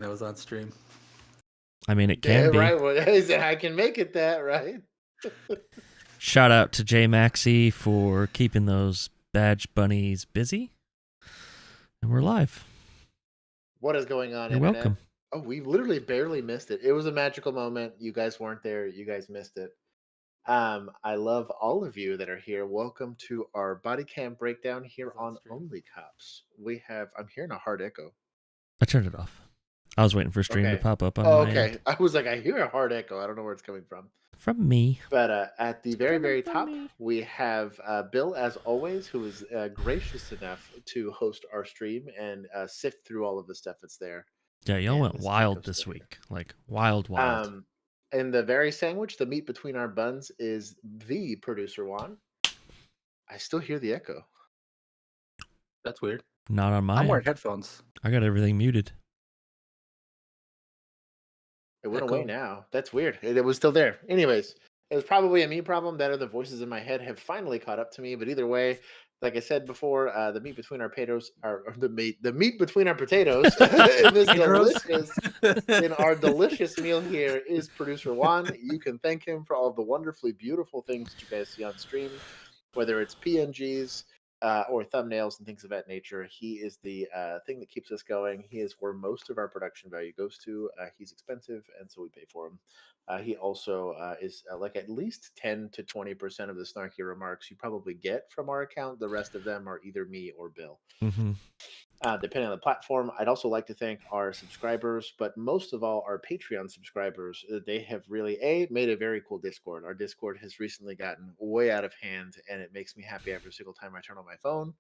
That was on stream. I mean, it can be. Right. Well, he said, I can make it that, right? Shout out to J Maxie for keeping those badge bunnies busy. And we're live. What is going on, You're Internet? welcome. Oh, we literally barely missed it. It was a magical moment. You guys weren't there. You guys missed it. I love all of you that are here. Welcome to our body cam breakdown here on OnlyCops. I'm hearing a hard echo. I turned it off. I was waiting for stream to pop up on my okay. end. I was like, I hear a hard echo. I don't know where it's coming from. From me. But at the very top, we have Bill, as always, who is gracious enough to host our stream and sift through all of the stuff that's there. Yeah, y'all went wild this week. Like, wild. And the very sandwich, the meat between our buns, is the producer Juan. I still hear the echo. That's weird. Not on mine. I'm wearing headphones. I got everything muted. It went away now. That's weird. It was still there. Anyways, it was probably a me problem. That or the voices in my head have finally caught up to me. But either way, like I said before, the meat between our potatoes, or the meat between our potatoes in our delicious meal here is producer Juan. You can thank him for all of the wonderfully beautiful things that you guys see on stream, whether it's PNGs or thumbnails and things of that nature. He is the thing that keeps us going. He is where most of our production value goes to. He's expensive, and so we pay for him. He also is like at least 10 to 20% of the snarky remarks you probably get from our account. The rest of them are either me or Bill. Mm-hmm. Depending on the platform. I'd also like to thank our subscribers, but most of all, our Patreon subscribers. They have really made a very cool Discord. Our Discord has recently gotten way out of hand, and it makes me happy every single time I turn on my phone.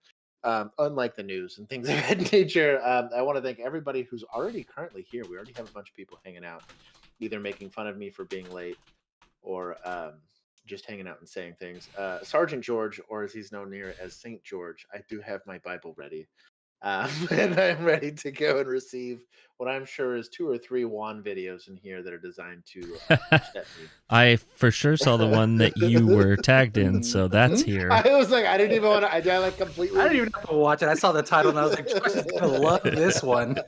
Unlike the news and things of that nature, I want to thank everybody who's already currently here. We already have a bunch of people hanging out, either making fun of me for being late or just hanging out and saying things. Sergeant George, or as he's known here as Saint George, I do have my Bible ready. And I'm ready to go and receive what I'm sure is 2 or 3 Juan videos in here that are designed to upset me. I for sure saw the one that you were tagged in, so that's here. I was like, I didn't even want to. I like completely. I didn't even have to watch it. I saw the title and I was like, Josh is gonna love this one.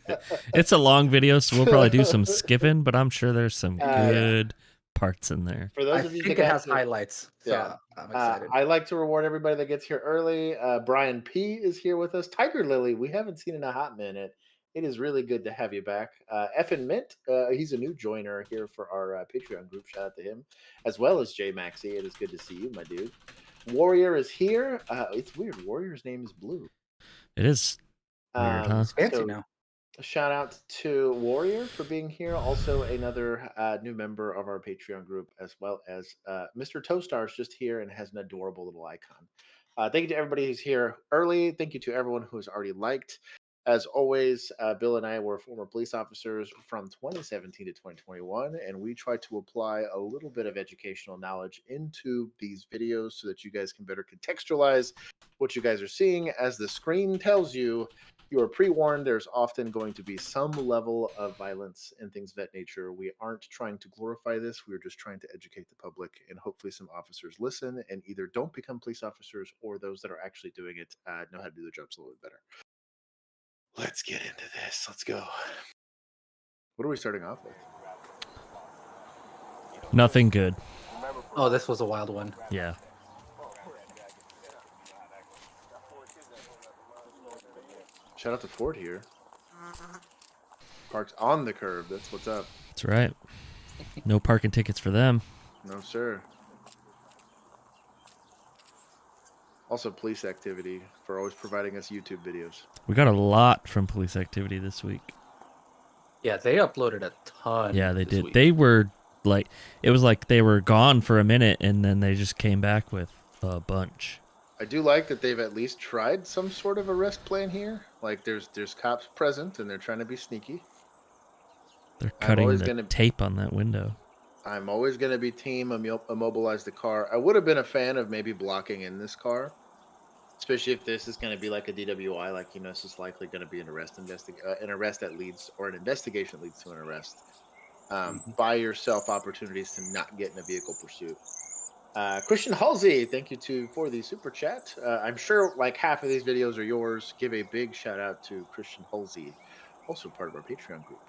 It's a long video, so we'll probably do some skipping, but I'm sure there's some good parts in there. For those of you think it has highlights. So yeah. I'm excited. I like to reward everybody that gets here early. Brian P is here with us. Tiger Lily, we haven't seen in a hot minute. It is really good to have you back. Effin Mint, he's a new joiner here for our Patreon group. Shout out to him, as well as J Maxie. It is good to see you, my dude. Warrior is here. It's weird. Warrior's name is Blue. It is weird, huh? It's fancy now. Shout out to Warrior for being here. Also, another new member of our Patreon group, as well as Mr. Toastar's just here and has an adorable little icon. Thank you to everybody who's here early. Thank you to everyone who's already liked. As always, Bill and I were former police officers from 2017 to 2021, and we try to apply a little bit of educational knowledge into these videos so that you guys can better contextualize what you guys are seeing. As the screen tells you, you are pre-warned. There's often going to be some level of violence and things of that nature. We aren't trying to glorify this. We're just trying to educate the public, and hopefully some officers listen and either don't become police officers, or those that are actually doing it know how to do their jobs a little bit better. Let's get into this. Let's go. What are we starting off with? Nothing good. Oh, this was a wild one. Yeah. Shout out to Ford here. Parked on the curb. That's what's up. That's right. No parking tickets for them. No, sir. Also, police activity for always providing us YouTube videos. We got a lot from police activity this week. Yeah, they uploaded a ton. Yeah, they did. Week. They were like, it was like they were gone for a minute and then they just came back with a bunch. I do like that they've at least tried some sort of arrest plan here. Like there's cops present and they're trying to be sneaky. They're cutting the tape on that window. I'm always going to be team immobilize the car. I would have been a fan of maybe blocking in this car, especially if this is going to be like a DWI. Like, you know, this is likely going to be an arrest that leads, or an investigation that leads to an arrest. Buy yourself opportunities to not get in a vehicle pursuit. Christian Halsey, thank you for the super chat. I'm sure like half of these videos are yours. Give a big shout out to Christian Halsey, also part of our Patreon group.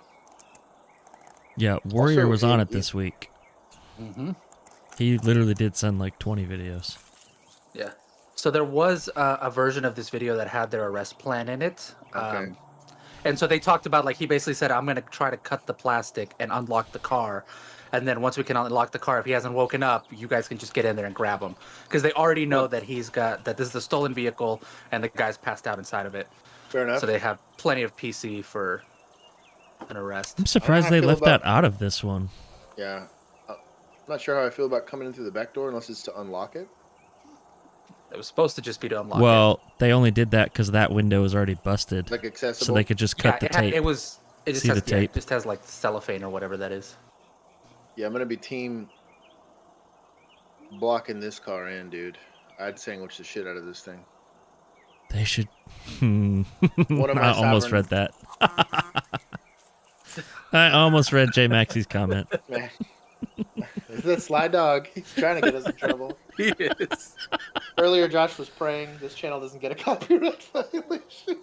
Yeah, Warrior Also, was on it this week. Mm-hmm. He literally did send like 20 videos. Yeah. So there was a version of this video that had their arrest plan in it. Okay. And so they talked about, like, he basically said, I'm going to try to cut the plastic and unlock the car. And then once we can unlock the car, if he hasn't woken up, you guys can just get in there and grab him. Because they already know that that this is a stolen vehicle and the guy's passed out inside of it. Fair enough. So they have plenty of PC for an arrest. I'm surprised how I they feel left about- that out of this one. Yeah. I'm not sure how I feel about coming in through the back door unless it's to unlock it. It was supposed to just be to unlock it. Well, they only did that because that window was already busted. Like accessible. So they could just cut the tape. It just See has, the tape. it just has like cellophane or whatever that is. Yeah, I'm going to be team blocking this car in, dude. I'd sandwich the shit out of this thing. They should. One of my I almost sovereign- read that. I almost read J Maxie's comment. Man. That sly dog. He's trying to get us in trouble. He is. Earlier, Josh was praying this channel doesn't get a copyright violation.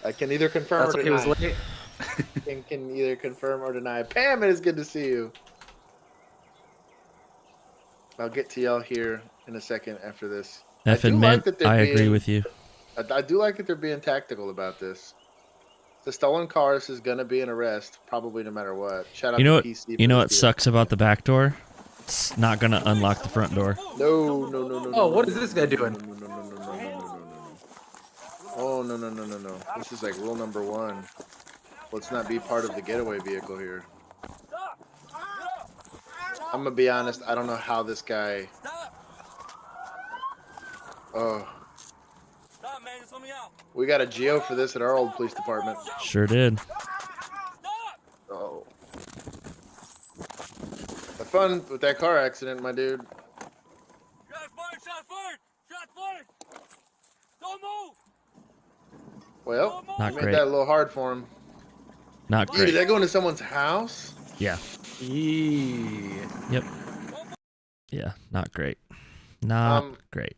I can either confirm That's or why he was deny. late. Can either confirm or deny. Pam, it is good to see you. I'll get to y'all here in a second after this. F do and like Mint, that they're I agree being- with you. I do like that they're being tactical about this. The stolen car, this is going to be an arrest, probably no matter what. Shout out You know to what? PC. You know for what this sucks about the back door? It's not gonna unlock the front door. deal. No. Oh, what is this guy doing? No. Oh, no. This is like rule number 1. Let's not be part of the getaway vehicle here. I'm going to be honest. I don't know how this guy... Oh. We got a GO for this at our old police department. Sure did. Oh. Have fun with that car accident, my dude. Shot fired! Don't move! Well, Not you made great. that a little hard for him. Not Dude, did great. that go into someone's house? Yeah. Yep. Yeah. Not great. Not great.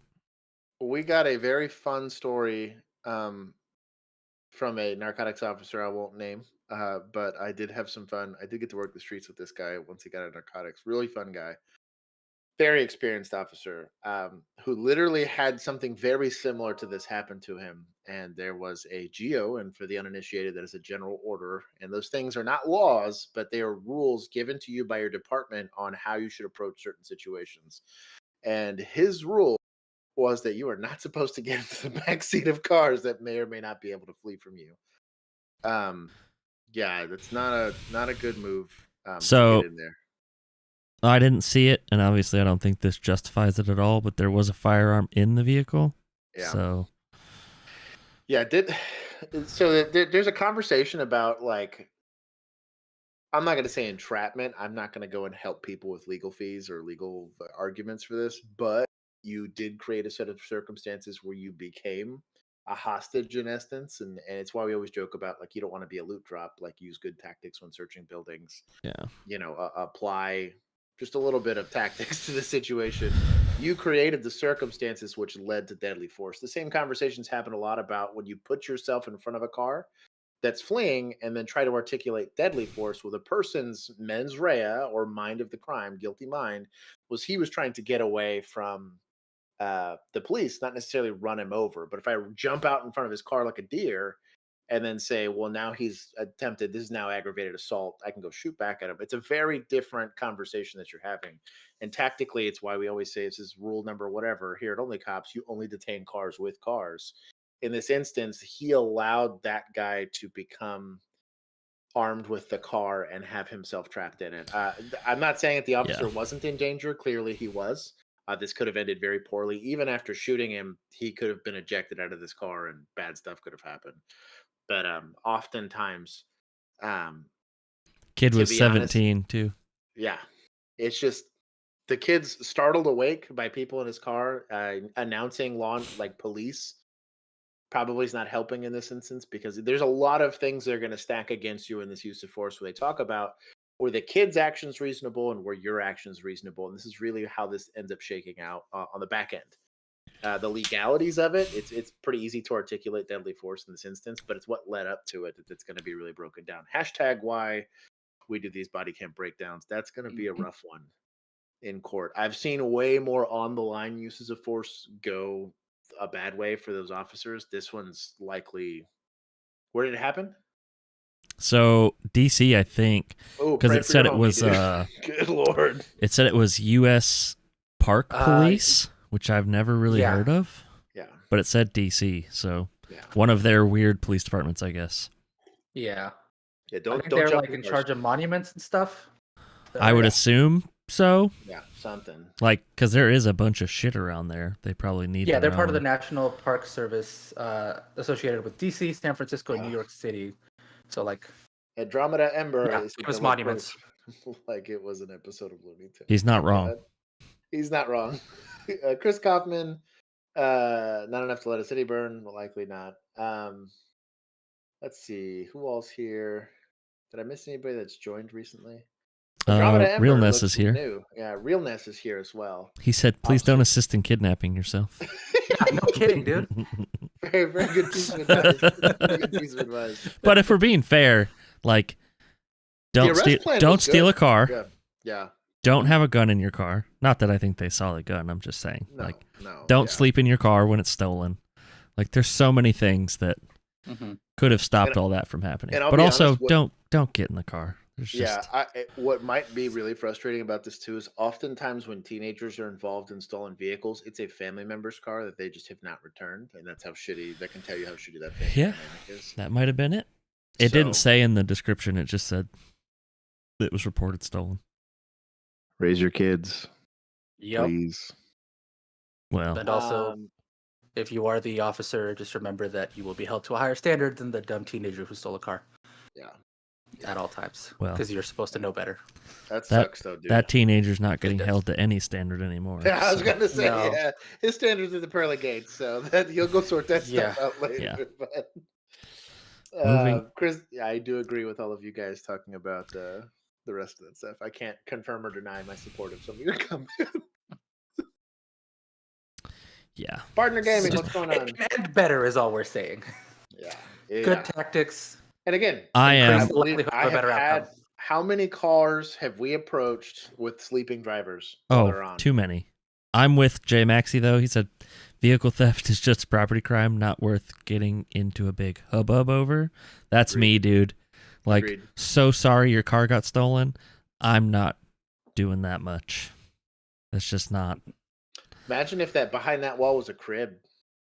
We got a very fun story from a narcotics officer I won't name, but I did have some fun. I did get to work the streets with this guy once he got out of narcotics. Really fun guy. Very experienced officer who literally had something very similar to this happen to him. And there was a GO, and for the uninitiated, that is a general order. And those things are not laws, but they are rules given to you by your department on how you should approach certain situations. And his rule was that you are not supposed to get into the back seat of cars that may or may not be able to flee from you. Yeah, that's not a good move. So- to get in there. I didn't see it, and obviously I don't think this justifies it at all, but there was a firearm in the vehicle. Yeah. So Yeah, there's a conversation about, like, I'm not going to say entrapment. I'm not going to go and help people with legal fees or legal arguments for this, but you did create a set of circumstances where you became a hostage in essence, and it's why we always joke about, like, you don't want to be a loot drop. Like, use good tactics when searching buildings. yeah. Apply just a little bit of tactics to the situation. You created the circumstances which led to deadly force. The same conversations happen a lot about when you put yourself in front of a car that's fleeing and then try to articulate deadly force. Well, the person's mens rea, or mind of the crime, guilty mind, was he was trying to get away from the police, not necessarily run him over. But if I jump out in front of his car like a deer and then say, well, now he's attempted, this is now aggravated assault, I can go shoot back at him. It's a very different conversation that you're having. And tactically, it's why we always say, this is rule number whatever here at OnlyCops, you only detain cars with cars. In this instance, he allowed that guy to become armed with the car and have himself trapped in it. I'm not saying that the officer wasn't in danger. Clearly he was. This could have ended very poorly. Even after shooting him, he could have been ejected out of this car and bad stuff could have happened. But oftentimes, Kid to was be honest, 17 too. yeah, it's just the kid's startled awake by people in his car announcing police. Probably is not helping in this instance, because there's a lot of things that are going to stack against you in this use of force where they talk about where the kid's actions reasonable and where your actions reasonable. And this is really how this ends up shaking out on the back end. The legalities of it, it's pretty easy to articulate deadly force in this instance, but it's what led up to it that's going to be really broken down. Hashtag why we do these body cam breakdowns. That's going to be a Mhm. rough one in court. I've seen way more on the line uses of force go a bad way for those officers. This one's likely. Where did it happen? So DC, I think, Oh, because pray it for said your it homie, was dude. Good lord. it said it was U.S. Park Police, which I've never really yeah. heard of, Yeah. but it said DC, so Yeah. one of their weird police departments, I guess. Yeah. Yeah. I Don't think they're jump like the in cars. charge of monuments and stuff. I would yeah. assume so, Yeah, something. like, because there is a bunch of shit around there. They probably need. Yeah, their they're part of the own. National Park Service associated with DC, San Francisco, and New York City. So like, Andromeda Ember Yeah, is famous the monuments. like it was an episode of Looney Tunes. He's not wrong. He's not wrong. Chris Kaufman, not enough to let a city burn. Well, likely not. Let's see who else here. Did I miss anybody that's joined recently? Andromeda Ember Realness looks is here. New. Yeah, Realness is here as well. He said, "Please don't assist in kidnapping yourself." yeah, no kidding, dude. Very, very good piece of advice. Very good piece of advice. But if we're being fair, like, don't arrest steal, plan don't looks steal good. a car. Yeah, yeah. Don't have a gun in your car. Not that I think they saw the gun. I'm just saying, No, like, no. don't yeah. sleep in your car when it's stolen. There's so many things that could have stopped And- all that from happening. and I'll But be also, honest, don't get in the car. There's just What might be really frustrating about this too is oftentimes when teenagers are involved in stolen vehicles, it's a family member's car that they just have not returned, and that's how shitty. That can tell you how shitty that family Yeah. dynamic is. that might have been it. It didn't say in the description. It just said it was reported stolen. Raise your kids, Yep. please. Well, And also, if you are the officer, just remember that you will be held to a higher standard than the dumb teenager who stole a car Yeah, at all times. Well. Because you're supposed to know better. that sucks though, dude. that teenager's not getting does. held to any standard anymore. Yeah, I was so- gonna say, No. yeah, his standards at the pearly gates, so that he'll go sort that Yeah. stuff out later. Yeah. But, Moving- Chris, yeah, I do agree with all of you guys talking about the rest of that stuff. I can't confirm or deny my support of some of your comments. Yeah. Partner gaming, Just- what's going on? And better is all we're saying. Yeah, Good tactics. And again, I increase am. the likelihood I of a have better had. outcome. How many cars have we approached with sleeping drivers? while they're Oh, on? too many. I'm with Jay Maxey though. He said vehicle theft is just property crime, not worth getting into a big hubbub over. That's me, dude. Like, Agreed. so sorry your car got stolen. I'm not doing that much. That's just not Imagine if that behind that wall was a crib.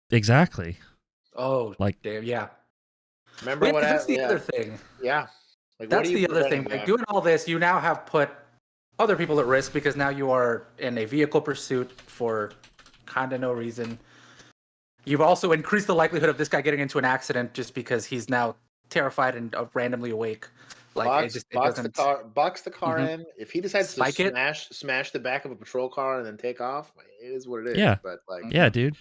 exactly. Oh, Like- damn, yeah. Remember Wait, what that's happened? the other thing. Yeah. Like, what That's are you the other thing. preventing By that? doing all this, you now have put other people at risk because now you are in a vehicle pursuit for kind of no reason. You've also increased the likelihood of this guy getting into an accident just because he's now terrified and randomly awake. Like box the car Mhm. in. If he decides Spike to it. smash the back of a patrol car and then take off, it is what it is. Yeah. But like, Yeah, dude.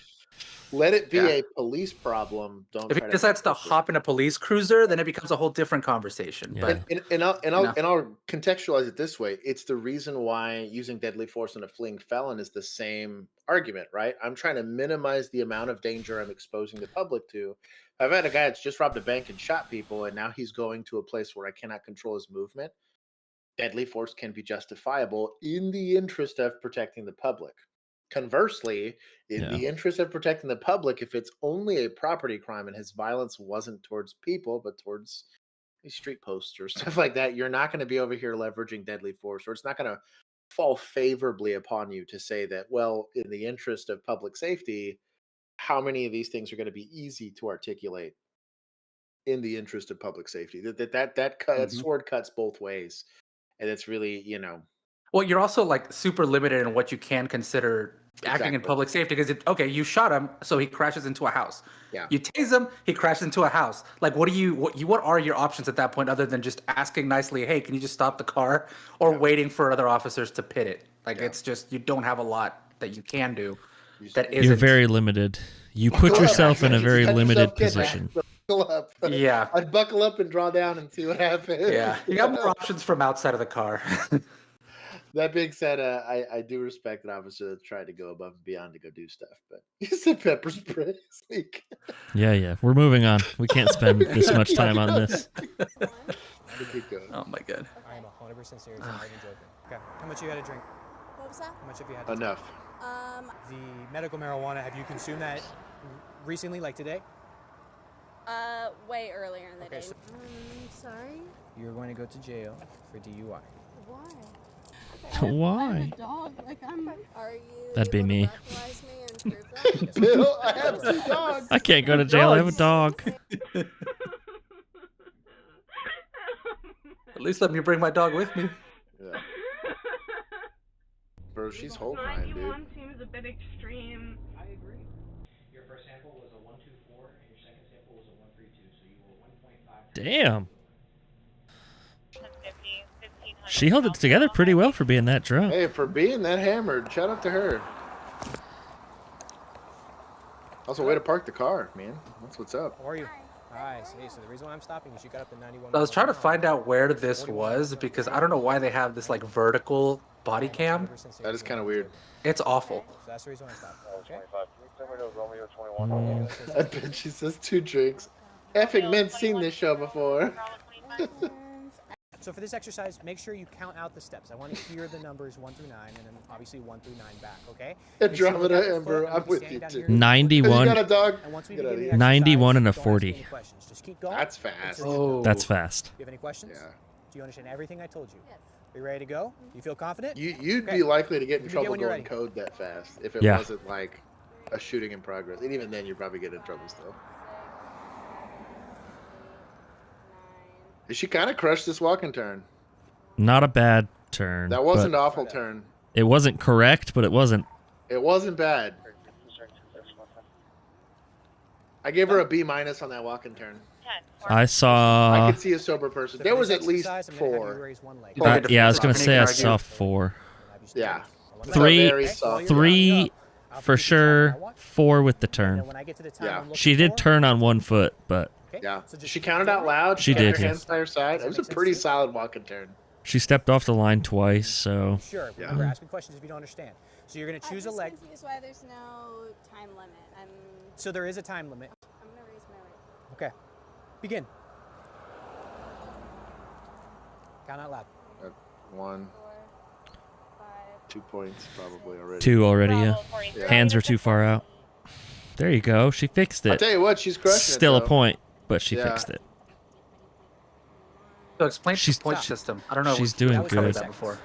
let it be Yeah. a police problem. Don't. If he try decides to make it- hop in a police cruiser, then it becomes a whole different conversation. Yeah. But And I'll know. I'll contextualize it this way. It's the reason why using deadly force on a fleeing felon is the same argument, right? I'm trying to minimize the amount of danger I'm exposing the public to. I've had a guy that's just robbed a bank and shot people, and now he's going to a place where I cannot control his movement. Deadly force can be justifiable in the interest of protecting the public. Conversely, in the interest of protecting the public, if it's only a property crime and his violence wasn't towards people, but towards these street posts or stuff like that, you're not going to be over here leveraging deadly force, or it's not going to fall favorably upon you to say that, well, in the interest of public safety, how many of these things are going to be easy to articulate in the interest of public safety? That sword cuts both ways, and it's really, well, you're also like super limited in what you can consider acting in Exactly. public safety because you shot him, so he crashes into a house. Yeah. You tase him, he crashes into a house. Like, what are your options at that point other than just asking nicely, hey, can you just stop the car, or waiting for other officers to pit it? Like, it's just you don't have a lot that you can do. That You're isn't. very limited. You put yourself in a very limited position. Buckle up. Yeah. I'd buckle up and draw down and see what happens. Yeah, you got more options from outside of the car. That being said, I do respect an officer that tried to go above and beyond to go do stuff, but he said pepper spray. Sneak. Yeah. We're moving on. We can't spend this much time on this. Keep going. Oh my god. I am 100% serious. I'm not even joking. Okay. How much you had to drink? What was that? How much have you had to Enough. drink? The medical marijuana, have you consumed that recently, like today? Way earlier in the Okay, day. so- Sorry? You're going to go to jail for DUI. Why? Why? Dog, like Are you That'd be able to me. breathalyze me and prove that? Bill, I have 2 dogs. I can't go to jail. I have a dog. At least let me bring my dog with me. Yeah. Bro, she's whole crying, dude. 91 seems a bit extreme. I agree. Your first sample was a 124, and your second sample was a 132, so you were 1.5. Damn. She held it together pretty well for being that drunk. Hey, for being that hammered, shout out to her. Also, way to park the car, man. That's what's up. How are you? Hi. So, hey, so the reason why I'm stopping is you got up to 91. I was trying to miles an hour. find out where this was because I don't know why they have this like vertical body cam. That is kind of weird. It's awful. So that's the reason why I stopped. Okay. I bet she says 2 drinks. Effing men's seen this show before. So for this exercise, make sure you count out the steps. I want to hear the numbers 1 through 9, and then obviously 1 through 9 back. Okay? Make sure you look Andromeda at your Ember, foot, and I'm you with stand you down too. here. 91. You got a dog? And once we Get begin out the of here. 91 and a exercise, don't ask 40. any questions. Just keep going. That's until fast. you- Oh, That's fast. Do you have any questions? Yeah. Do you understand everything I told you? Yes. Are you ready to go? You feel confident? You'd Okay. be likely to get in You begin trouble when you're going ready. code that fast if it Yeah. wasn't like a shooting in progress. And even then, you'd probably get in trouble still. She kind of crushed this walking turn. Not a bad turn. That wasn't but an awful turn. It wasn't correct, but it wasn't. It wasn't bad. I gave her a B- on that walking turn. I I saw. could see a sober person. So There for was this at least exercise, I'm gonna have you 4. raise one leg. Well, Yeah, I was gonna Can say I argue. saw 4. Yeah. Three- Very soft. Three I'll for put you down sure. when I watch. 4 with the And then turn. when I get to the time Yeah. I'm looking She did for, turn on 1 foot, but okay? Yeah. So just She keep counted going. out loud. She kept did, her yeah. hands by her side. Does It was that a make pretty sense to you? solid walking turn. she stepped off the line twice, so Sure. Yeah. Remember, ask me questions if you don't understand. So you're going to choose a I'm leg. just confused why there's no time limit. So there is a time limit. I'm gonna raise my leg. Okay. Begin. Count out loud. 1, 4, 5. 2 points probably already. 2 already. Yeah. Yeah. Hands are too far out. There you go. She fixed I'll it. tell you what, she's crushing Still it, a though. point, but she Yeah. fixed it. So explain She's- the point system. I don't know. she's if doing we've covered good. that before.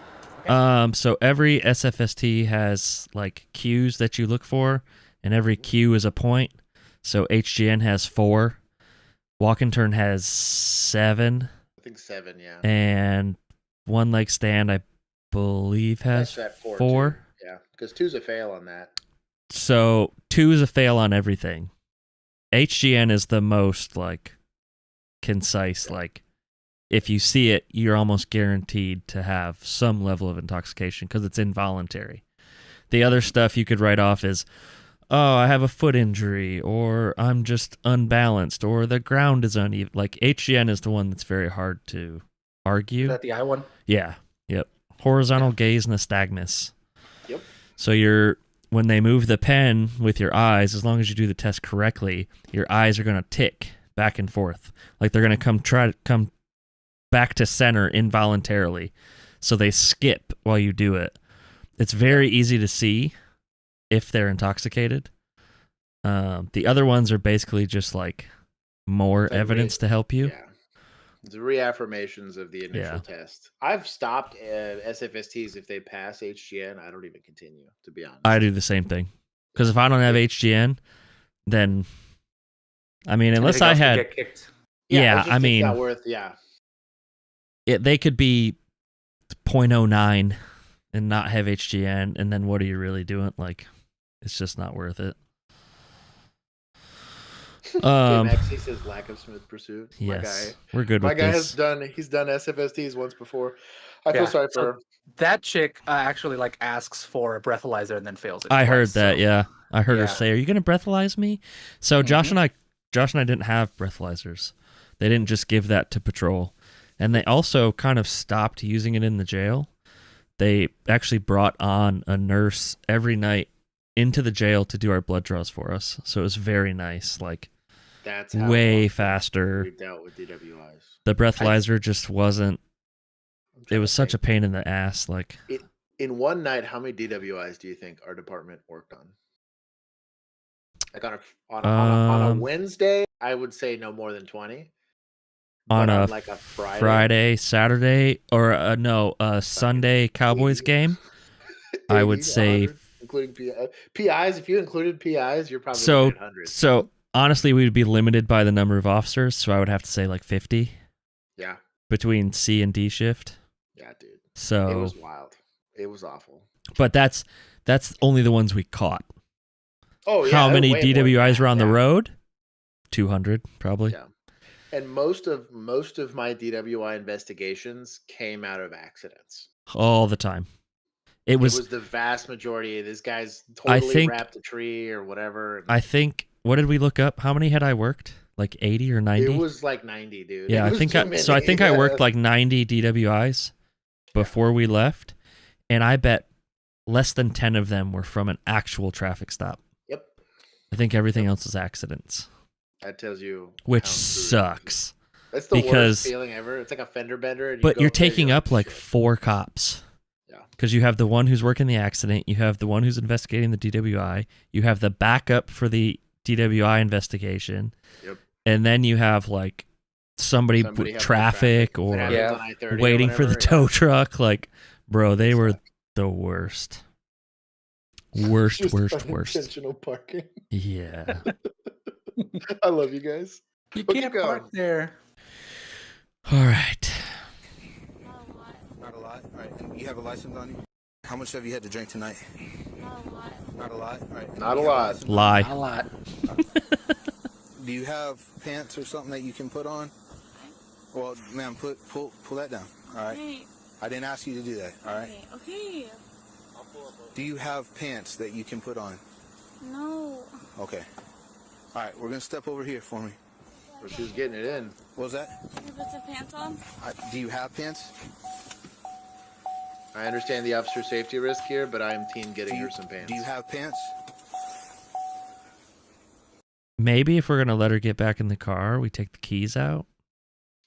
Okay. So every SFST has like cues that you look for, and every cue is a point. So HGN has 4, walk and turn has 7, I think 7, yeah. and one leg stand I believe has That's at 4. 4. too. Yeah, because 2's a fail on that. So 2 is a fail on everything. HGN is the most like concise. Like if you see it, you're almost guaranteed to have some level of intoxication because it's involuntary. The other stuff you could write off is, oh, I have a foot injury, or I'm just unbalanced, or the ground is uneven. Like HGN is the one that's very hard to Is argue. that the I one? Yeah. Yep. Horizontal gaze nystagmus. Yep. So when they move the pen with your eyes, as long as you do the test correctly, your eyes are going to tick back and forth. Like they're going to come back to center involuntarily. So they skip while you do it. It's very easy to see if they're intoxicated. The other ones are basically just like more Like evidence to help you. Yeah. The reaffirmations of the initial test. I've stopped SFSTs if they pass HGN. I don't even continue, to be honest. I do the same thing. Because if I don't have HGN, then, I mean, unless Anything I else could had, get kicked. yeah, it's I mean, not worth. Yeah, they could be 0.09 and not have HGN, and then what are you really doing? Like, it's just not worth it. Max, he says lack of smooth pursuit. Yes, we're good My with guy this. he's done SFSTs once before. I feel Yeah, sorry so for her. That chick actually like asks for a breathalyzer and then fails it. I heard twice, that. so- Yeah, I heard her Yeah. say, "Are you gonna breathalyze me?" So Josh and I didn't have breathalyzers. They didn't just give that to patrol, and they also kind of stopped using it in the jail. they actually brought on a nurse every night into the jail to do our blood draws for us. So it was very nice. Like, That's how way often faster. we've dealt with DWIs. The breathalyzer just wasn't. I'm It trying was to such a think. pain in the ass. Like, In one night, how many DWIs do you think our department worked on? Like on a Wednesday, I would say no more than 20. on But a like a Friday, Saturday, or a Sunday Cowboys 80. game, I would 80 to say. 100, including PIs. If you included PIs, you're probably So, looking at hundreds. so honestly, we would be limited by the number of officers. So I would have to say like 50 Yeah, between C and D shift. yeah, dude. It So, was wild. It was awful. but that's only the ones we caught. Oh yeah. How there many way more than DWIs that, were on the yeah. road? 200 probably. Yeah. And most of my DWI investigations came out of accidents. All the time. It was the vast majority. This guy's I totally think- wrapped a tree or whatever. I think, what did we look up? How many had I worked? Like 80 or 90? It was like 90, dude. Yeah, It I was think too I many. think I worked like 90 DWIs before we left, and I bet less than 10 of them were from an actual traffic stop. Yep. I think everything else was accidents, That tells you which how screwed it is. sucks. That's the because- worst feeling ever. It's like a fender bender. And you But go you're up there, taking up like "Shit." 4 cops. Yeah. Because you have the one who's working the accident, you have the one who's investigating the DWI, you have the backup for the DWI investigation, Yep. and then you have like somebody Somebody with has traffic That or happens Yeah. on I-30 or waiting for the whatever, tow yeah. truck. Like, bro, they were Suck. the worst. Worst, Just worst. unintentional parking. Yeah. I love you guys. You Keep can't going. park there. All right. Not a lot. Not a lot. All right. And you have a license on you? How much have you had to drink tonight? Not a lot. Not a lot. All right. Not Do a you have lot. license? Lie. Not a lot. Do you have pants or something that you can put on? Well, ma'am, pull that down. All right. Okay. I didn't ask you to do that. All right. Okay. Do you have pants that you can put on? No. Okay. All right. We're gonna step over here for me. Well, she was getting it in. What was that? Can you put some pants on? Do you have pants? I understand the officer safety risk here, but I am team getting Do you, her some pants. do you have pants? Maybe if we're gonna let her get back in the car, we take the keys out.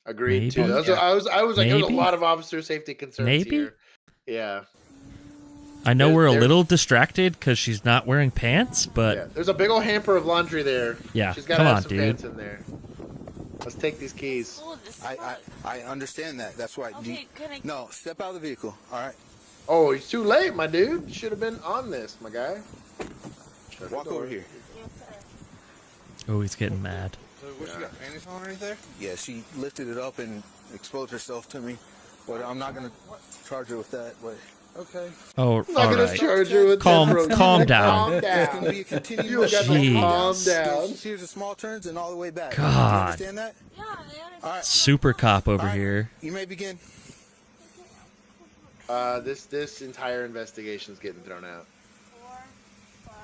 Agreed too. Maybe. That's what I was like, there's a Maybe. lot of officer safety concerns Maybe. here. Yeah. I know There- we're a there's- little distracted because she's not wearing pants, but Yeah. There's a big old hamper of laundry there. Yeah, She's got to come have on, some dude. pants in there. Let's take these keys. Oh, this is I understand that. That's why. Okay, can I? No, step out of the vehicle. All right. Oh, it's too late, my dude. You should have been on this, my guy. Shut the Walk door. over here. Yes, sir. oh, he's getting mad. So what, she got panties on right there? Yeah, she lifted it up and exposed herself to me. But I'm not gonna charge her with that. But okay. Oh, I'm not all gonna right. charge you with Calm- that, bro. calm You down. Calm It's down. gonna be a continuous. You got to Jeez. calm down. Here's the small turns and all the way back. God. Do you understand that? Yeah, I understand. All right. Super cop over All right. here. You may begin. This entire investigation's getting thrown out. 4, 5.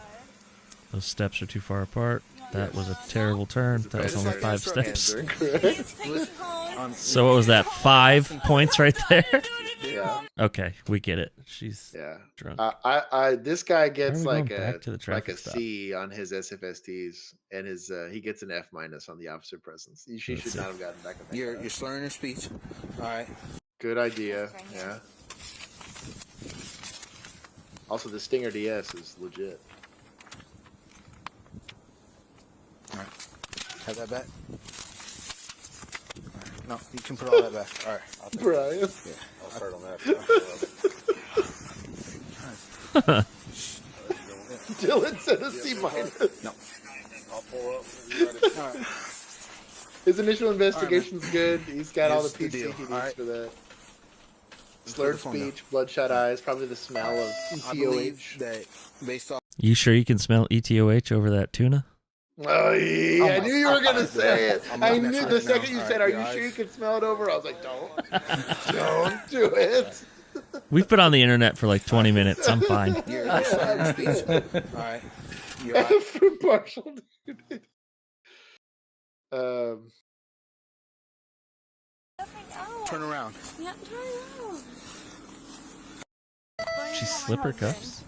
Those steps are too far apart. That was a terrible turn. That was only 5 steps. Hands are incorrect. Please take me home. So what was that? 5 points right there. Yeah, Okay, we get it. She's yeah. drunk. This guy gets we like going back to the like traffic a stop? C on his SFSTs, and his he gets an F- on the officer presence. She Let's should see. not have gotten back in that You're car. slurring your speech. All right. Good idea. Right here. Yeah. Also, the Stinger DS is legit. All right. Have that back. All right. No, you can put all that back. All right. I'll take it. Brian. Yeah. I'll start on that. Dylan said a C minus. No. I'll pull up. All right. His initial investigation's good. He's got all the Here's the PC deal. he needs All right. for that. Put Slurred the phone down. speech, bloodshot eyes, probably the smell of I believe ETOH. that based off. You sure you can smell ETOH over that tuna? Oh, yeah, I knew you were gonna say it. I'm I not knew messing the with it now. second you All said, right, "Are your you sure you eyes. can smell it over?" I was like, "Don't do it." We've been on the internet for like 20 minutes. I'm fine. Your slurred speech. All right. Your eyes. For partial dude. Nothing out. Turn around. Yeah, turn around. she slip her cuffs?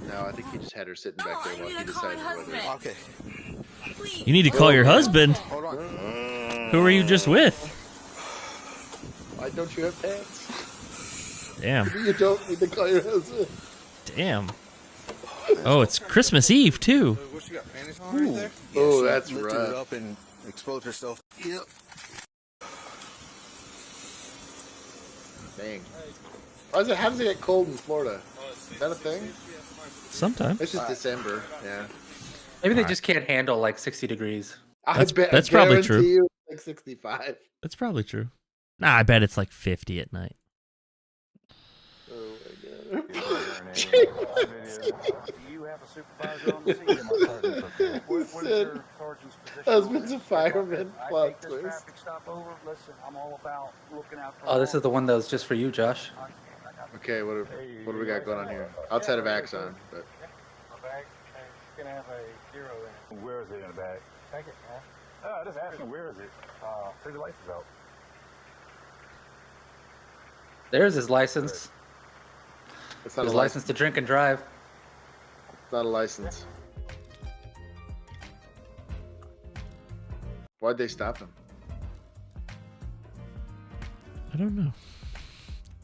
No, I think he just had her sitting back there while he decided whether. Okay. You need to call your husband. Hold on. Who are you just with? Why don't you have pants? Damn. You don't need to call your husband. Damn. Oh, it's Christmas Eve too. What, she got panties on right there? Oh, she that's lifted rough. it up and exposed herself. Yep. Dang. How does it get cold in Florida? Is that a thing? Sometimes. It's just December. Yeah. Maybe they just can't handle like 60 degrees. That's probably true. You, like 65. That's probably true. Nah, I bet it's like 50 at night. Oh my god. You have a supervisor on the scene, my sergeant. What is your sergeant's position? Husband's a fireman. I Plot take this twist. traffic stop over. Listen, I'm all about looking out for Oh, this all is the one that was just for you, Josh. Okay, what do we got going on here? Outside of Axon, but My bag, it's gonna have a 0 in it. Where is it in the bag? Take it, man. Just asking, where is it? Take the license out. There's his license. it's not His a license to drink and drive. It's not a license. Why'd they stop him? I don't know.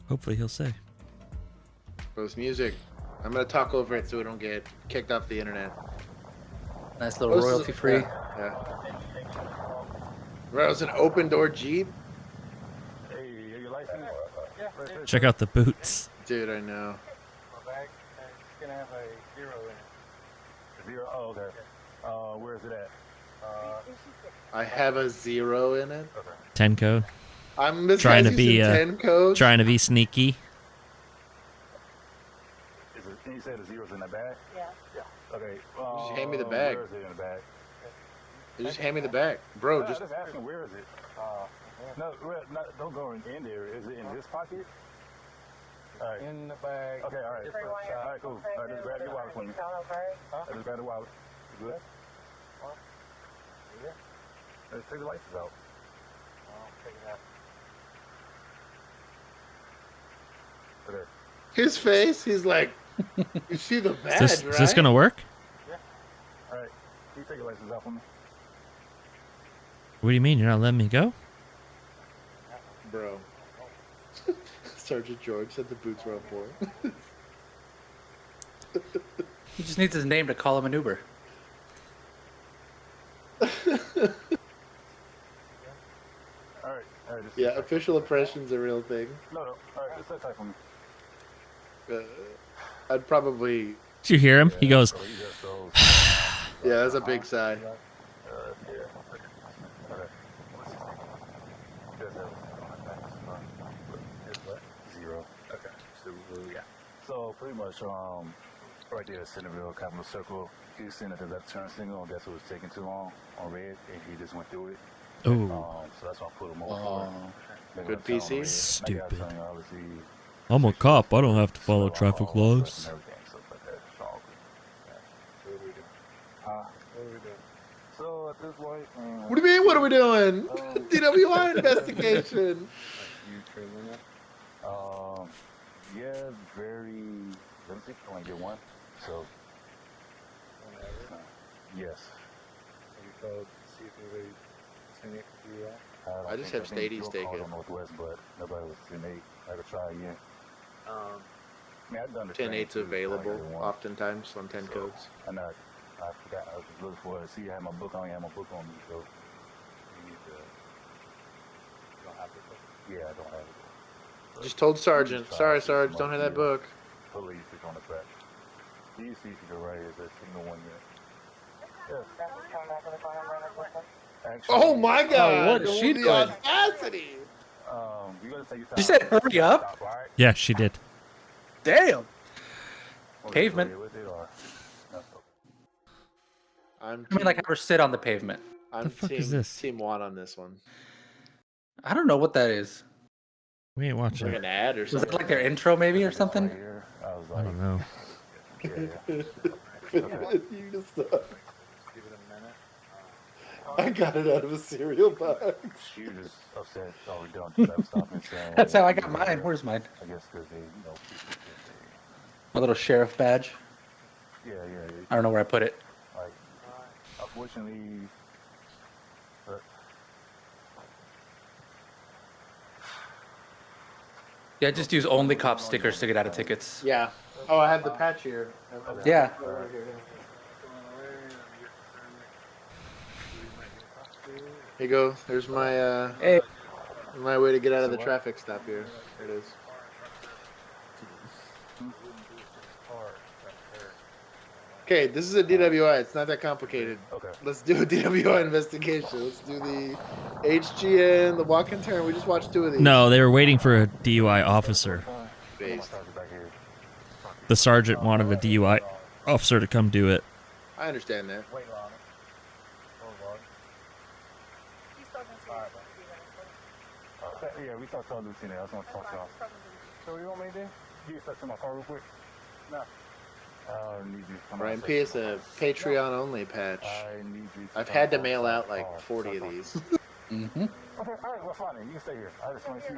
Hopefully he'll say. Post music. I'm gonna talk over it so we don't get kicked off the internet. Nice little royalty free. Yeah. Right, it was an open door Jeep. Hey, your license? Yeah. Check out the boots. Dude, I know. My bag, it's gonna have a 0 in it. 0? Oh, okay. Where is it at? I have a 0 in it. 10 code. I'm this Trying guy's to be using 10 codes. trying to be sneaky. Is it, you said the 0's in the bag? Yeah. Okay. Just hand me the bag. Where is it in the bag? Just hand me the bag, bro. No, Just just asking, where is it? No, don't go in there. Is it in this pocket? All right. In the bag. Okay, all right. All right, cool. All right, just grab your wallet for me. Just grab the wallet. You good? Yeah. Let's take the license out. Take it out. Okay. his face. He's like, you see the badge, right? Is this gonna work? Yeah. All right. Can you take your license out for me? What do you mean? You're not letting me go? Bro. Sergeant George said the boots were on point. He just needs his name to call him an Uber. All right. Just Yeah, official impression's a real thing. No. All right, just sit tight for me. I'd probably. Did you hear him? He goes, So you just go. Yeah, that's a big sigh. Yeah. Okay. It's what? 0. Okay. Yeah. So pretty much, right there, Centerville, Capital Circle. He was sitting at the left turn signal, and guess it was taking too long on red, and he just went through it. "Oh, So that's why I put him over. Good PC. Stupid. I'm a cop. I don't have to follow traffic laws." So at this point, What do you mean? What are we doing? DWI investigation. Yeah, very limited. I only get one. So, yes. I just have Stadies take it. Northwest, but nobody was 10-8. I could try again. I mean, I've done the 10-8's available oftentimes on 10 codes. I know. I forgot. I was just looking for it. See, I had my book on. I had my book on me, so you need to. You don't have the book? Yeah, I don't have it. But Just told Sergeant. Sorry, Sarge, don't have that book. Police is on the track. Do you see if you go right here? There's signal 1 yet. Yes. Actually, Oh my God! what is she the doing? audacity! You gotta take your time. She said, "Hurry up." Stop, all right? Yeah, she did. Damn. Or Pavement. you with it, or- no, so- I'm I mean, like, have her sit on the pavement. I'm The fuck team, is this? Team Watt on this one. I don't know what that is. We ain't watching Like it. an ad or Was that something. like their intro, maybe, or something? Right here, I was I like, don't know. yeah. You just, Give it a minute. I got it out of a cereal box. She was just upset. Oh, we don't just have stop and saying. That's how I got mine. Where's mine? I guess because they, My little sheriff badge. yeah. I don't know where I put it. Like, unfortunately, Yeah, just use OnlyCops stickers to get out of tickets. Yeah. Oh, I have the patch here. Yeah. Here you go. There's my Hey. my way to get out of the traffic stop here. There it is. Okay, this is a DWI. It's not that complicated. Okay. Let's do a DWI investigation. Let's do the HGN, the walk and turn. We just watched 2 of these. No, they were waiting for a DUI officer. Based. The sergeant wanted a DUI officer to come do it. I understand that. Yeah, we talked to Lieutenant. I was going to talk to him. So what do you want me to do? You get to my car real quick? No. Ryan P is a Patreon only patch. I've had to mail out like 40 of these. Mm-hmm. Okay, all right, well, fine. You can stay here. I just want to see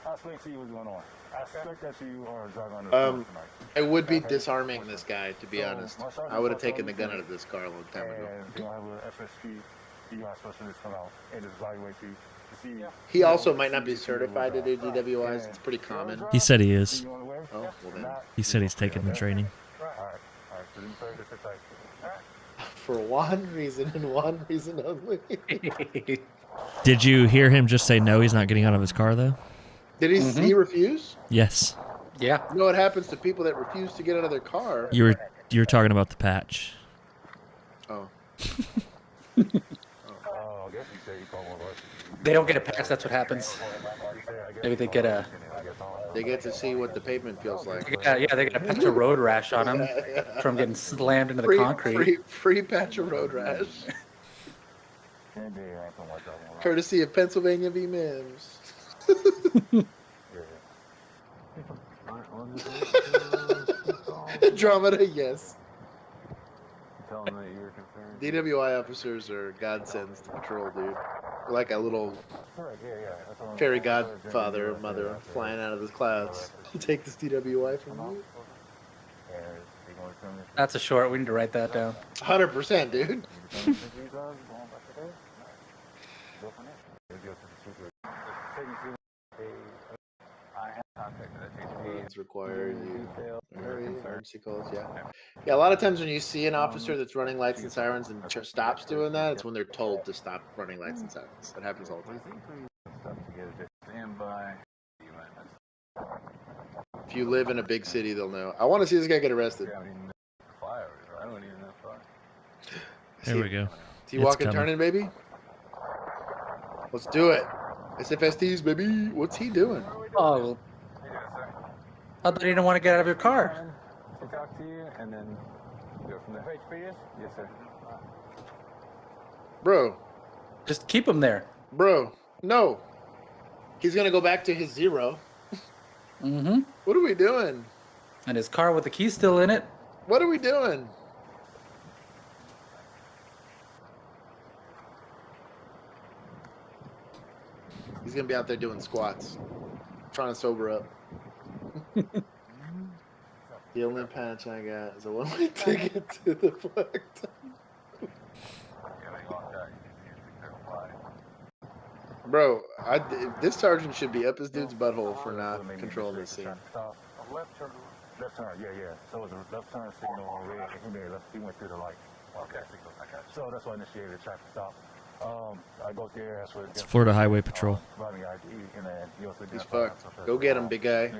I'll explain to you what's going on. I suspect that you are driving under the tonight. I would be disarming this guy, to be honest. I would have taken the gun out of this car a long time ago. And you're going to have an FSP DUI specialist come out and evaluate you to see. He also might not be certified to do DWIs. It's pretty common. He said he is. Oh, well then. He said he's taking the training. For one reason and one reason only. Did you hear him just say no, he's not getting out of his car, though? Did he refuse? Yes. Yeah. You know what happens to people that refuse to get out of their car? You were talking about the patch. Oh. They don't get a pass. That's what happens. Maybe they get a. They get to see what the pavement feels like. Yeah, they get a patch of road rash on them from getting slammed into the concrete. Free patch of road rash. Courtesy of Pennsylvania v. Mims. Andromeda, yes. DWI officers are godsends to patrol, dude. We're like a little fairy godfather or mother flying out of the clouds. Take this DWI from you. That's a short. We need to write that down. 100%, dude. It's required. Emergency calls, yeah. Yeah, a lot of times when you see an officer that's running lights and sirens and stops doing that, it's when they're told to stop running lights and sirens. That happens all the time. If you live in a big city, they'll know. I want to see this guy get arrested. There we go. Is he walking, turning, baby? Let's do it. SFSTs, baby. What's he doing? Oh. I thought you didn't want to get out of your car. I'll talk to you and then go from there. Yes, sir. Bro. Just keep him there. Bro. No. He's going to go back to his 0. Mm-hmm. What are we doing? And his car with the key still in it. What are we doing? He's going to be out there doing squats. Trying to sober up. The only patch I got is a one-way ticket to the flag. Bro, this sergeant should be up his dude's butthole for not controlling this scene. Left turn, yeah. So it was a left turn signal on red, and he went through the light. Okay, so that's why I initiated a traffic stop. I go there. It's Florida Highway Patrol. He's fucked. Go get him, big guy.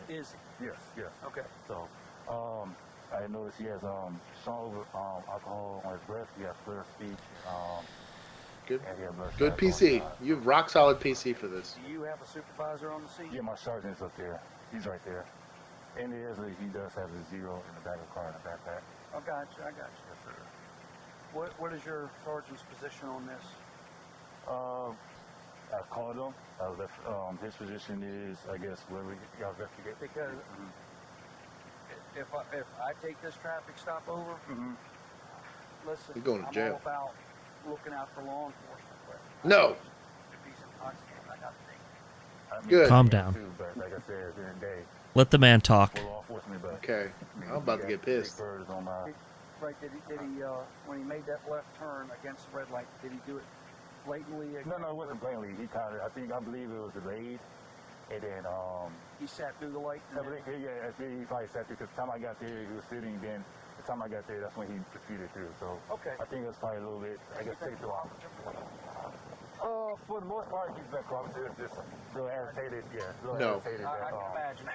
Yes. Okay. So, I noticed he has strong alcohol on his breath. He has slur of speech. Good PC. You have rock solid PC for this. Do you have a supervisor on the scene? Yeah, my sergeant's up there. He's right there. And he does have a 0 in the back of the car in the backpack. I got you. Yes, sir. What is your sergeant's position on this? I called him. His position is, I guess, where y'all investigate. Because if I take this traffic stop over, listen, You're going to jail. I'm all about looking out for law enforcement. No. If he's intoxicated, I got to think. Good. Calm down. But like I said, at the end of the day, Let the man talk. for law enforcement, but Okay. I'm about to get pissed. Right, did he, when he made that left turn against the red light, did he do it blatantly? No, it wasn't blatantly. He kind of, I believe it was delayed. And then, He sat through the light? I think he probably sat there because the time I got there, he was sitting. Then the time I got there, that's when he proceeded through. So Okay. I think it was probably a little bit, I guess, take too long. For the most part, he's been cooperative, just a little irritated. Yeah, a little irritated. I can imagine.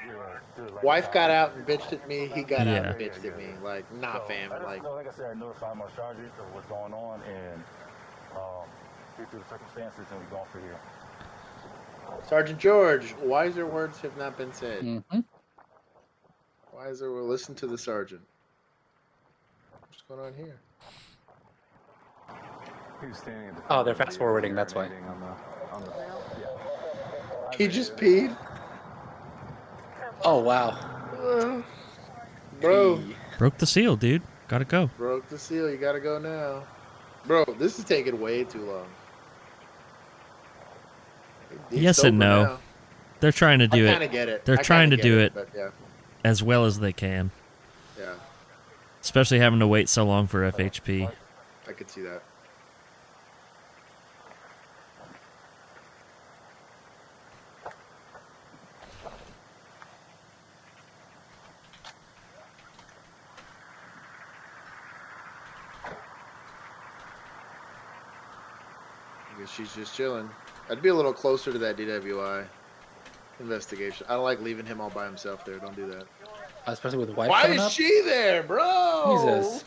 Yeah, Wife got out and bitched at me. He got out and Yeah. bitched at me. Like, nah, fam. Like, like I said, I notified my charges of what's going on, and due to the circumstances, and we're going for here. Sergeant George, wiser words have not been said. Mm-hmm. Wiser, we'll listen to the sergeant. What's going on here? Oh, they're fast forwarding. That's why. He just peed? Oh wow. Bro, Broke the seal, dude. Gotta go. broke the seal. You gotta go now. Bro, this is taking way too long. He's Yes and sober no. now. They're trying to do I kinda it. get it. They're I trying to kinda do get it but yeah. as well as they can. Yeah, Especially having to wait so long for FHP. I could see that. I guess she's just chilling. I'd be a little closer to that DWI investigation. I don't like leaving him all by himself there. Don't do that. Especially with the wife Why coming is up. she there, bro? Jesus.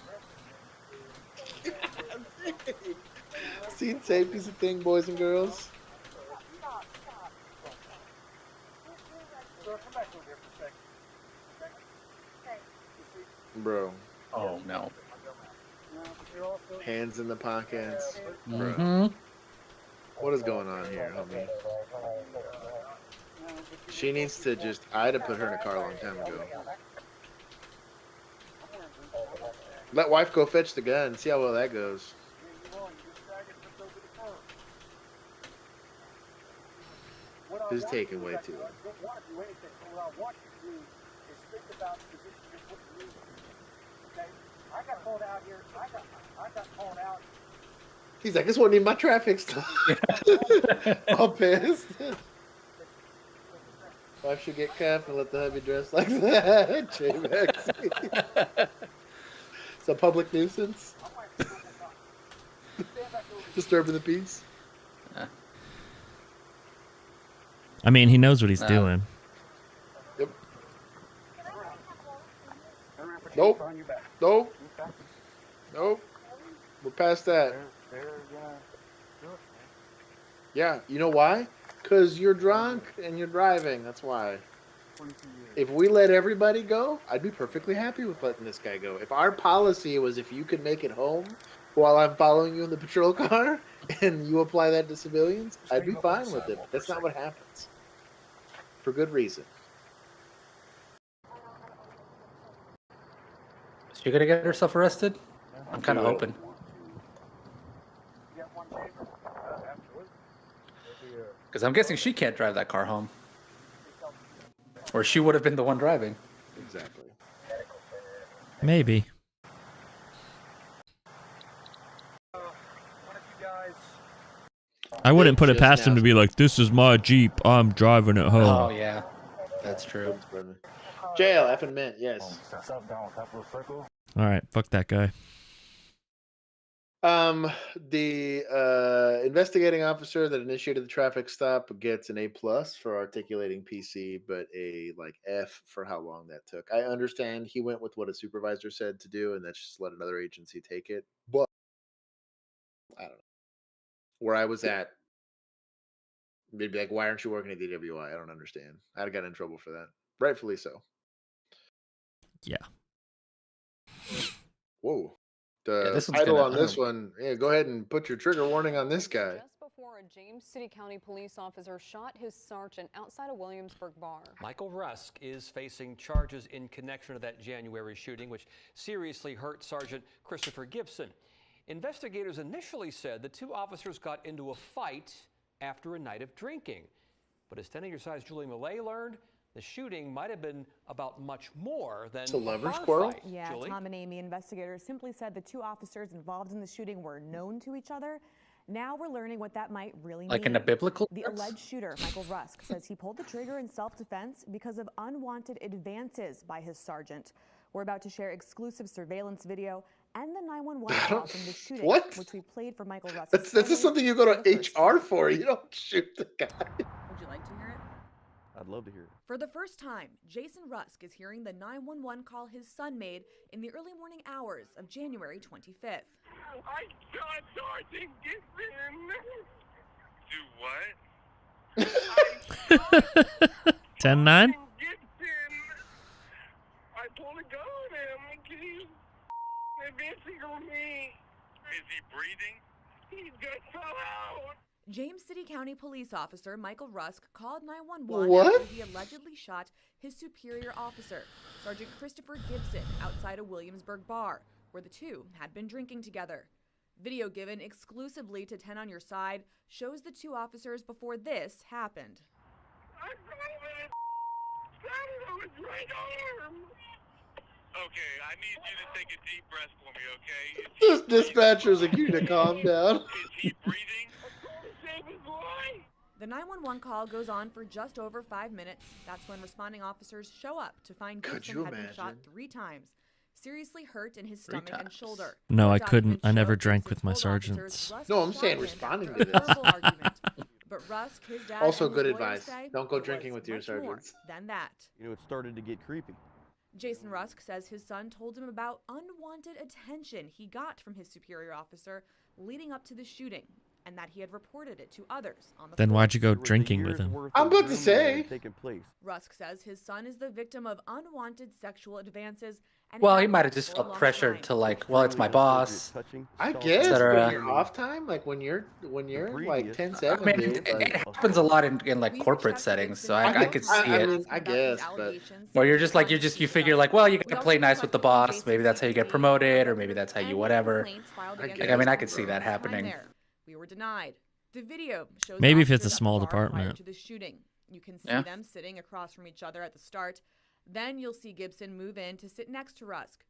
Scene safety's a thing, boys and girls. Bro, Oh no. hands in the pockets. Mm-hmm. What is going on here, homie? She needs to just... I'd have put her in a car a long time ago. Let wife go fetch the gun. See how well that goes. This is taking way too long. He's like, this wasn't even my traffic stop. All pissed. Wife should get cuffed and let the hubby dress like that. J-Max. It's a public nuisance. Disturbing the peace. I mean, he knows what he's doing. Yep. Nope. Nope. Nope. We're past that. Yeah, you know why? Because you're drunk and you're driving. That's why. If we let everybody go, I'd be perfectly happy with letting this guy go. If our policy was if you could make it home while I'm following you in the patrol car and you apply that to civilians, I'd be fine with it. But that's not what happens. For good reason. Is she gonna get herself arrested? I'm kind of hoping. Because I'm guessing she can't drive that car home. Or she would have been the one driving. Exactly. Maybe. I wouldn't put it past him to be like, this is my Jeep, I'm driving it home. Oh, yeah. That's true. Jail, effing mint, yes. Alright, fuck that guy. The investigating officer that initiated the traffic stop gets an A+ for articulating PC, but a F for how long that took. I understand he went with what a supervisor said to do, and that's just let another agency take it. But I don't know. Where I was at, they'd be like, "Why aren't you working at DWI?" I don't understand. I'd got in trouble for that, rightfully so. Yeah. Whoa. Yeah, The title on this one, yeah, go ahead and put your trigger warning on this guy. Just before a James City County police officer shot his sergeant outside a Williamsburg bar. Michael Rusk is facing charges in connection to that January shooting, which seriously hurt Sergeant Christopher Gibson. Investigators initially said the two officers got into a fight after a night of drinking. But as 10 on your side's Julie Millay learned, the shooting might have been about much more than a lover's bar quarrel? fight. Yeah, Julie? Tom and Amy, investigators simply said the two officers involved in the shooting were known to each other. Now we're learning what that might really mean. Like in a biblical The sense? alleged shooter, Michael Rusk, says he pulled the trigger in self-defense because of unwanted advances by his sergeant. We're about to share exclusive surveillance video and the 911 call from the shooting, What? which we played for Michael Rusk. That's just something you go to HR for. You don't shoot the guy. Would you like to hear it? I'd love to hear it. For the first time, Jason Rusk is hearing the 911 call his son made in the early morning hours of January 25th. I shot Sergeant Gibson. Do what? 10-9? Gibson. I pulled a gun on him. He's advancing on me. Is he breathing? He just fell out. James City County police officer Michael Rusk called 911 What? after he allegedly shot his superior officer, Sergeant Christopher Gibson, outside a Williamsburg bar, where the two had been drinking together. Video given exclusively to 10 on your side shows the two officers before this happened. I shot him on his right arm. Okay, I need you to take a deep breath for me, okay? This dispatcher's like, you need to calm down. Is he breathing? Save his life. The 911 call goes on for just over 5 minutes. That's when responding officers show up to find Could Gibson you had been shot imagine? 3 times, seriously hurt in his stomach and shoulder. No, I Documents couldn't. I never show drank Gibson with my told officers sergeants. Rusk No, I'm shot saying him responding after to a this. verbal argument. But Rusk, his dad, Also and his good lawyers advice. say Don't go it drinking was with your much more sergeants. than that. You know, it started to get creepy. Jason Rusk says his son told him about unwanted attention he got from his superior officer leading up to the shooting, and that he had reported it to others on the Then force. why'd you go There was a drinking with year's him? worth I'm of about to grooming say. taking place. Rusk says his son is the victim of unwanted sexual advances. And Well, he had might have been just for a felt long pressured time. to like, well, it's my boss. I guess cetera. when you're off time, like when you're like previous- 10-7, I mean, dude, it like, happens a lot in like We corporate reached out to settings, so Gibson I and could Wilson see I it. mean, asking I about these guess, but- allegations. Where you're just like Response you to figure them. like, well, you We gotta also play nice with the requested from boss. Jason Maybe that's how you get CPD promoted, or maybe records that's how any you whatever. complaints filed I against guess, Like, I mean, I Gibson could see during that his time happening. there. We were denied. The video shows Maybe if it's a officers at the small bar prior department. to the shooting. You can see Yeah. them sitting across from each other at the start. Then you'll see Gibson move in to sit next to Rusk.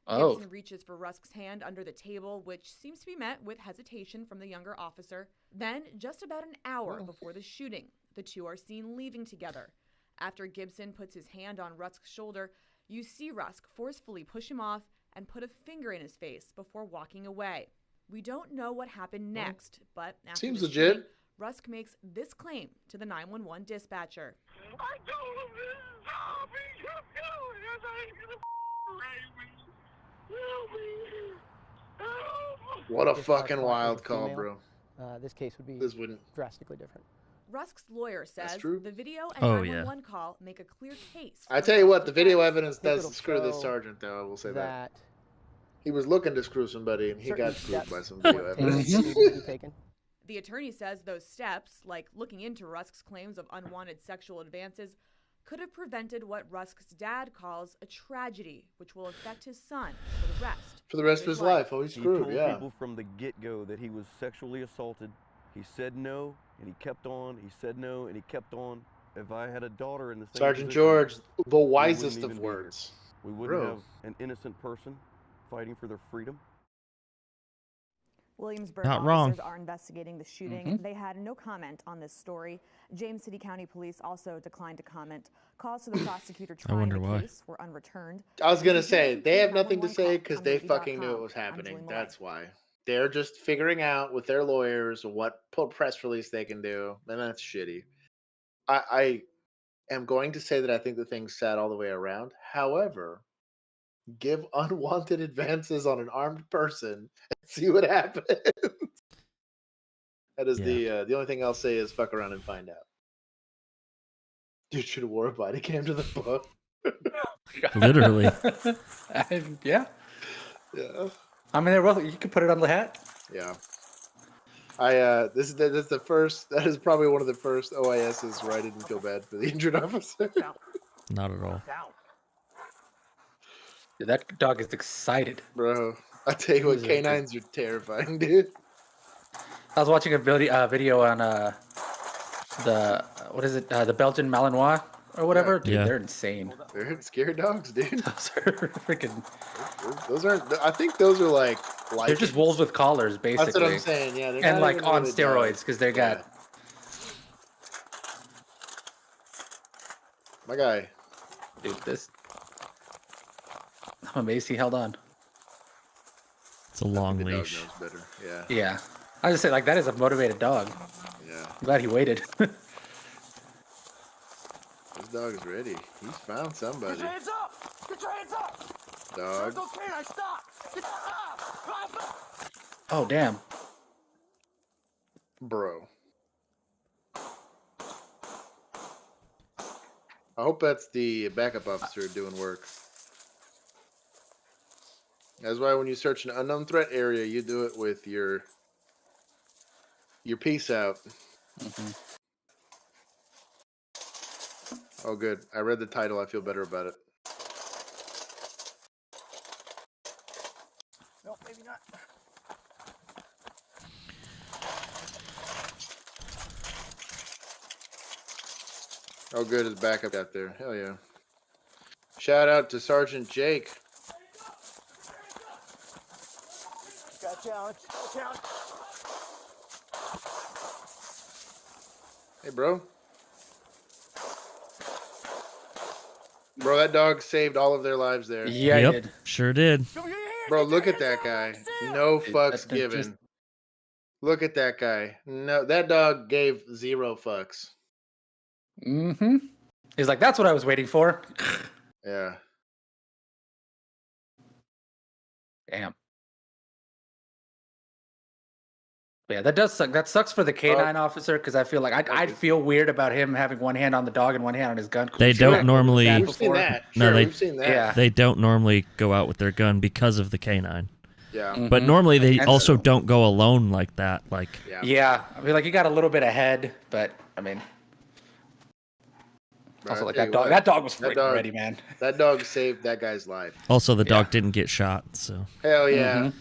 Oh. Gibson reaches for Rusk's hand under the table, which seems to be met with hesitation from the younger officer. Then, just about an hour before the shooting, the two are seen leaving together. After Gibson puts his hand on Rusk's shoulder, you see Rusk forcefully push him off and put a finger in his face before walking away. We don't know what happened next, but after seems the legit. shooting, Rusk makes this claim to the 911 dispatcher. I told him to stop. He kept going. I thought he was gonna rape me. Help me. Help. what a If fucking our client wild was a call, female, bro. This case would be This wouldn't. drastically different. Rusk's lawyer says true. the video and Oh, 911 call make a clear case. I for tell you what, the video self-defense. evidence I think does it'll screw this show sergeant, though. I will say that. That He was looking to screw somebody, and he certain got screwed steps by some were video taken, evidence. needed to be taken. The attorney says those steps, like looking into Rusk's claims of unwanted sexual advances, could have prevented what Rusk's dad calls a tragedy, which will affect his son for the rest. For the rest of his life. Oh, he's He screwed, told yeah. people from the get-go that he was sexually assaulted. He said no, and he kept on. He said no, and he kept on. If I had a daughter in the same Sergeant position, George, the we wouldn't wisest even of be here. words. We wouldn't Bro. have an innocent person fighting for their freedom. Williamsburg Not wrong. officers are investigating the shooting. They had no comment on this story. James City County Police also declined to comment. Calls to the prosecutor trying wonder the why. case were unreturned. I was gonna say they have nothing to 911 say call because on they Wiki.com. fucking knew it was I'm happening. Julie That's why they're just figuring out with their lawyers what press release they can do, and that's shitty. I am going to say that I think the thing's sad all the way around. However, give unwanted advances on an armed person and see what happens. That is the only thing I'll say is fuck around and find out. Dude should have wore a body cam to the book. Literally. Yeah. Yeah. I mean, well, you could put it on the hat. Yeah. This is the first. That is probably one of the first OISs where I didn't feel bad for the injured officer. Not at all. Dude, that dog is excited. Bro, I tell you what, canines are terrifying, dude. I was watching a video on the what is it? The Belgian Malinois or whatever. Dude, Yeah. they're insane. They're scary dogs, dude. Those are freaking. Those aren't. I think those are like. They're just wolves with collars, basically. That's what I'm saying. Yeah, they're and not like even on really steroids because they got. My guy. Dude, this. I'm amazed he held on. It's a long The dog leash. knows better. Yeah. Yeah, I just say like that is a motivated dog. Yeah. I'm glad he waited. This dog is ready. He's found somebody. Get your hands up! Get your hands up! Dog. Those canines, stop! Get up! Oh damn. Bro. I hope that's the backup officer doing work. That's why when you search an unknown threat area, you do it with your peace out. Oh, good. I read the title. I feel better about it. No, maybe not. Oh, good. His backup got there. Hell yeah. Shout out to Sergeant Jake. Got challenge. Challenge. Hey, bro. Bro, that dog saved all of their lives there. Yeah, Yep, he did. sure did. Bro, look at that guy. No fucks that given. just- Look at that guy. No, that dog gave 0 fucks. Mm-hmm. He's like, that's what I was waiting for. Yeah. Damn. But yeah, that does suck. That sucks for the canine officer because I feel like I'd feel weird about him having one hand on the dog and one hand on his gun. They don't normally. We've seen that. No, Sure, they. we've seen that. Yeah. They don't normally go out with their gun because of the canine. Yeah. But normally they And also so- don't go alone like that. Like Yeah, I mean, like you got a little bit ahead, but I mean, Bro, also I like tell that you dog. what, That dog was that freaking dog- ready, man. That dog saved that guy's life. also the dog didn't get shot, so Hell yeah. Mhm.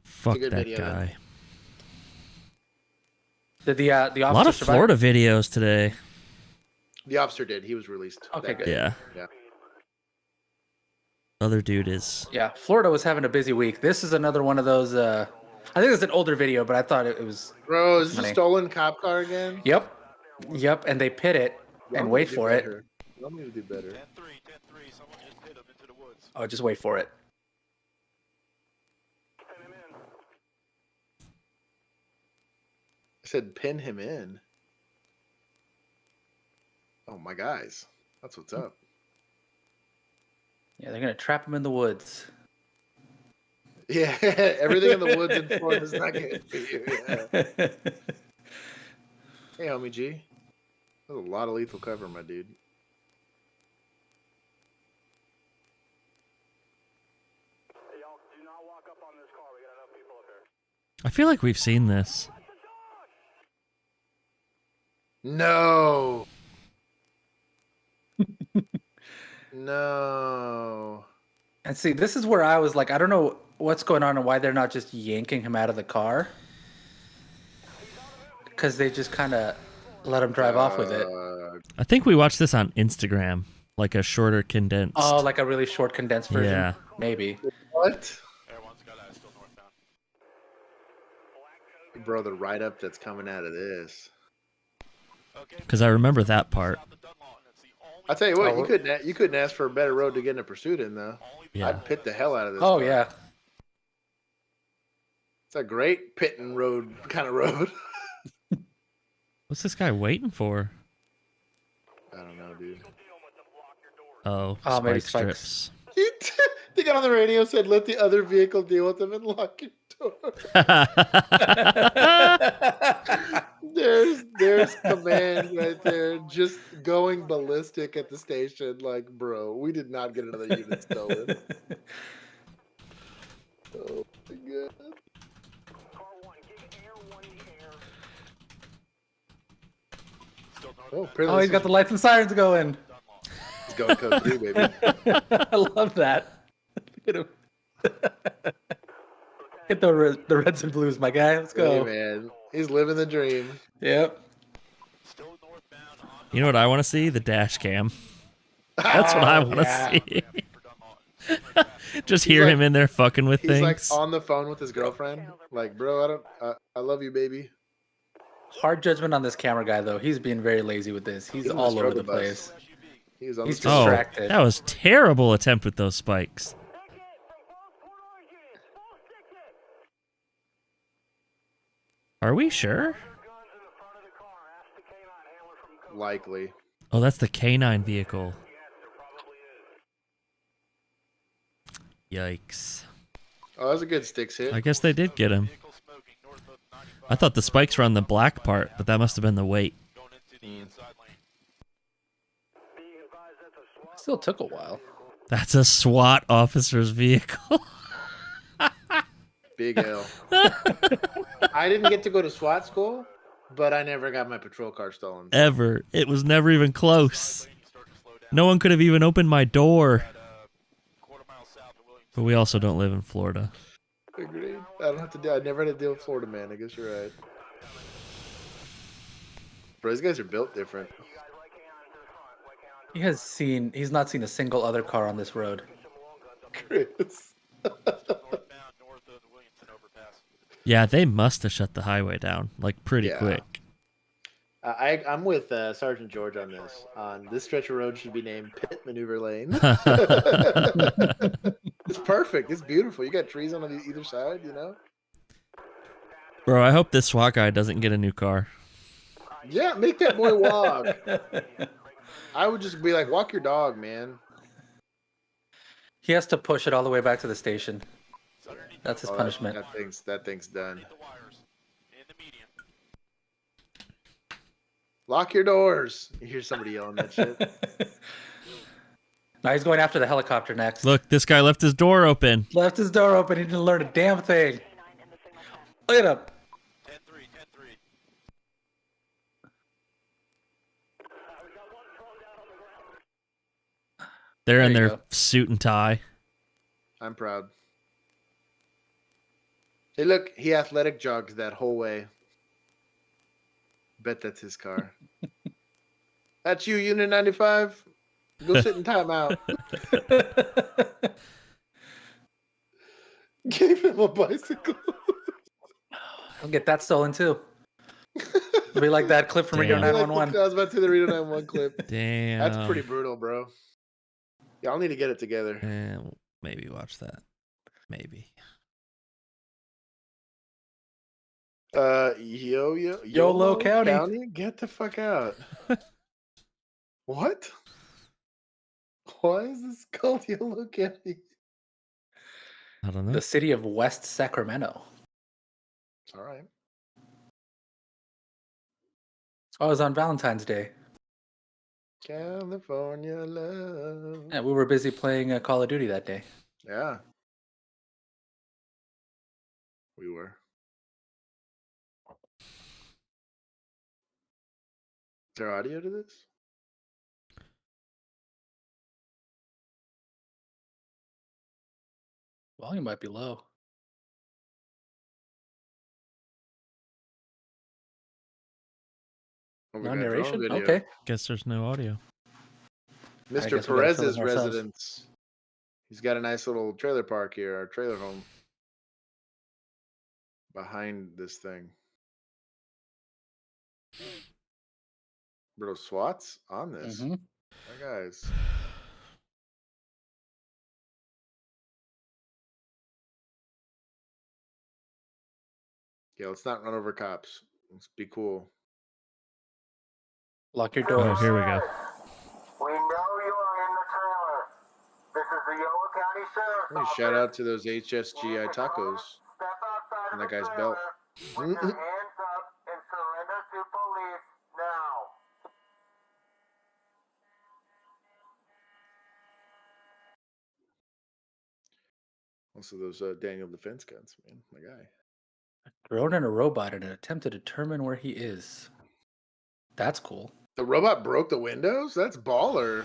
fuck good that video, then. guy. Did the officer A lot of survive? Florida videos today. The officer did. He was released. Okay, That good. guy. Yeah. Yeah. Other dude is. Yeah, Florida was having a busy week. This is another one of those. I think it's an older video, but I thought it was. Bro, is this a funny. stolen cop car again? Yep, yep, and they pit it Y'all and need wait to do for it. better. Y'all need to do better. 10-3, someone just hit him into the woods. Oh, just wait for it. Pin him in. I said pin him in. Oh, my guys. That's what's up. Yeah, they're gonna trap him in the woods. Yeah, everything in the woods in Florida is not good for you. Yeah. Hey, homie G. That's a lot of lethal cover, my dude. Hey, y'all, do not walk up on this car. We got enough people up here. I feel like we've seen this. No. No. And see, this is where I was like, I don't know what's going on and why they're not just yanking him out of the car. Because they just kind of let him drive off with it. I think we watched this on Instagram, like a shorter condensed. Oh, like a really short condensed version? Yeah. Maybe. What? Bro, the write-up that's coming out of this. Because I remember that part. I'll tell you what, Oh, you couldn't ask for a better road to get in a pursuit in, though. Yeah. I'd pit the hell out of this. Oh, car. yeah. It's a great pitting road kind of road. What's this guy waiting for? I don't know, dude. Oh, Oh, maybe spike spikes. strips. They got on the radio, said, let the other vehicle deal with them and lock your door. There's command right there, just going ballistic at the station. Like, bro, we did not get another unit stolen. Oh my god. Oh, Oh, he's got the lights and sirens going. He's going code 3, baby. I love that. Look at him. Get the reds and blues, my guy. Let's go. Hey, man. He's living the dream. Yep. You know what I want to see? The dash cam. That's what I want to see. Just hear him in there fucking with He's things. like on the phone with his girlfriend. Like, bro, I love you, baby. Hard judgment on this camera guy, though. He's being very lazy with this. He's all over the place. He's distracted. That was terrible attempt with those spikes. Are we sure? Likely. Oh, that's the K9 vehicle. Yikes. Oh, that was a good sticks hit. I guess they did get him. I thought the spikes were on the black part, but that must have been the weight. Still took a while. That's a SWAT officer's vehicle. Big L. I didn't get to go to SWAT school, but I never got my patrol car stolen. Ever. It was never even close. No one could have even opened my door. But we also don't live in Florida. Agreed. I don't have to deal. I never had to deal with Florida, man. I guess you're right. Bro, these guys are built different. He's not seen a single other car on this road. Chris. Yeah, they must have shut the highway down, like, pretty quick. I'm with Sergeant George on this. This stretch of road should be named Pit Maneuver Lane. It's perfect. It's beautiful. You got trees on either side, you know? Bro, I hope this SWAT guy doesn't get a new car. Yeah, make that boy walk. I would just be like, walk your dog, man. He has to push it all the way back to the station. That's his punishment. That thing's done. Lock your doors. You hear somebody yelling that shit. Now he's going after the helicopter next. Look, this guy left his door open. Left his door open. He didn't learn a damn thing. Look at him. They're in their suit and tie. I'm proud. Hey, look, he athletic jogged that whole way. Bet that's his car. That's you, Unit 95. Go sit in timeout. Gave him a bicycle. I'll get that stolen too. It'll be like that clip from Reno 911. I was about to say the Reno 911 clip. Damn. That's pretty brutal, bro. Y'all need to get it together. And maybe watch that. Maybe. YOLO County. Get the fuck out. What? Why is this called YOLO County? I don't know. The city of West Sacramento. All right. Oh, it was on Valentine's Day. California love. Yeah, we were busy playing Call of Duty that day. Yeah. We were. Is there audio to this? Volume might be low. No narration? Okay. Guess there's no audio. Mr. Perez's residence. He's got a nice little trailer park here, our trailer home. Behind this thing. Bro, SWAT's on this. My guys. Yeah, let's not run over cops. Let's be cool. Lock your doors. Oh, here we go. We know you are in the trailer. This is the YOLO County Sheriff's Office. Shout out to those HSGI tacos. Step outside And that of the guy's trailer belt. with your hands up and surrender to police now. Also, those Daniel defense guns, man. My guy. Drone and a robot in an attempt to determine where he is. That's cool. The robot broke the windows? That's baller.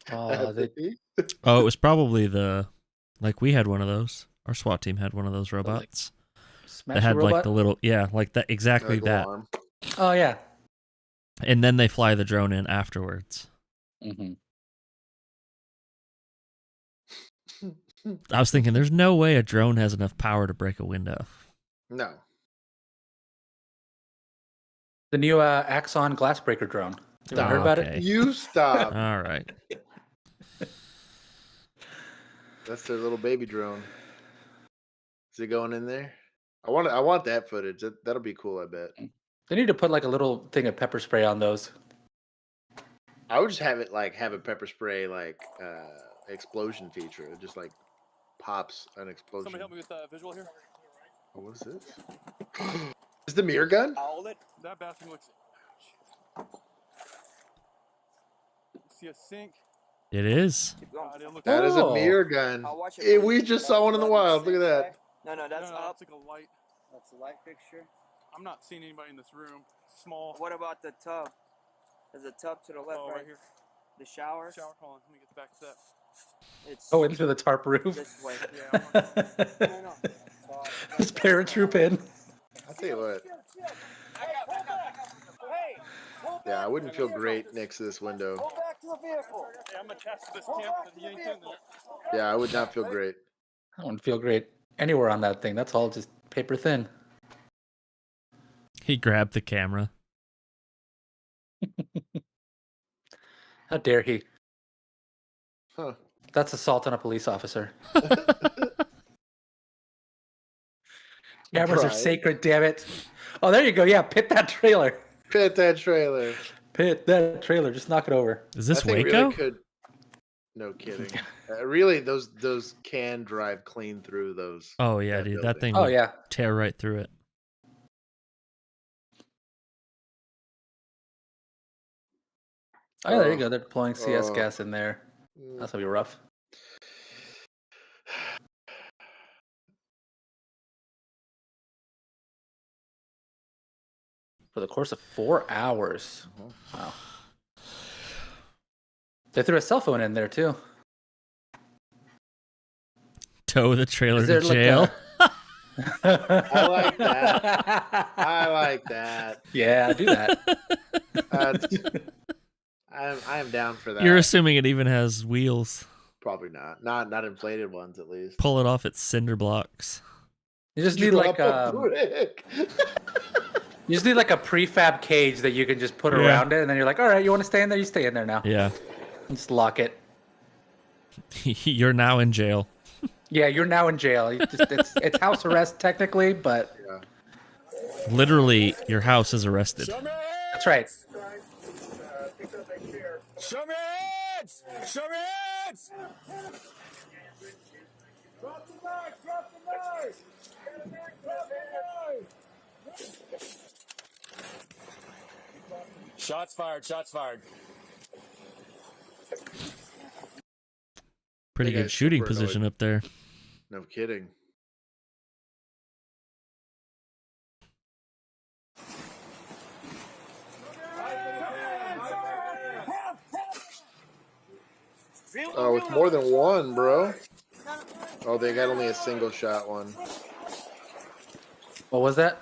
Oh, it was probably the Like we had one of those. Our SWAT team had one of those robots. Smash They had robot? like the little, yeah, like that, exactly Like that. alarm. Oh yeah. And then they fly the drone in afterwards. Mm-hmm. I was thinking, there's no way a drone has enough power to break a window. No. The new Axon glassbreaker drone. You ever heard about it? You stop. All right. That's their little baby drone. Is it going in there? I want that footage. That'll be cool, I bet. They need to put like a little thing of pepper spray on those. I would just have it like have a pepper spray like explosion feature. It just like pops an explosion. Somebody help me with visual here. Oh, what is this? Is the mirror gun? Hold it. That bathroom looks. See a sink. It is. That is a mirror gun. We just saw one in the wild. Look at that. No, that's up. It's like a light. That's a light fixture. I'm not seeing anybody in this room. It's small. What about the tub? There's a tub to the left, right here. The shower. Shower. Hold on. Let me get back to that. It's Oh, into the tarp roof. this way. Just paratroop in. I'll tell you what. Yeah, I wouldn't feel great next to this window. Go back to the vehicle. Hey, I'm attached to this camp that he ain't in there. Yeah, I would not feel great. I wouldn't feel great anywhere on that thing. That's all just paper thin. He grabbed the camera. How dare he? Huh. That's assault on a police officer. Cameras are Right. sacred, damn it. Oh, there you go. Yeah, pit that trailer. Pit that trailer. Pit that trailer. Just knock it over. Is this That thing Waco? really could. No kidding. Really, those can drive clean through those. Oh yeah, dude, that thing. Oh, would yeah. tear right through it. Oh, yeah, there you go. They're deploying CS Oh. gas in there. That's gonna be rough. For the course of 4 hours. Wow. They threw a cell phone in there too. Tow the trailer Is to there like jail. I like that. I like that. Yeah, do that. I am down for that. You're assuming it even has wheels. Probably not. Not inflated ones, at least. Pull it off its cinder blocks. You just need Drop like a brick. you just need like a prefab cage that you can just put Yeah. around it, and then you're like, all right, you want to stay in there? You stay in there now. Yeah. Just lock it. You're now in jail. Yeah, you're now in jail. It's house arrest technically, but Literally, your house is arrested. that's right. Show me hands! Show me hands! Drop the knife! Drop the knife! Drop the knife! Shots fired! Shots fired! Pretty That good guy's shooting super position annoyed. up there. No kidding. Oh, it's more than one, bro. Oh, they got only a single shot one. What was that?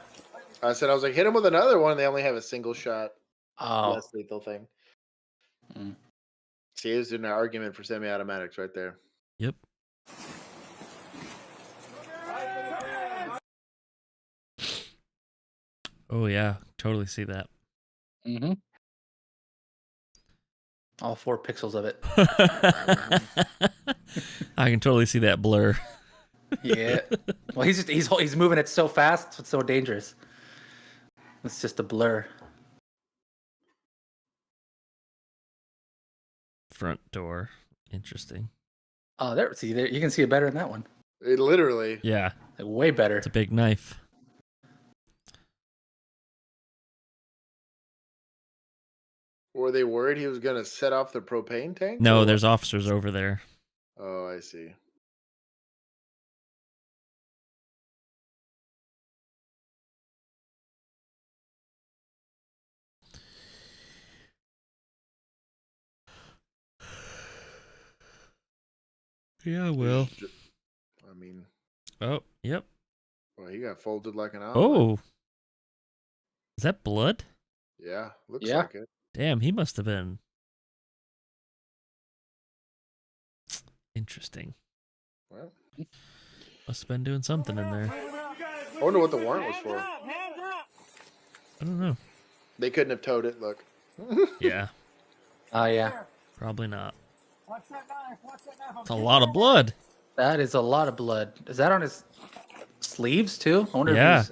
I said, I was like, hit him with another one. They only have a single shot. Oh. Less lethal thing. See, it was an argument for semi-automatics right there. Yep. Oh yeah, totally see that. Mm-hmm. All 4 pixels of it. I can totally see that blur. Yeah. Well, he's moving it so fast. It's so dangerous. It's just a blur. Front door. Interesting. Oh, there. See, there you can see it better in that one. It literally. Yeah. Like, way better. It's a big knife. Were they worried he was going to set off the propane tank? No, or there's what? officers over there. Oh, I see. Yeah, well. mean. Oh, yep. Well, he got folded like an omelet. Oh. Is that blood? Yeah, looks Yeah. like it. Damn, he must have been. Interesting. Well, Must have been doing something in there. I wonder what the warrant was for. I don't know. They couldn't have towed it. Look. Yeah. Oh, yeah. Probably not. It's a lot of blood. That is a lot of blood. Is that on his sleeves, too? I wonder Yeah. if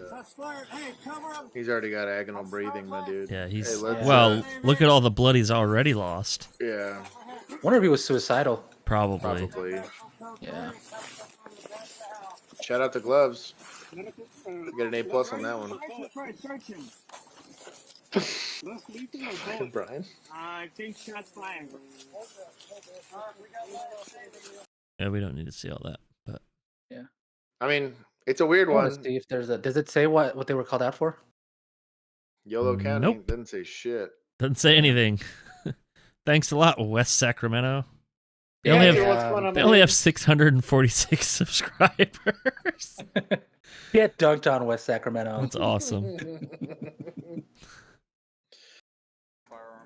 He's already got agonal breathing, my dude. Yeah, he's. Hey, let's, well, look at all the blood he's already lost. Yeah. I wonder if he was suicidal. Probably. Yeah. Shout out to Gloves. Get an A+ on that one. Brian. I think shots fired. Yeah, we don't need to see all that, but yeah. I mean, it's a weird I wanna one. see if there's a. Does it say what they were called out for? YOLO County Nope. doesn't say shit. doesn't say anything. Thanks a lot, West Sacramento. They Yeah, only dude, what's have going on, they my only dude? have 646 subscribers. Get dunked on, West Sacramento. That's awesome.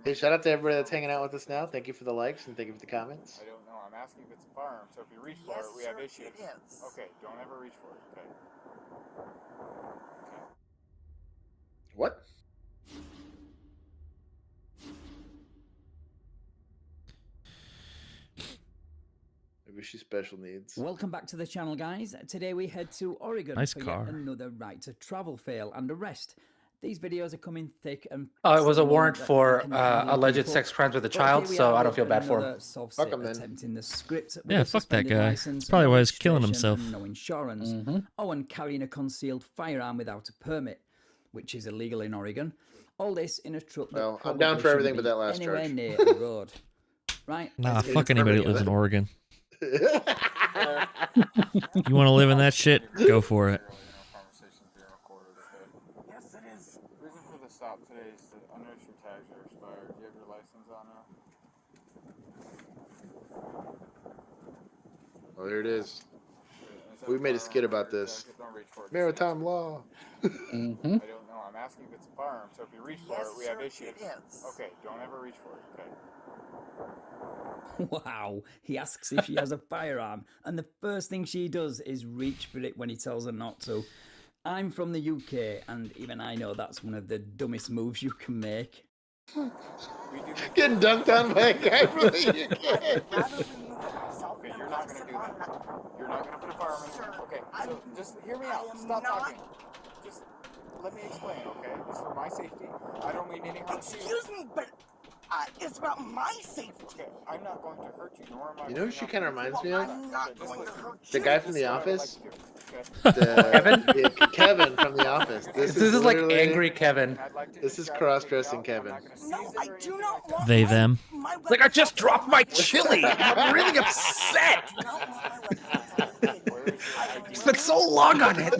Hey, shout out to everybody that's hanging out with us now. Thank you for the likes and thank you for the comments. I don't know. I'm asking if it's a firearm. So if you reach for it, we have issues. Okay, don't ever reach for it. Okay. What? Maybe she's special needs. Welcome back to the channel, guys. Today we head to Oregon Nice for car. yet another right to travel fail and arrest. These videos are coming thick and Oh, it was a fast, warrant that for can handle alleged people. sex crimes with a But child, here we so are I don't with feel bad for him. another soft Fuck set 'em then. attempt in the script with Yeah, a fuck that suspended guy. license, That's probably no why he's killing registration, himself. and no insurance. Oh, and carrying a concealed firearm without a permit, which is illegal in Oregon. All this in a truck. Well, that I'm down probably for everything shouldn't but be that last anywhere charge. near a road. Right? Nah, let's get fuck into anybody it. that lives in Oregon. You want to live in that shit? Go for it. Yes, it is. Reason for the stop today is that uninsured tags are expired. Do you have your license on now? Oh, there it is. We made a skit about this. Maritime law. I don't know. I'm asking if it's a firearm. So if you reach for it, we have issues. Okay, don't ever reach for it. Okay. Wow, he asks if she has a firearm, and the first thing she does is reach for it when he tells her not to. I'm from the UK, and even I know that's one of the dumbest moves you can make. Getting dunked on by a guy from the UK. Okay, you're not going to do that. You're not going to put a firearm in. Okay, so just hear me out. Stop talking. Just let me explain, okay? It's for my safety. I don't mean any harm to you. Excuse me, but it's about my safety. Okay, I'm not going to hurt you, nor am I. You know who she kind of reminds me of? I'm not going to hurt The you. guy from The Office? Kevin? Kevin from The Office. This is like literally- angry Kevin. This is cross-dressing Kevin. No, I do not want They, them. Like, I just dropped my chili. I'm really upset. It's been so long on it.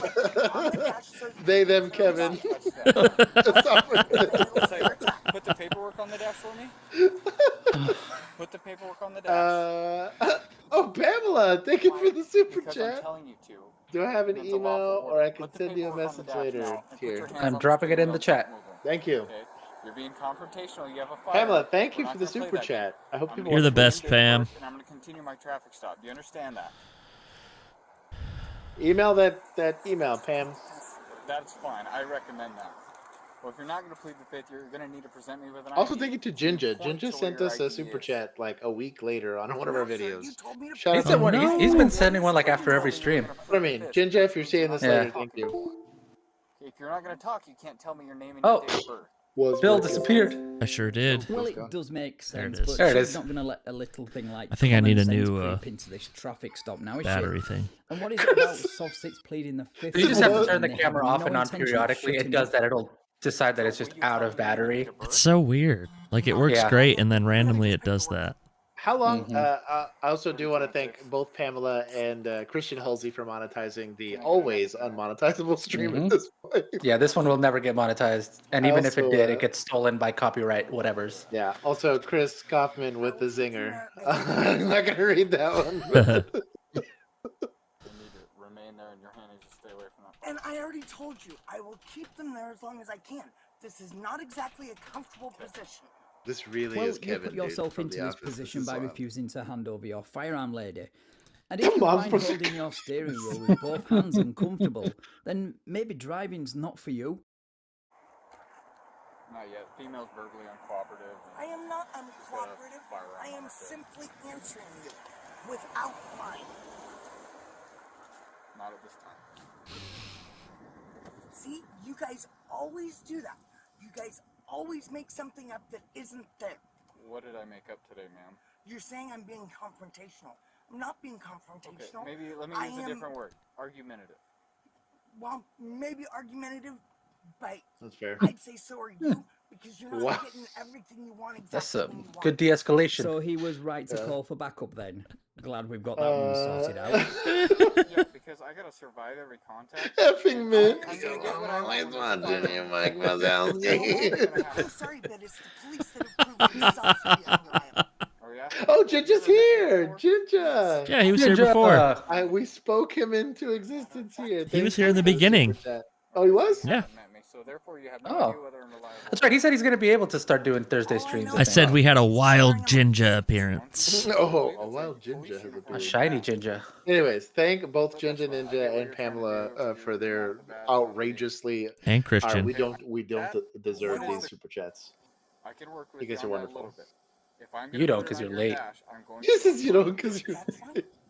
They, them, Kevin. Put the paperwork on the dash for me. Put the paperwork on the dash. Oh, Pamela, thank you for the super Because chat. I'm telling you to. Do I have an It's a lawful email order. or I can Put the send you a paperwork on the message dash later now and put your here? hands I'm on dropping it steering in the wheel. chat. Thank you. Okay. You're being confrontational. You have a fire. Pamela, thank We're you not for the gonna play super that chat. game. I hope I'm people gonna You're the put you in best, Pam. paperwork, and I'm going to continue my traffic stop. Do you understand that? email that email, Pam. That's fine. I recommend that. Well, if you're not going to plead the fifth, you're going to need to present me with an Also, ID. thank you to Jinja. Point Jinja to sent where us your a ID super is. chat like a week later on one of our videos. Shout He out said to one, him. he's been sending one like after every stream. What I mean, Jinja, if you're seeing this Yeah. later, thank you. If you're not going to talk, you can't tell me your name and Oh. your date of birth. Bill disappeared. I sure did. Well, it does make There it sense, is. but There it she's is. not going to let a little thing like I think I need a common sense new, creep into this traffic stop now, is battery she? thing. And what is it about soft six pleading the fifth? You just have to amendment turn the when they camera have off no and on intention of periodically. It shutting does it? that. It'll decide that it's just out of battery. It's so weird. Like, it works Yeah. great, and then randomly it does that. How long? I also do want to thank both Pamela and Christian Halsey for monetizing the always unmonetizable stream at this point. Yeah, this one will never get monetized. And even if it Also, did, it gets stolen by copyright, whatever's. Yeah. Also, Chris Kaufman with the zinger. I'm not gonna read that one. And I already told you, I will keep them there as long as I can. This is not exactly a comfortable position. This really Well, is Kevin. you put yourself from into The this Office. position This is by wild. refusing to hand over your firearm, lady. And if you Mom find from- holding your steering wheel with both hands uncomfortable, then maybe driving's not for you. Not yet. Female's verbally uncooperative. I am not uncooperative. I am simply answering you without lying. Not at this time. See, you guys always do that. You guys always make something up that isn't there. What did I make up today, ma'am? You're saying I'm being confrontational. I'm not being confrontational. Okay, maybe let me use a different word. Argumentative. Well, maybe argumentative, but That's fair. I'd say so are you, because you're not Wow. getting everything you want exactly That's when you want. good de-escalation. So he was right to Yeah. call for backup then. Glad we've got that one sorted out. Yeah, because I gotta survive every contact. Effing man. I'm gonna get what I want. Always wanted you, Mike I'm Wazowski. sorry, but it's the police that have proven themselves to be unreliable. Oh, Ginger's here. Ginger. Yeah, he was here before. We spoke him into existence here. He was Thank here you in the for the beginning. super chat. Oh, he was? Yeah. So therefore, you have no Oh. idea whether I'm reliable. That's right. He said he's going to be able to start doing Thursday streams. I said we had a wild Ginger appearance. Oh, a wild Ginger has A appeared. shiny Ginger. Anyways, thank both Ginger Ninja and Pamela for their outrageously And Christian. we don't deserve What is these it? super chats. I can work with You guys on are that a wonderful. little bit. If I'm You gonna don't put it 'cause on you're your late. dash, I'm going He to says you don't because you're.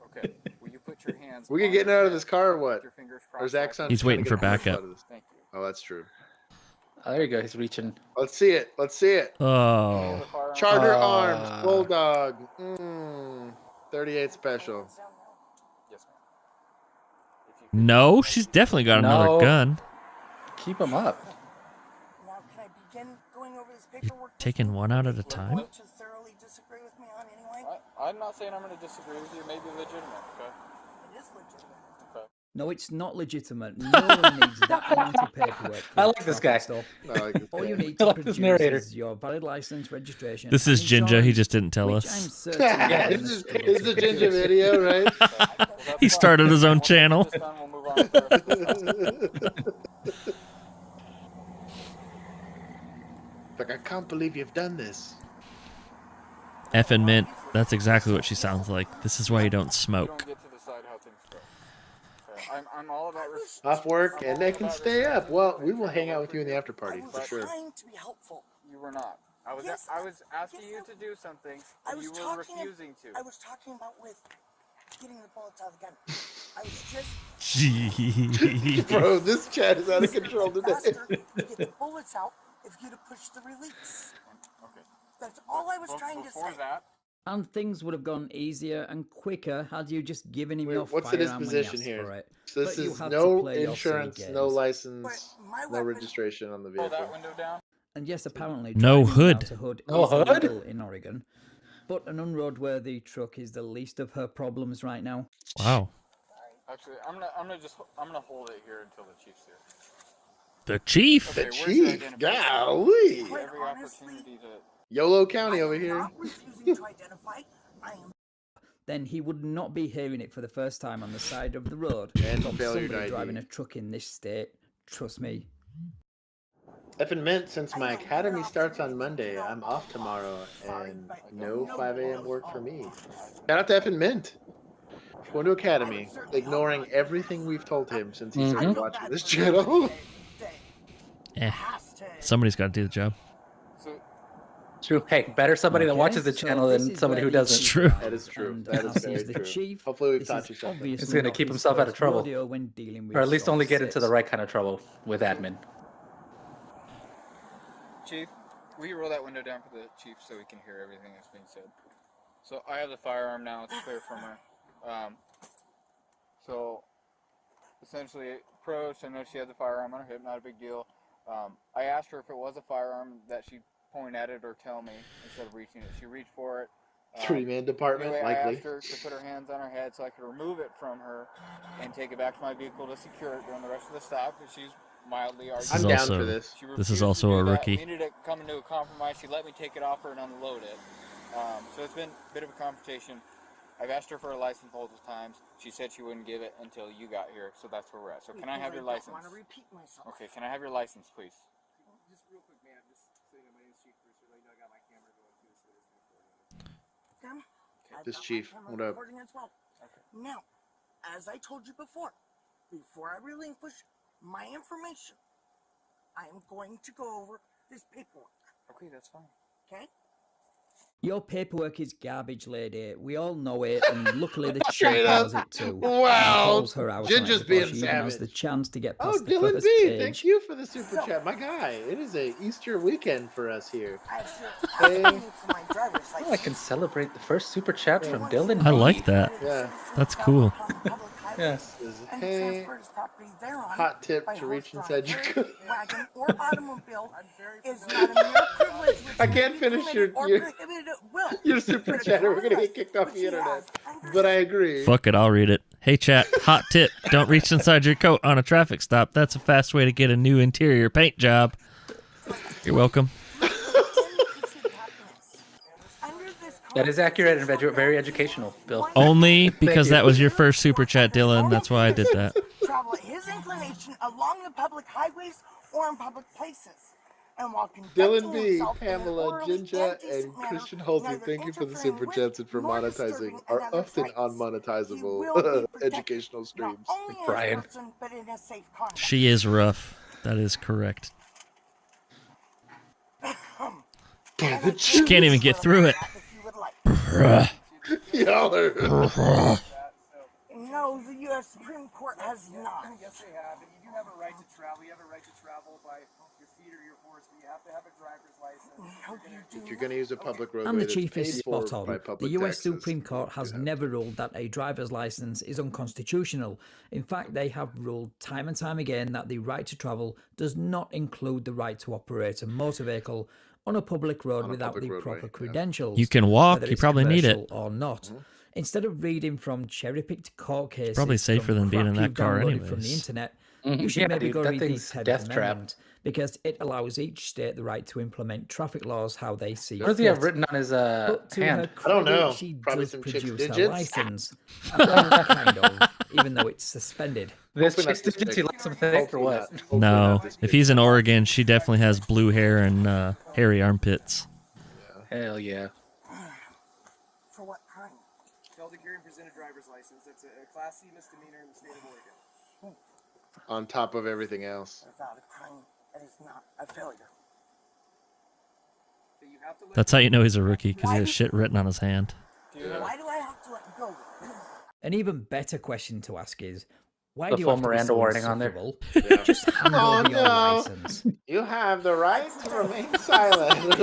Okay. Will you put your hands? We can on get your out of head, this car or with what? your fingers Or crossed Zach's like on. He's trying waiting to for get a push backup. out of this. Thank you. Oh, that's true. Oh, there you go. He's reaching. Let's see it. Let's see it. Oh. Charter Arms, Bulldog, 38 special. Yes, ma'am. No, she's definitely got another No. gun. Keep him up. Now, can I begin going over this paperwork? Taking one out at a time? To thoroughly disagree with me on anyway? I'm not saying I'm going to disagree with you. It may be legitimate. Okay. It is legitimate. Okay. No, it's not legitimate. No one needs that amount of paperwork. for I like this guy. stuff. I like this All guy. you need I to like this produce narrator. is your valid license, registration. This is and Ginger. He insurance, just didn't tell which us. I'm certain Yeah, you're this is gonna it's the Ginger video, right? He started his own channel. We'll move on with the rest of the Like, I can't believe you've done this. Effing mint. That's exactly what she sounds like. This is why you don't You smoke. don't get to decide how things go. Okay. I'm all about Off work, and they can stay up. Well, we will hang out with you in the after party for sure. Trying to be helpful. You were not. I was Yes, asking yes, you to do something, I and was you were talking. refusing to. I was talking about with getting the bullets out of the gun. I was just Jeez. Bro, this chat is out of control today. faster to get the bullets out if you'd have pushed the release. Okay. That's all I was trying to Before say. that, And things would have gone easier and quicker had you just given him Wait, your what's the firearm when he disposition asked here? for it. So this But you is had to no play your silly insurance, no games. license, But my no weapon- registration on the pull that vehicle. window down. And yes, apparently No driving hood. without a hood No is hood? illegal in Oregon. But an unroadworthy truck is the least of her problems right now. Wow. Actually, I'm gonna hold it here until the chief's here. The chief? The Okay, where's your chief, identification? golly. Quite Every honestly, opportunity to. YOLO County over I'm here. not refusing to identify. I am. Then he would not be hearing it for the first time on the side of the road And from failure to somebody ID. driving a truck in this state. Trust me. Effing mint, since my academy starts on Monday, I'm off tomorrow, and no 5 a.m. work for me. Shout out to Effing Mint. Going to academy, ignoring everything we've told him since he started watching this channel. Eh. Somebody's got to do the job. So True. Hey, better somebody that Okay, watches the so channel this than is somebody where who the doesn't. It's true. That is true. And That is as very he's the true. chief, Hopefully we've this taught is you something. obviously He's gonna not keep his himself out of first trouble. rodeo when dealing with Or at least only get into six. the right kind of trouble with admin. Chief, will you roll that window down for the chief so he can hear everything that's being said? So I have the firearm now. It's clear from her. So essentially, approached. I know she had the firearm on her hip. Not a big deal. I asked her if it was a firearm that she'd point at it or tell me instead of reaching it. She reached for it. Three-man department, Anyway, I likely. asked her to put her hands on her head so I could remove it from her and take it back to my vehicle to secure it during the rest of the stop because she's mildly This arguing. is also, this is also a We rookie. ended up coming to a compromise. She let me take it off her and unload it. So it's been a bit of a confrontation. I've asked her for a license multiple times. She said she wouldn't give it until you got here, so that's where we're at. So can I have your license? I don't want to repeat myself. Okay, can I have your license, please? Just real quick, man. Just so you know, my name's Chief Bruce. I know I got my camera going too, so it's recording. This chief, what up? Recording as well. Now, as I told you before I relinquish my information, I am going to go over this paperwork. Okay, that's fine. Okay? Your paperwork is garbage, lady. We all know it, and luckily the Straight chief knows up. it too. Wow. He calls her out on it Ginger's before being she even has savage. the chance to get Oh, past the Dylan first B, page. thank you for the super chat, my guy. It is a Easter weekend for us here. Hey. Oh, I can celebrate the first super chat from Dylan. I like that. Yeah. That's cool. Yes. Hey, hot tip to reach inside your coat. Wagon or automobile is not a mere privilege. I can't finish your super chat or we're going to get kicked off the internet. But I agree. Fuck it, I'll read it. Hey chat, hot tip. Don't reach inside your coat on a traffic stop. That's a fast way to get a new interior paint job. You're welcome. That is accurate and very educational, Bill. Only because you. that was your first super chat, Dylan. That's why I did that. Travel at his inclination along the public highways or in public places. And while Dylan B, himself in an Pamela, orderly Ginger, and decent and manner, Christian Halsey, neither thank you for the interfering super with chats and for nor monetizing disturbing our another's often rights. unmonetizable educational streams. Not only in Brian. person, but in a safe context. She is rough. That is correct. She can't even get through it. Y'all are. No, the U.S. Supreme Court has not. Yes, they have. And you do have a right to travel. You have a right to travel by your feet or your horse, but you have to have a driver's license. If you're going to use a public roadway, And the that's chief is paid for spot by on. public The US taxes, Supreme Court has never ruled that a driver's license is unconstitutional. In fact, they have ruled time and time again that the right to travel does not include the right to operate a motor vehicle on a public road without the proper credentials. You can walk, whether you it's probably need it. commercial or not. Instead of reading from cherry-picked court cases, Probably safer from than being in crap that you've car downloaded anyways. from the internet, Mhm. you should Yeah, maybe dude, go that read the thing's 10th death trap. Amendment, because it allows each state the right to implement traffic laws how they see What does he have fit. written on his But to hand? her I don't credit, know. She Probably does some chick's produce her digits. license, well, kind of, even though it's suspended. This Hopefully not chick's this digits, he big. likes some things or Hopefully what? not. Hopefully No, not this if big. he's in Oregon, she definitely has blue hair and hairy armpits. Hell yeah. For what crime? Failed to carry and present a driver's license. That's a Class C misdemeanor in the state of Oregon. On top of everything else. Without a crime, it is not a failure. So you have to let That's how you know he's a rookie, because he has shit written on his hand. Why do I have to let go? An even better question to ask is, why The do you full have to be Miranda so warning on there. insufferable? Just hand Oh over your no! license. You have the right to remain silent.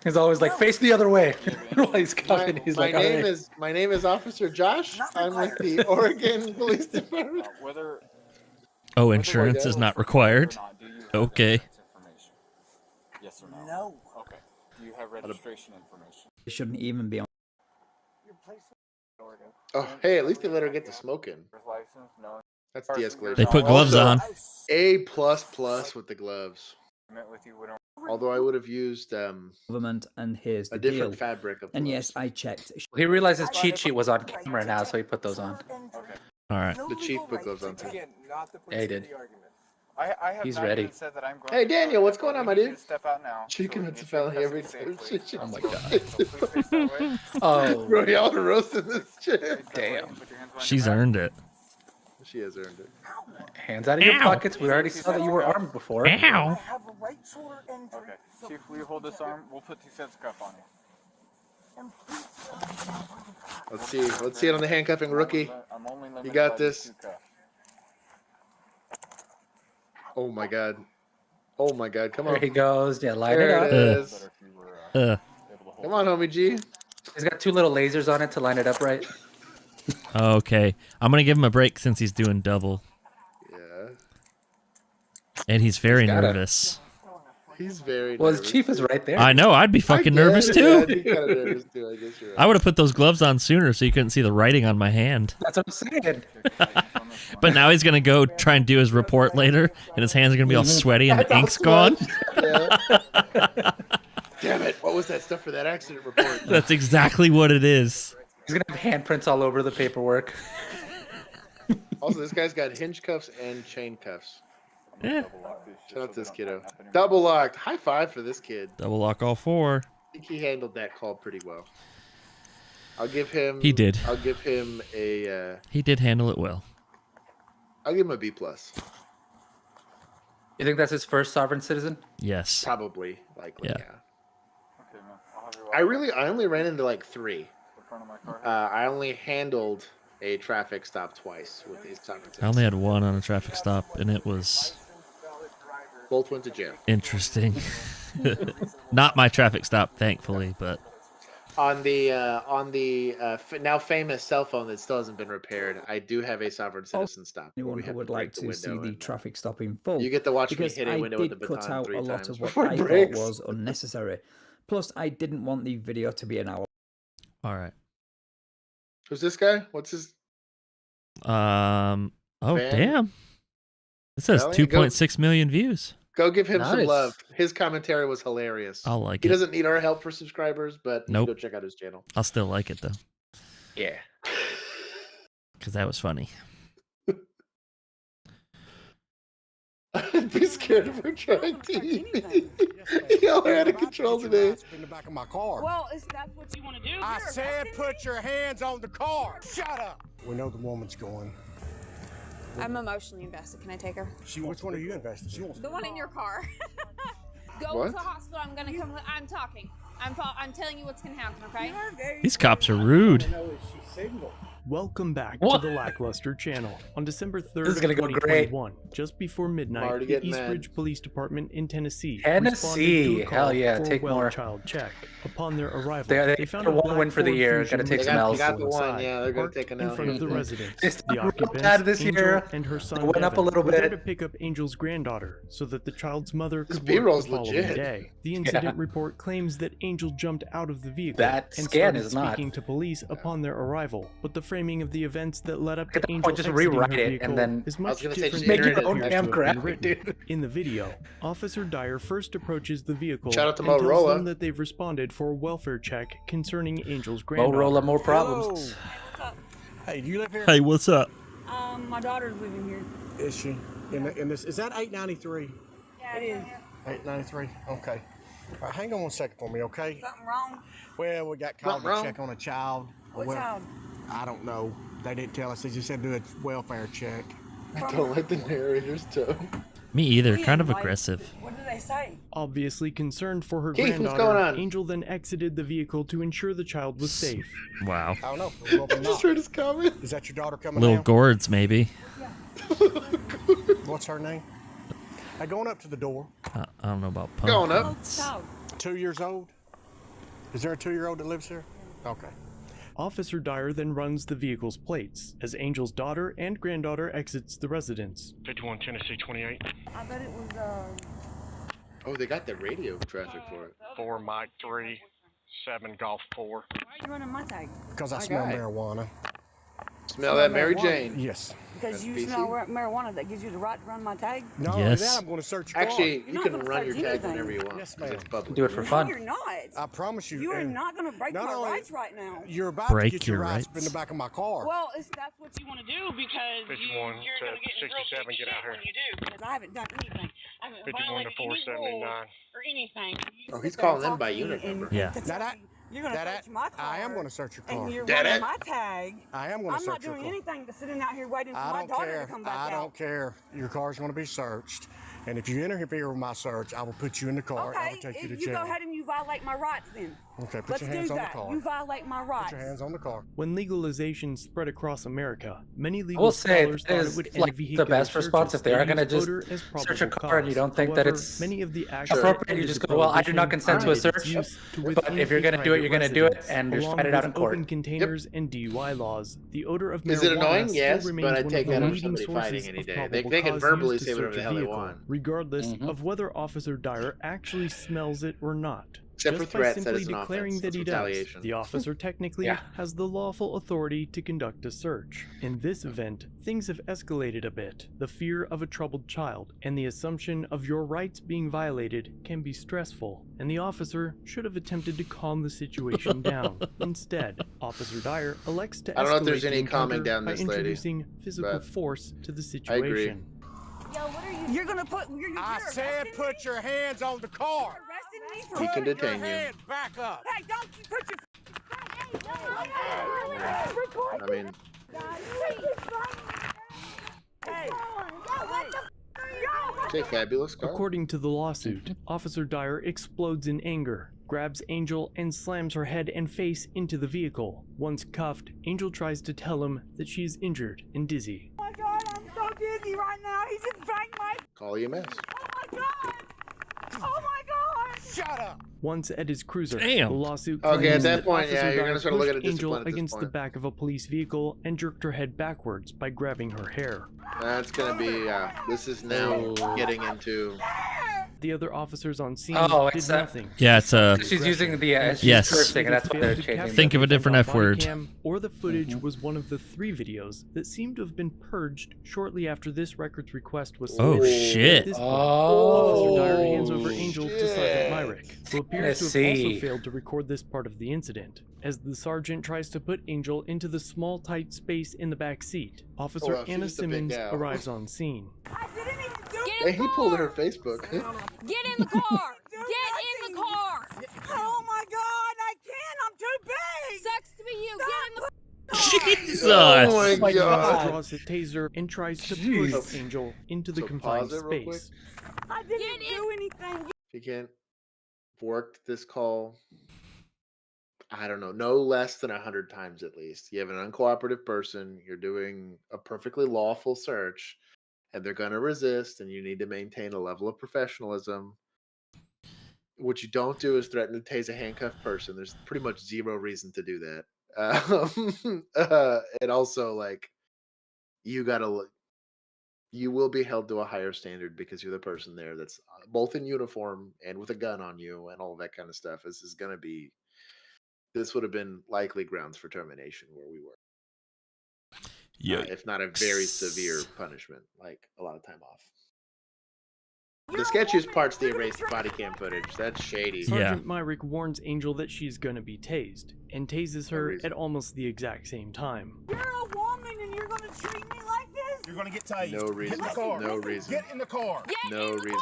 He's always like, face the other way. While he's coming, he's like, "Alright." My name is Officer Josh. I'm with the Oregon Police Department. Whether Oh, insurance is not required? Okay. yes or no? No. Okay. Do you have registration information? It shouldn't even be on. Oregon. Oh, hey, at least they let her get to smoking. License? No. That's de-escalation. They put gloves Also, on. A++ with the gloves. I met with you when Although I would have used Government, and here's the a different deal. fabric of And gloves. yes, I checked. He realized his cheat sheet was on camera now, so he put those on. All right. The chief put gloves on too. Again, not the Yeah, he place for did. the argument. I have He's not ready. even said that I'm going Hey to Daniel, what's going on, my We need you dude? to step out now. Chicken so we it's a can get felony you every custody time. safely. Oh my So God. please face that way. Oh, Bro, y'all are roasting this chick. Face that way. Damn. Put your hands behind She's your back. earned it. She has earned it. hands out of your pockets. We already saw that you were armed before. I have a right shoulder injury. Okay. Chief, will you hold this arm? We'll put 2 sets of cuff on you. And please, Let's see. Let's see it on the handcuffing, rookie. I'm only You limited got by this. these 2 cuffs. Oh my god. Oh my god. Come on. There he goes. Yeah, line There it it up. is. Uh, Come on, homie G. He's got 2 little lasers on it to line it up right. okay. I'm going to give him a break since he's doing double. Yeah. And he's very He's gotta- nervous. He's very Well, nervous. his chief is right there. I know. I'd be fucking I get nervous it. too. Yeah, I'd be kinda nervous too. I guess you're right. I would have put those gloves on sooner so you couldn't see the writing on my hand. That's what I'm saying. But now he's going to go try and do his report later, and his hands are going to be all sweaty and the ink's gone. Yeah. Damn it! What was that stuff for that accident report? That's exactly what it is. He's gonna have handprints all over the paperwork. Also, this guy's got hinge cuffs and chain cuffs. Yeah. Shout out to this kiddo. Double locked. High five for this kid. Double lock all 4. I think he handled that call pretty well. I'll give him. He did. I'll give him a. He did handle it well. I'll give him a B+. You think that's his first sovereign citizen? Yes. Probably, likely, Yeah. I only ran into like 3. I only handled a traffic stop twice with these sovereign I only had 1 on a traffic stop, and it was Both went to jail. interesting. Not my traffic stop, thankfully, but On the now famous cell phone that still hasn't been repaired, I do have a sovereign citizen stop. Anyone who would like to see the traffic stop in full, You get to watch me because hit a I window with did the cut baton out 3 a lot times of what before I it thought breaks. was unnecessary. Plus, I didn't want the video to be an hour. all right. Who's this guy? What's his? Oh, Fan? damn. It says Well, 2.6 million views. Go give him some Nice. love. His commentary was hilarious. I'll like He it. doesn't need our help for subscribers, but you Nope. should go check out his channel. I'll still like it, though, Yeah. because that was funny. I'd be scared of her trying to eat me. Y'all are out of control today. In the back of my car. Well, if that's what you want to do. I you're said arresting put your hands on the car. Shut up. We know the woman's going. me? I'm emotionally invested. Can I take her? Which one are you invested? She wants The one in your car. Go What? to the hospital. I'm gonna come. I'm talking. I'm telling you what's gonna happen. Okay? These cops are rude. Welcome back What? to the Lackluster channel. On December 3rd, This is gonna go great. 2021, just before midnight, already the getting East mad. Ridge Police Department in Tennessee Tennessee, responded to a hell call yeah, for a take well more. child check. Upon their arrival, They found got a one black win for the Ford year. Fusion Gotta take some with L's. You got the one, inside, yeah, they're gonna parked take an in L. front of the Mhm. residence. They The started real occupants, bad this Angel year. and her son They went up a Devin, little were there bit. to pick up Angel's granddaughter so that the child's mother This could work B-roll's the following legit. day. The incident report claims that Angel jumped out of the vehicle That and scan started is not. speaking to police upon their arrival, but the framing of the events that led up At to that Angel point, just exiting rewrite her it, vehicle and then- is I was much gonna say, different just than Make it your own appears damn to have been graphic, written. dude. In the video, Officer Dyer first approaches the vehicle Shout out to and tells Motorola. them that they've responded for a welfare check concerning Angel's granddaughter. Motorola, more problems. Hey, do you live here? Hey, what's up? My daughter's living here. Is she? In this? Is that 893? Yeah, it is. 893. Okay. All right, hang on one second for me, okay? Something wrong? Well, we got called Something to wrong? check on a child. What Well, child? I don't know. They didn't tell us. They just said do a welfare check. I don't like the narrator's tone. Me either. We Kind of invite- aggressive. What did they say? Obviously concerned for her Keith, what's granddaughter, going on? Angel then exited the vehicle to ensure the child was safe. Wow. I don't know. We're hoping I just not. heard his comment. Is that your daughter coming Little down? gourds, maybe. What's her name? Hey, going up to the door. I don't know about Going up. pumpkins. Child. 2 years old? Is there a 2-year-old that lives here? Okay. Officer Dyer then runs the vehicle's plates as Angel's daughter and granddaughter exits the residence. 51 Tennessee 28. I bet it was Oh, they got the radio traffic for it. 4 Mike 3, 7 Golf 4. Why are you running my tag? Because I My smell guy. marijuana. Smell that Mary marijuana. Jane. Yes. Because That's you PC? smell marijuana that gives you the right to run my tag? Not only Yes. that, I'm going to search your Actually, You're you not can gonna run your search tag anything. whenever you want. Yes, 'cause it's ma'am. public. Do it for No, fun. you're not. car. I promise you. You are and not going to break not my only- rights right now. You're about Break to get your your rights rights. in the back of my car. Well, if that's what you want to do, because 51 you're to going to get in real 67, big get out shit here. when you do. Because I haven't done anything. I haven't 51 to violated any rules 479. or anything. You Oh, sit he's there calling and them talk by to me unit and- number. Yeah. and Now tell that- me You're going to that- search my car. I am going to search your car. And you're That running it? my tag. I am going I'm to not search your doing car. anything to sitting out here waiting for I my don't daughter care. to come back I out. don't care. Your car's going to be searched. And if you interfere with my search, I will put you in the car and I Okay, will take you to if you jail. go ahead and you violate my rights then. Okay, put Let's your do hands on the that. car. You violate my rights. Put your hands on the car. When legalization spread across America, many I legal will say scholars that thought is it would end like the vehicular best response searches if they are that going to use just odor as search a probable car and you cause. don't think that However, it's many of the actions appropriate. You just go, well, I do not consent to a search, but if you're going to do it, you're going to do it, and just fight it out in court. Open containers and DUI laws, the odor of marijuana Is it annoying? still Yes, remains but I'd one take of the that over leading somebody sources fighting any of day. probable They can cause verbally used to say whatever search the a hell they vehicle, want. regardless of whether Officer Dyer actually smells it or not. Except just for by threats, that simply is an declaring offense. that That's he does. retaliation. The officer technically has the lawful authority to conduct a search. In this event, things have escalated a bit. The fear of a troubled child and the assumption of your rights being violated can be stressful, and the officer should have attempted to calm the situation down. Instead, Officer Dyer elects to I don't know if escalate there's the any calming encounter down by this lady, introducing physical but force to the I agree. situation. Yo, what are you? You're gonna put. I said put your hands on the car. He can Put your detain you. hands back up. Hey, don't you put your. I mean, say fabulous car. According to the lawsuit, Officer Dyer explodes in anger, grabs Angel, and slams her head and face into the vehicle. Once cuffed, Angel tries to tell him that she is injured and dizzy. Oh my God, I'm so dizzy right now. He just banged my. Call EMS. Oh my God. Oh my God. Shut up. Once at his cruiser, Damn. the lawsuit Okay, claims at that that point, Officer yeah, you're Dyer gonna start looking pushed at Angel discipline at this against the point. back of a police vehicle and jerked her head backwards by grabbing her hair. That's gonna be, this is now getting into... The other officers on scene Oh, did it's nothing. Yeah, it's a. She's using the she's Yes. cursing, and that's why they're changing. Think of a different F word. Bodycam or the footage was one of the 3 videos that seemed to have been purged shortly after this record's request was Oh, submitted. shit. At this point, Officer Dyer hands over Angel to Sergeant Myrick, who appears to have also failed to record this part of the incident. As the sergeant tries to put Angel into the small, tight space in the back seat, Officer wow, Anna she's the big Simmons gal. arrives on scene. Hey, he pulled her Facebook. Get in the car! Get in the car! Oh my God, I can't. I'm too big. Sucks to be you. Get in the Jesus! Oh my He God. draws a taser and tries to Jeez. push Angel into the So confined pause it real quick. space. I didn't do anything. If you can't work this call, I don't know, no less than 100 times at least. You have an uncooperative person, you're doing a perfectly lawful search, and they're going to resist, and you need to maintain a level of professionalism. What you don't do is threaten to tase a handcuffed person. There's pretty much zero reason to do that. And also, like, you will be held to a higher standard because you're the person there that's both in uniform and with a gun on you and all that kind of stuff. This would have been likely grounds for termination where we were. If not a very severe punishment, like a lot of time off. The sketchiest part's the erased body cam footage. That's shady. Sergeant Myrick warns Angel that she's gonna be tased, and tases her at almost the exact same time. You're a woman and you're gonna treat me like this? You're gonna get tased. No reason. Get in the car. No reason. Get in the car. No reason.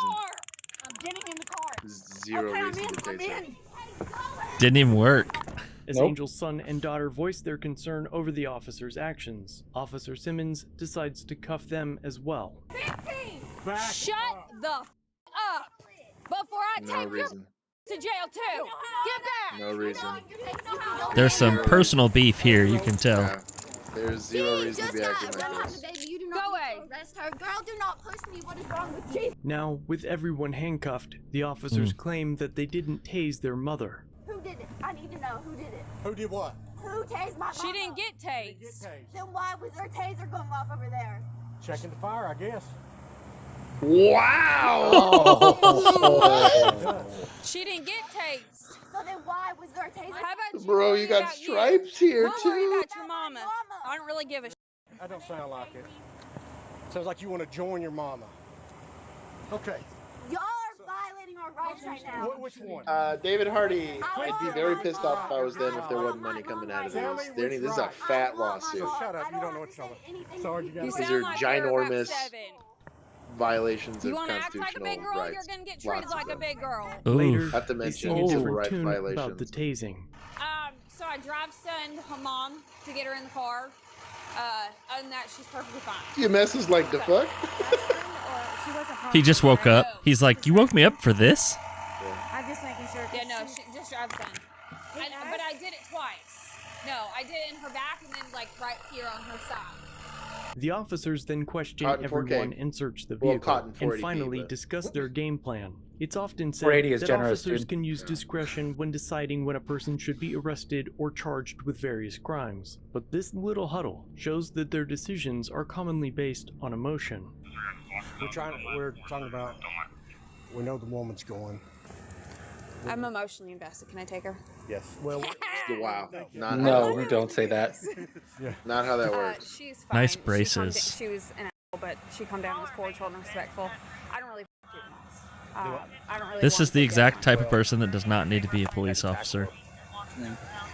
I'm getting in the car. Zero reason to tase her. Didn't even work. As Angel's son and daughter voice their concern over the officer's actions, Officer Simmons decides to cuff them as well. Shut the up before I take you to jail too. Get back. No reason. There's some personal beef here, you can tell. Yeah. There's zero reason to be acting like this. Go away. Arrest her. Girl, do not push me. What is wrong with you? Now, with everyone handcuffed, the officers claim that they didn't tase their mother. Who did it? I need to know who did it. Who did what? Who tased my mama? She didn't get tased. Then why was her taser going off over there? Checking the fire, I guess. Wow! She didn't get tased. So then why was her taser? How about you Bro, worry you got about stripes here We'll worry too. about your mama. I don't really give a That don't sound like it. Sounds like you want to join your mama. Okay. Y'all are violating our rights right now. Which one? David Hardy, I'd be very pissed off if I was them if there wasn't money coming out of this. This is a fat lawsuit. Shut up. You don't know what you're talking about. Sorry, you guys. These are ginormous violations You of want to act like a constitutional big girl? rights. You're going to get treated like a big girl. Later, Not to they mention sing a civil different rights tune violations. about the tasing. So I drive son her mom to get her in the car. Other than that, she's perfectly fine. EMS is like, the fuck? He just woke up. He's like, you woke me up for this? I'm just making sure. Yeah, no, she just drives son. But I did it twice. No, I did it in her back and then like right here on her side. The officers then question Caught in 4K. everyone and search the Well, vehicle, caught in and 480p, finally but- discuss their game plan. It's often said 480 is that generous, officers dude. can use discretion when deciding when a person should be arrested or charged with various crimes. But this little huddle shows that their decisions are commonly based on emotion. We're talking about, we know the woman's going. I'm emotionally invested. Can I take her? Yes. Well, wow. Not No, how, don't say that. not how that works. She's fine. Nice braces. She was an asshole, but she calmed down, was cordial and respectful. I don't really f juveniles. I don't really. This want is the to exact type of person that does not need to be a police officer.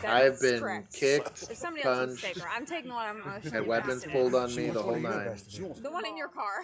I've been correct. kicked, If somebody else wants to punched, take her, I'm taking one. I'm emotionally had weapons invested pulled in. on me, the whole nine. The one in your car.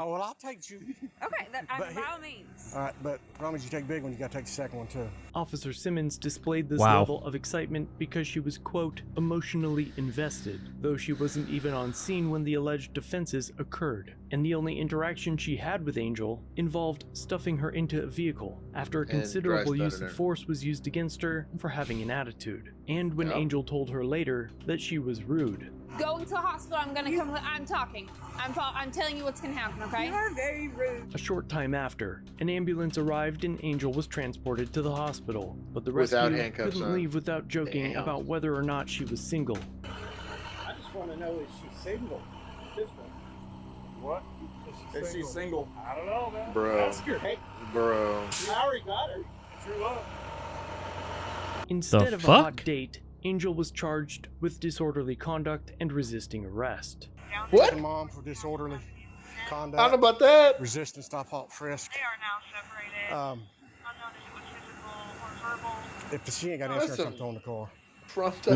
Oh, well, I'll take you. Okay, that, But by all means. All right, but promise you take a big one, you gotta take the second one too. Officer Simmons displayed this Wow. level of excitement because she was, quote, emotionally invested, though she wasn't even on scene when the alleged offenses occurred. And the only interaction she had with Angel involved stuffing her into a vehicle after a And considerable dry use stuffing of her. force was used against her for having an attitude. And when Yep. Angel told her later that she was rude. Go to the hospital. I'm gonna come. I'm talking. I'm telling you what's gonna happen. Okay. You are very rude. A short time after, an ambulance arrived and Angel was transported to the hospital, but the Without rescue handcuffs couldn't on. leave without joking Damn. about whether or not she was single. I just want to know if she's single. This one. What? Is she single? I don't know, man. Bro. Ask her. Hey, Bro. I already got her. True love. Instead of a fuck? hot date, Angel was charged with disorderly conduct and resisting arrest. What? Mom for disorderly conduct. I don't know about that. Resistance, stop, halt, frisk. They are now separated. Unknown if it was physical or verbal. If she ain't got That's insurance, I'm some- towing the car.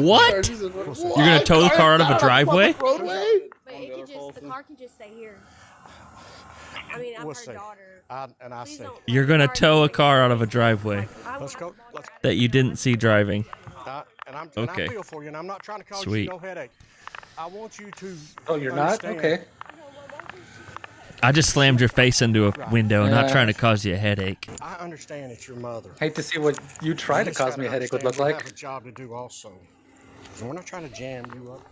What? Charges and- You're gonna tow the car out of a driveway? Roadway? But it could just, the car can just stay here. I mean, I'm We'll her see. daughter. I Please say. don't- You're gonna tow a car out of a driveway Let's go. Let's. that you didn't see driving. And I Okay. feel for you, and I'm not trying to cause Sweet. you no headache. I want you to. Oh, you're not? understand- Okay. I just slammed your face into a window, not Yeah. trying to cause you a headache. I understand it's your mother. Hate to see what you try You to just cause gotta me a headache would understand look we like. have a job to do also. And we're not trying to jam you up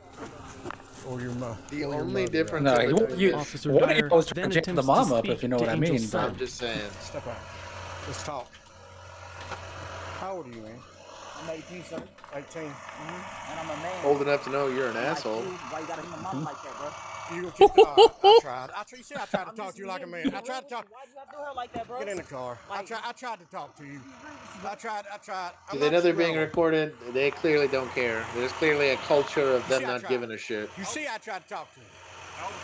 or your mother. The only difference. No, in the- you Officer what are Dyer you supposed to then jam the attempts mom to up if speak you know to what I Angel's mean? son. I'm just saying. Step out. Let's talk. How old are you, man? I'm 18, sir. 18. And I'm a man. Old enough to know you're an asshole. Why you gotta hit my mama like that, bro? You gonna keep, I tried. You see, I tried to talk to you like a man. I tried to talk. Why'd you have to do her like that, bro? Get in the car. I tried to talk to you. I tried. Do they know they're being recorded? They clearly don't care. There's clearly a culture of them See, I not tried. giving a shit. You see, I tried to talk to him. How old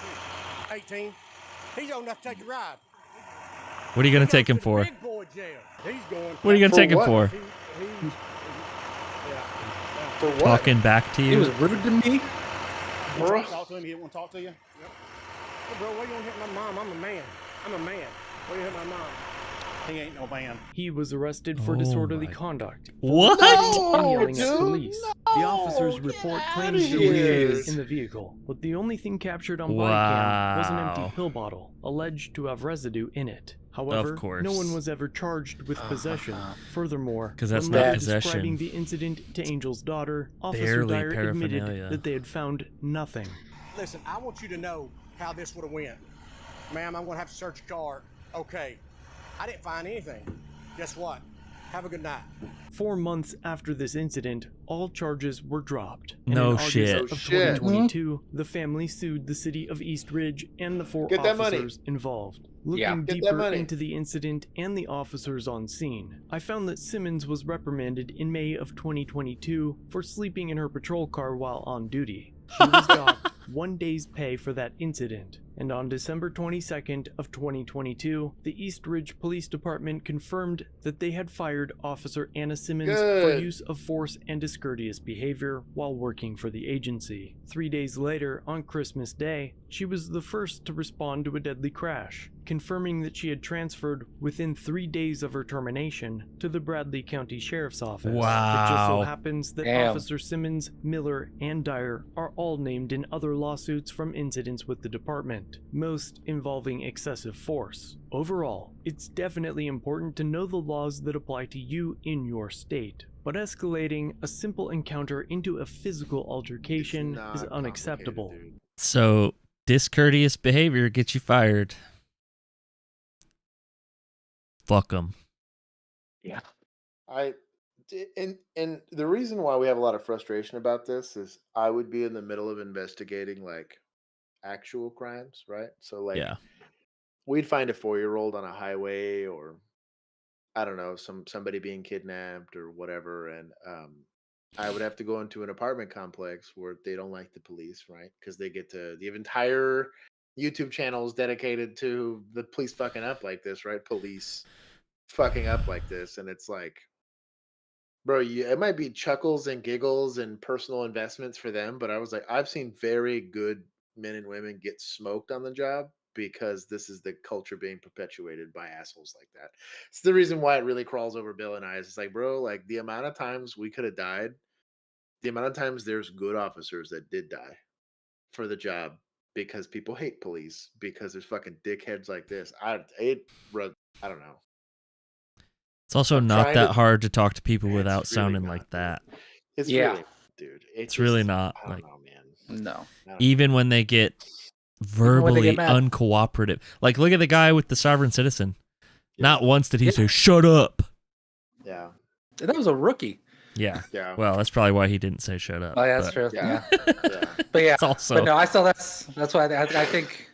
is he? 18. He's old enough to take a ride. What are you gonna take him for? Big boy jail. He's going. What are you gonna take him for? For what? Talking back to He you? was rude to me. You try to talk to him, he didn't want to talk to you? Yep. Hey, bro, why you gonna hit my mom? I'm a man. I'm a man. Why you hit my mom? He ain't no man. He was arrested for Oh disorderly my- conduct. What? And yelling dude, at police. The officer's report claims there were here. kids in the vehicle, but the only thing captured on Bodycam was an empty Wow. pill bottle, alleged to have residue in it. However, course. no one was ever charged with possession. Furthermore, 'Cause that's when not later possession. describing the incident to Angel's daughter, Officer Barely Dyer admitted paraphernalia. that they had found nothing. Listen, I want you to know how this would have went. Ma'am, I'm gonna have to search your car. Okay. I didn't find anything. Guess what? Have a good night. 4 months after this incident, all charges were dropped. And No in August shit. of No shit. 2022, the family sued the city of East Ridge and the 4 Get that money. officers involved. Looking Yeah. Get that deeper money. into the incident and the officers on scene, I found that Simmons was reprimanded in May of 2022 for sleeping in her patrol car while on duty. She was docked 1 day's pay for that incident. And on December 22nd of 2022, the East Ridge Police Department confirmed that they had fired Officer Anna Simmons for Good. use of force and discourteous behavior while working for the agency. 3 days later, on Christmas Day, she was the first to respond to a deadly crash, confirming that she had transferred within 3 days of her termination to the Bradley County Sheriff's Office. It just so Wow. happens that Damn. Officer Simmons, Miller, and Dyer are all named in other lawsuits from incidents with the department, most involving excessive force. Overall, it's definitely important to know the laws that apply to you in your state, but escalating a simple encounter into a physical altercation Not is unacceptable. complicated, dude. So, discourteous behavior gets you fired. Fuck them. And the reason why we have a lot of frustration about this is I would be in the middle of investigating like actual crimes, right? So like Yeah. we'd find a 4-year-old on a highway or I don't know, somebody being kidnapped or whatever, and I would have to go into an apartment complex where they don't like the police, right? Because they get to the entire YouTube channels dedicated to the police fucking up like this, right? Police fucking up like this, and it's like, bro, it might be chuckles and giggles and personal investments for them, but I was like, I've seen very good men and women get smoked on the job because this is the culture being perpetuated by assholes like that. It's the reason why it really crawls over Bill and I. It's like, bro, like the amount of times we could have died, the amount of times there's good officers that did die for the job because people hate police because there's fucking dickheads like this. I don't know. It's also not that hard to talk to people without really sounding not, like that. It's really, dude. It's really not. I don't Like, know, man. No. even when they get when they verbally get mad. uncooperative. Like, look at the guy with the sovereign citizen. Not once did he say, "Shut up." Yeah. That was a rookie. Yeah. Yeah. Well, that's probably why he didn't say "shut up." Oh, yeah, that's but- true. Yeah. But yeah, It's also- but no, that's why I think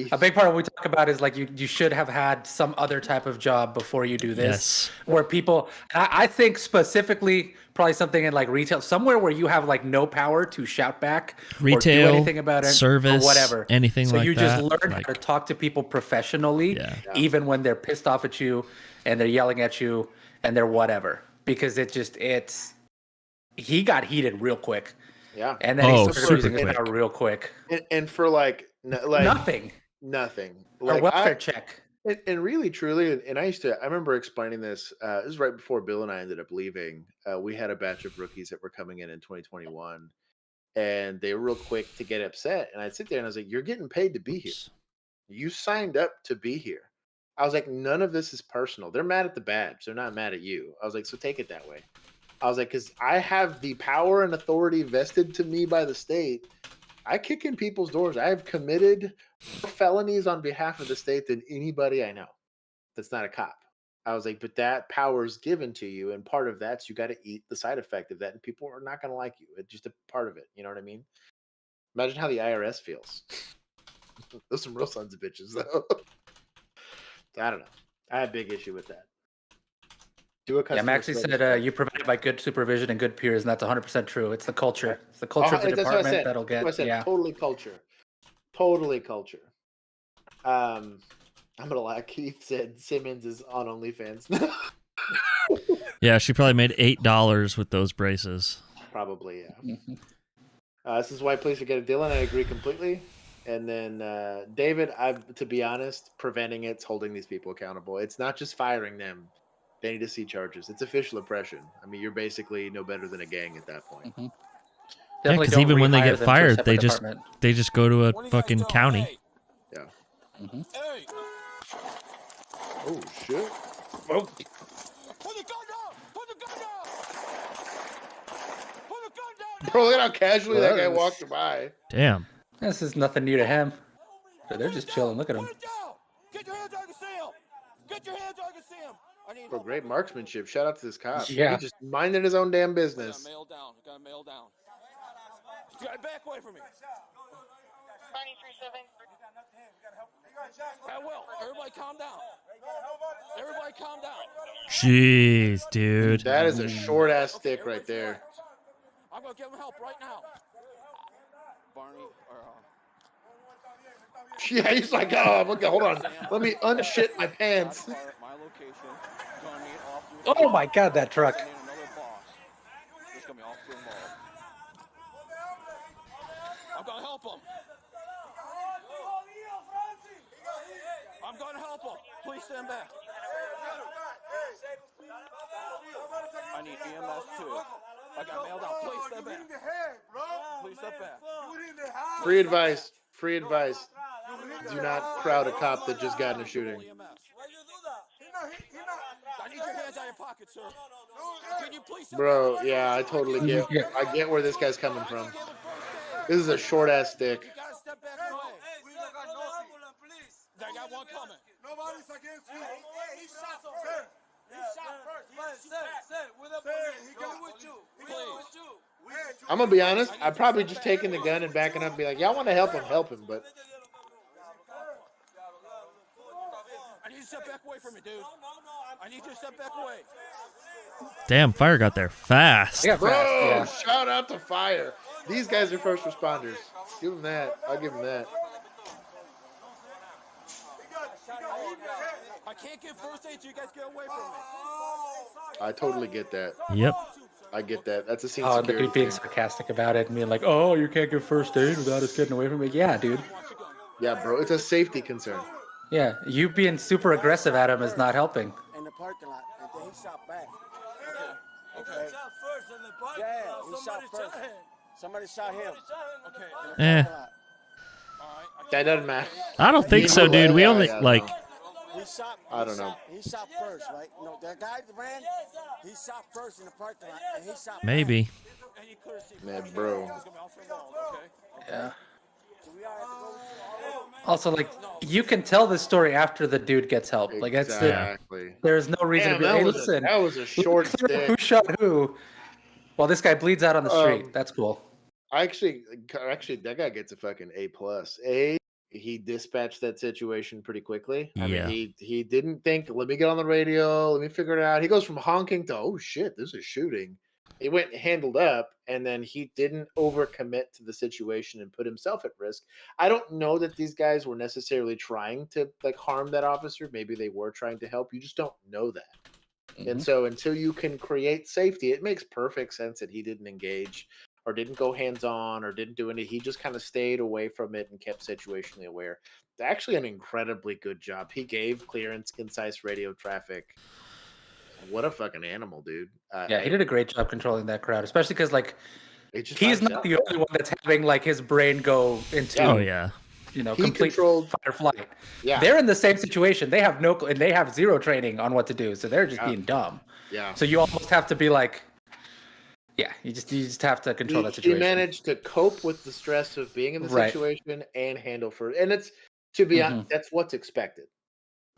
a big part of what we talk about is like you should have had some other type of job before you do this, Yes. where people. I think specifically probably something in like retail, somewhere where you have like no power to shout back or Retail, do anything about it, service, or whatever, anything so like you just that, learn how to talk to people professionally, Yeah. even when they're pissed off at you and they're yelling at you and they're whatever, because he got heated real quick. Yeah. And then he started losing it out real quick. And for like Nothing. Like, A welfare check. And really, truly, and I remember explaining this. This was right before Bill and I ended up leaving. We had a batch of rookies that were coming in 2021, and they were real quick to get upset. And I'd sit there and I was like, "You're getting paid to be here. You signed up to be here." I was like, "None of this is personal. They're mad at the badge. They're not mad at you." I was like, "So take it that way." I was like, "Because I have the power and authority vested to me by the state. I kick in people's doors. I have committed more felonies on behalf of the state than anybody I know that's not a cop." I was like, "But that power is given to you, and part of that's you got to eat the side effect of that, and people are not going to like you. It's just a part of it. You know what I mean? Imagine how the IRS feels. Those some real sons of bitches, though." I don't know. I have a big issue with that. Yeah, Maxie said you provided by good supervision and good peers, and that's 100% true. It's the culture. It's the culture of the department that'll get. That's what I said. Yeah. Totally culture. Totally culture. I'm gonna lie. Keith said Simmons is on OnlyFans. Yeah, she probably made $8 with those braces. Probably, yeah. This is why police forget it. Dylan, I agree completely. And then David, to be honest, preventing it's holding these people accountable. It's not just firing them. They need to see charges. It's official oppression. I mean, you're basically no better than a gang at that point. Yeah, because even when they get fired, they just go to a fucking county. Yeah. Hey! Oh shit! Oh. Put the gun down! Put the gun down! Put the gun down! Bro, look at how casually that guy Yes. walked by. Damn. This is nothing new to him. They're just chilling. Look at him. Get your hands, I can see him! Get your hands, I can see him! I need Bro, great marksmanship. Shout out to this cop. Yeah. He just minding his own damn business. Mail down. Got mail down. You gotta back away from me. 93.7. I will. Everybody calm down. Everybody calm down. Jeez, dude. That is a short ass stick right there. I'm gonna give him help right now. Barney, Yeah, he's like, oh, okay, hold on. Let me unshit my pants. my location. Gonna need officers. Oh my God, that truck. I need another boss. There's gonna be officer involved. I'm gonna help him. I'm gonna help him. Please stand back. I need EMS too. I got mailed out. Please step back. Please step back. Free advice. Free advice. Do not crowd a cop that just got in a shooting. I need your hands out of your pocket, sir. Can you please step Bro, back? yeah, I totally get. I get where this guy's coming from. This is a short ass stick. You gotta step back away. I got one coming. Nobody's against you. He shot first. He shot first. Sir, with a police. He got with you. Please. I'm gonna be honest. I'd probably just taking the gun and backing up and be like, y'all want to help him, but I need you to step back away from me, dude. I need you to step back away. Damn, fire got there fast. Bro, shout out to fire. These guys are first responders. Give them that. I'll give them that. I can't give first aid, so you guys get away from me. I totally get that. Yep. I get that. That's a scene Oh, the security dude being thing. sarcastic about it and being like, "Oh, you can't give first aid without us getting away from it." Yeah, dude. Yeah, bro, it's a safety concern. Yeah, you being super aggressive at him is not helping. In the parking lot, and then he shot back. Okay. He shot first in the parking Yeah, lot. he shot first. Somebody shot him. Okay. Eh. That doesn't matter. I don't think so, dude. We only like. He shot. I don't know. He shot first, right? No, that guy that ran. He shot first in the parking lot, and he shot. Maybe. Man, bro. Yeah. Also, like, you can tell this story after the dude gets help. Like, that's Exactly. there's no reason to be. Damn, Hey, that was listen, that was a short clear who stick. shot who. While this guy bleeds out on the street. That's cool. Actually, that guy gets a fucking A+. He dispatched that situation pretty quickly. I Yeah. mean, he didn't think, let me get on the radio, let me figure it out. He goes from honking to, oh shit, this is shooting. He went and handled up, and then he didn't overcommit to the situation and put himself at risk. I don't know that these guys were necessarily trying to like harm that officer. Maybe they were trying to help. You just don't know that. And so until you can create safety, it makes perfect sense that he didn't engage or didn't go hands-on or didn't do any. He just kind of stayed away from it and kept situationally aware. Actually, an incredibly good job. He gave clear and concise radio traffic. What a fucking animal, dude. Yeah, he did a great job controlling that crowd, especially because, like, just he's by not the only one that's having, like, his brain go into, Oh yeah. you know, He complete controlled- fight or flight. Yeah. They're in the same situation. They have and they have zero training on what to do, so they're just being dumb. Yeah. So you almost have to be like, yeah, you just have to control that He situation. managed to cope with the stress of being in the Right. situation and handle and it's, to be honest, that's what's expected.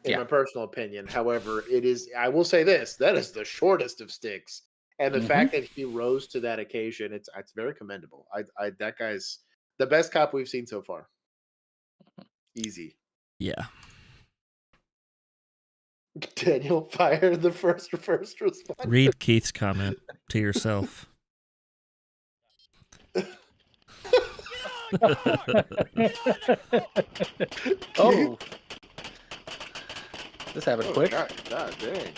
In my personal opinion. However, it is, I will say this, that is the shortest of sticks. And the fact that he rose to that occasion, it's very commendable. That guy's the best cop we've seen so far. Easy. Yeah. Daniel fired the first responder. Read Keith's comment to yourself. Oh. This happened quick. God dang.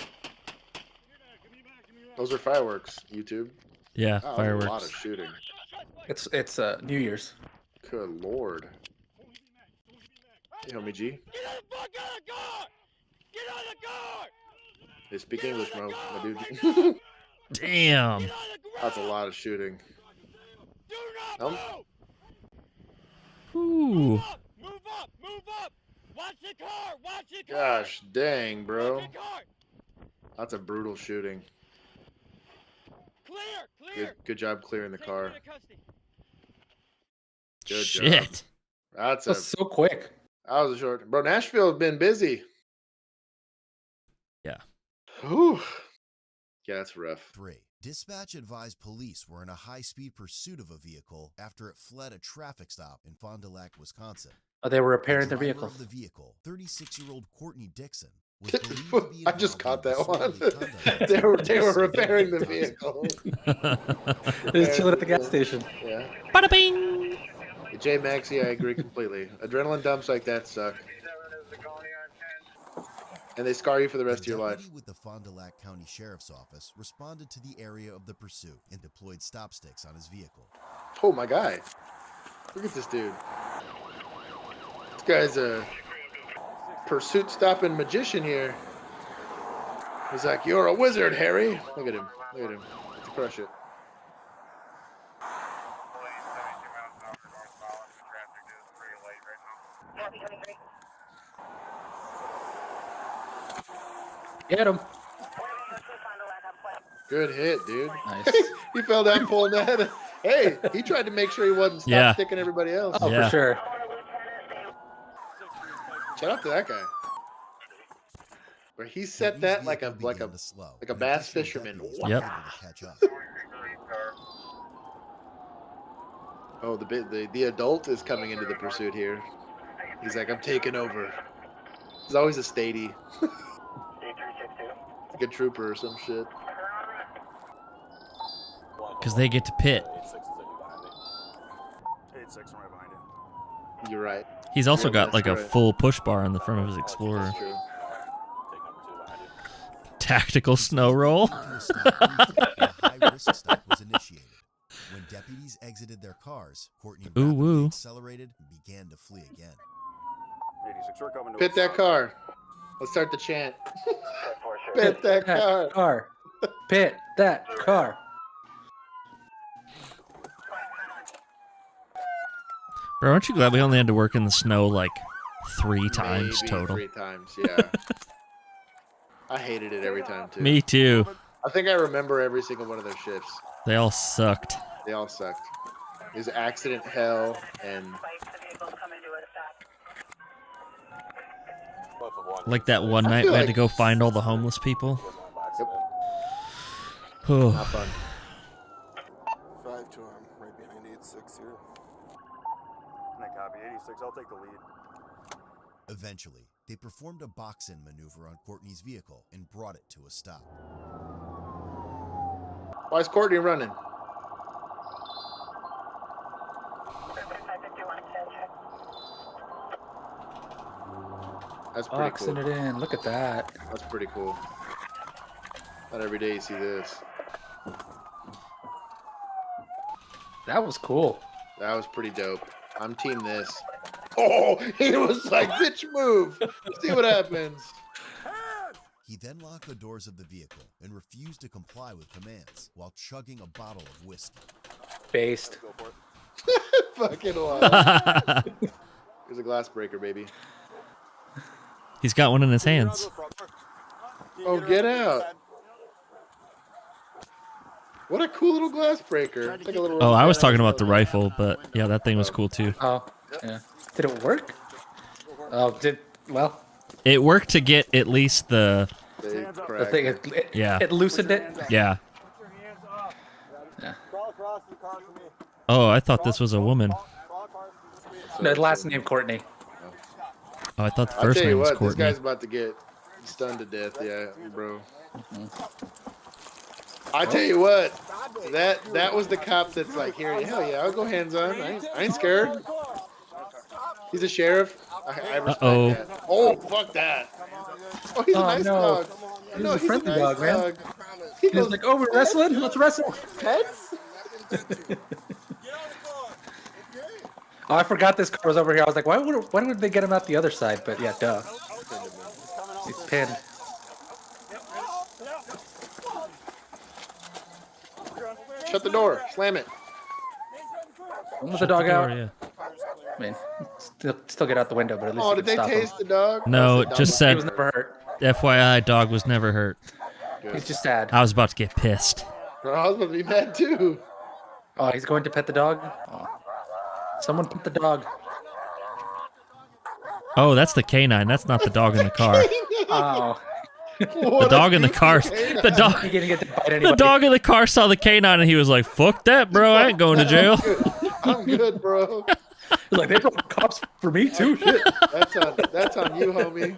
Those are fireworks, YouTube. Yeah, Wow, fireworks. A lot of shooting. It's New Year's. Good lord. Hey, homie G. They speak English, bro, my dude. Damn. That's a lot of shooting. Nope. Ooh. Gosh dang, bro. That's a brutal shooting. Good job clearing the car. Good job. Shit. That's so quick. That was a short. Bro, Nashville has been busy. Yeah. Whew. Yeah, that's rough. 3. Dispatch advised police were in a high-speed pursuit of a vehicle after it fled a traffic stop in Fond du Lac, Wisconsin. Oh, they were repairing their The driver vehicle. of the vehicle, 36-year-old Courtney Dixon, was believed to be I just caught that one. involved they were repairing the vehicle. Just chilling at the gas station. Yeah. Bada bing. J Maxie, I agree completely. Adrenaline dumps like that suck. And they scar you for the rest of your life. Deputy with the Fond du Lac County Sheriff's Office responded to the area of the pursuit and deployed stop sticks on his vehicle. Oh, my guy. Look at this dude. This guy's a pursuit stopping magician here. He's like, you're a wizard, Harry. Look at him. Look at him. Let's crush it. Get him. Good hit, dude. Nice. He fell down pulling that. Hey, he tried to make sure he wasn't sticking everybody else. Oh, for sure. Shout out to that guy. Where he set that like a bass fisherman. Yep. Oh, the adult is coming into the pursuit here. He's like, I'm taking over. He's always a statey. Like a trooper or some shit. Because they get to pit. 86 right behind you. You're right. He's also Yeah, got like a that's right. full push bar on the front of his Explorer. That's true. Tactical snow roll. A high-risk stop was initiated. When deputies exited their cars, Courtney Ooh, rapidly woo. accelerated and began to flee again. 86, we're coming to Pit that car. Let's start the chant. Pit that car. Pit that car. Bro, aren't you glad we only had to work in the snow like 3 times Maybe total? 3 times, yeah. I hated it every time too. Me too. I think I remember every single one of their shifts. They all sucked. They all sucked. It was accident hell and Like that one I night feel we had to like- go find all the homeless people. Yep. Oh. Not fun. 5 to him, right behind 86 here. And I copy 86, I'll take the lead. Eventually, they performed a box-in maneuver on Courtney's vehicle and brought it to a stop. Why is Courtney running? That's pretty Boxing cool. it in. Look at that. That's pretty cool. Not every day you see this. That was cool. That was pretty dope. I'm team this. Oh, he was like, bitch, move. See what happens. He then locked the doors of the vehicle and refused to comply with commands while chugging a bottle of whiskey. Based. Fucking wild. Here's a glass breaker, baby. He's got one in his hands. Oh, get out. What a cool little glass breaker. It's like a little Oh, I was talking about the rifle, but yeah, that thing was cool too. Oh, yeah. Did it work? Oh, well. It worked to get at least the The thing, Yeah. it loosened it. Yeah. Oh, I thought this was a woman. No, last name Courtney. Oh, I thought the I'll first tell you name was what, Courtney. this guy's about to get stunned to death, yeah, bro. I tell you what, that was the cop that's like, here, hell yeah, I'll go hands on. I ain't scared. He's a sheriff. I respect Uh-oh. that. Oh, fuck that. Oh, he's a nice dog. He's No, a he's friendly nice dog, man. dog. He was like, oh, we're wrestling? Let's wrestle. Pets? Oh, I forgot this car was over here. I was like, why would they get him out the other side? But yeah, duh. He's pinned. Shut the door. Slam it. Let the dog out. Yeah. I mean, still get out the window, but at least Oh, you did can they stop him. taste the dog? No, Oh, it the just dog- said, He was never hurt. FYI, dog was never hurt. He's just sad. I was about to get pissed. Bro, I was about to be mad too. Oh, he's going to pet the dog? Oh. Someone pet the dog. Oh, that's the canine. That's not the dog in the car. Oh. The dog in the car. The dog. He didn't get to bite The anybody. dog in the car saw the canine and he was like, "Fuck that, bro! I ain't going to jail." I'm good, bro. Like, they brought cops for me too. Shit. That's on you, homie.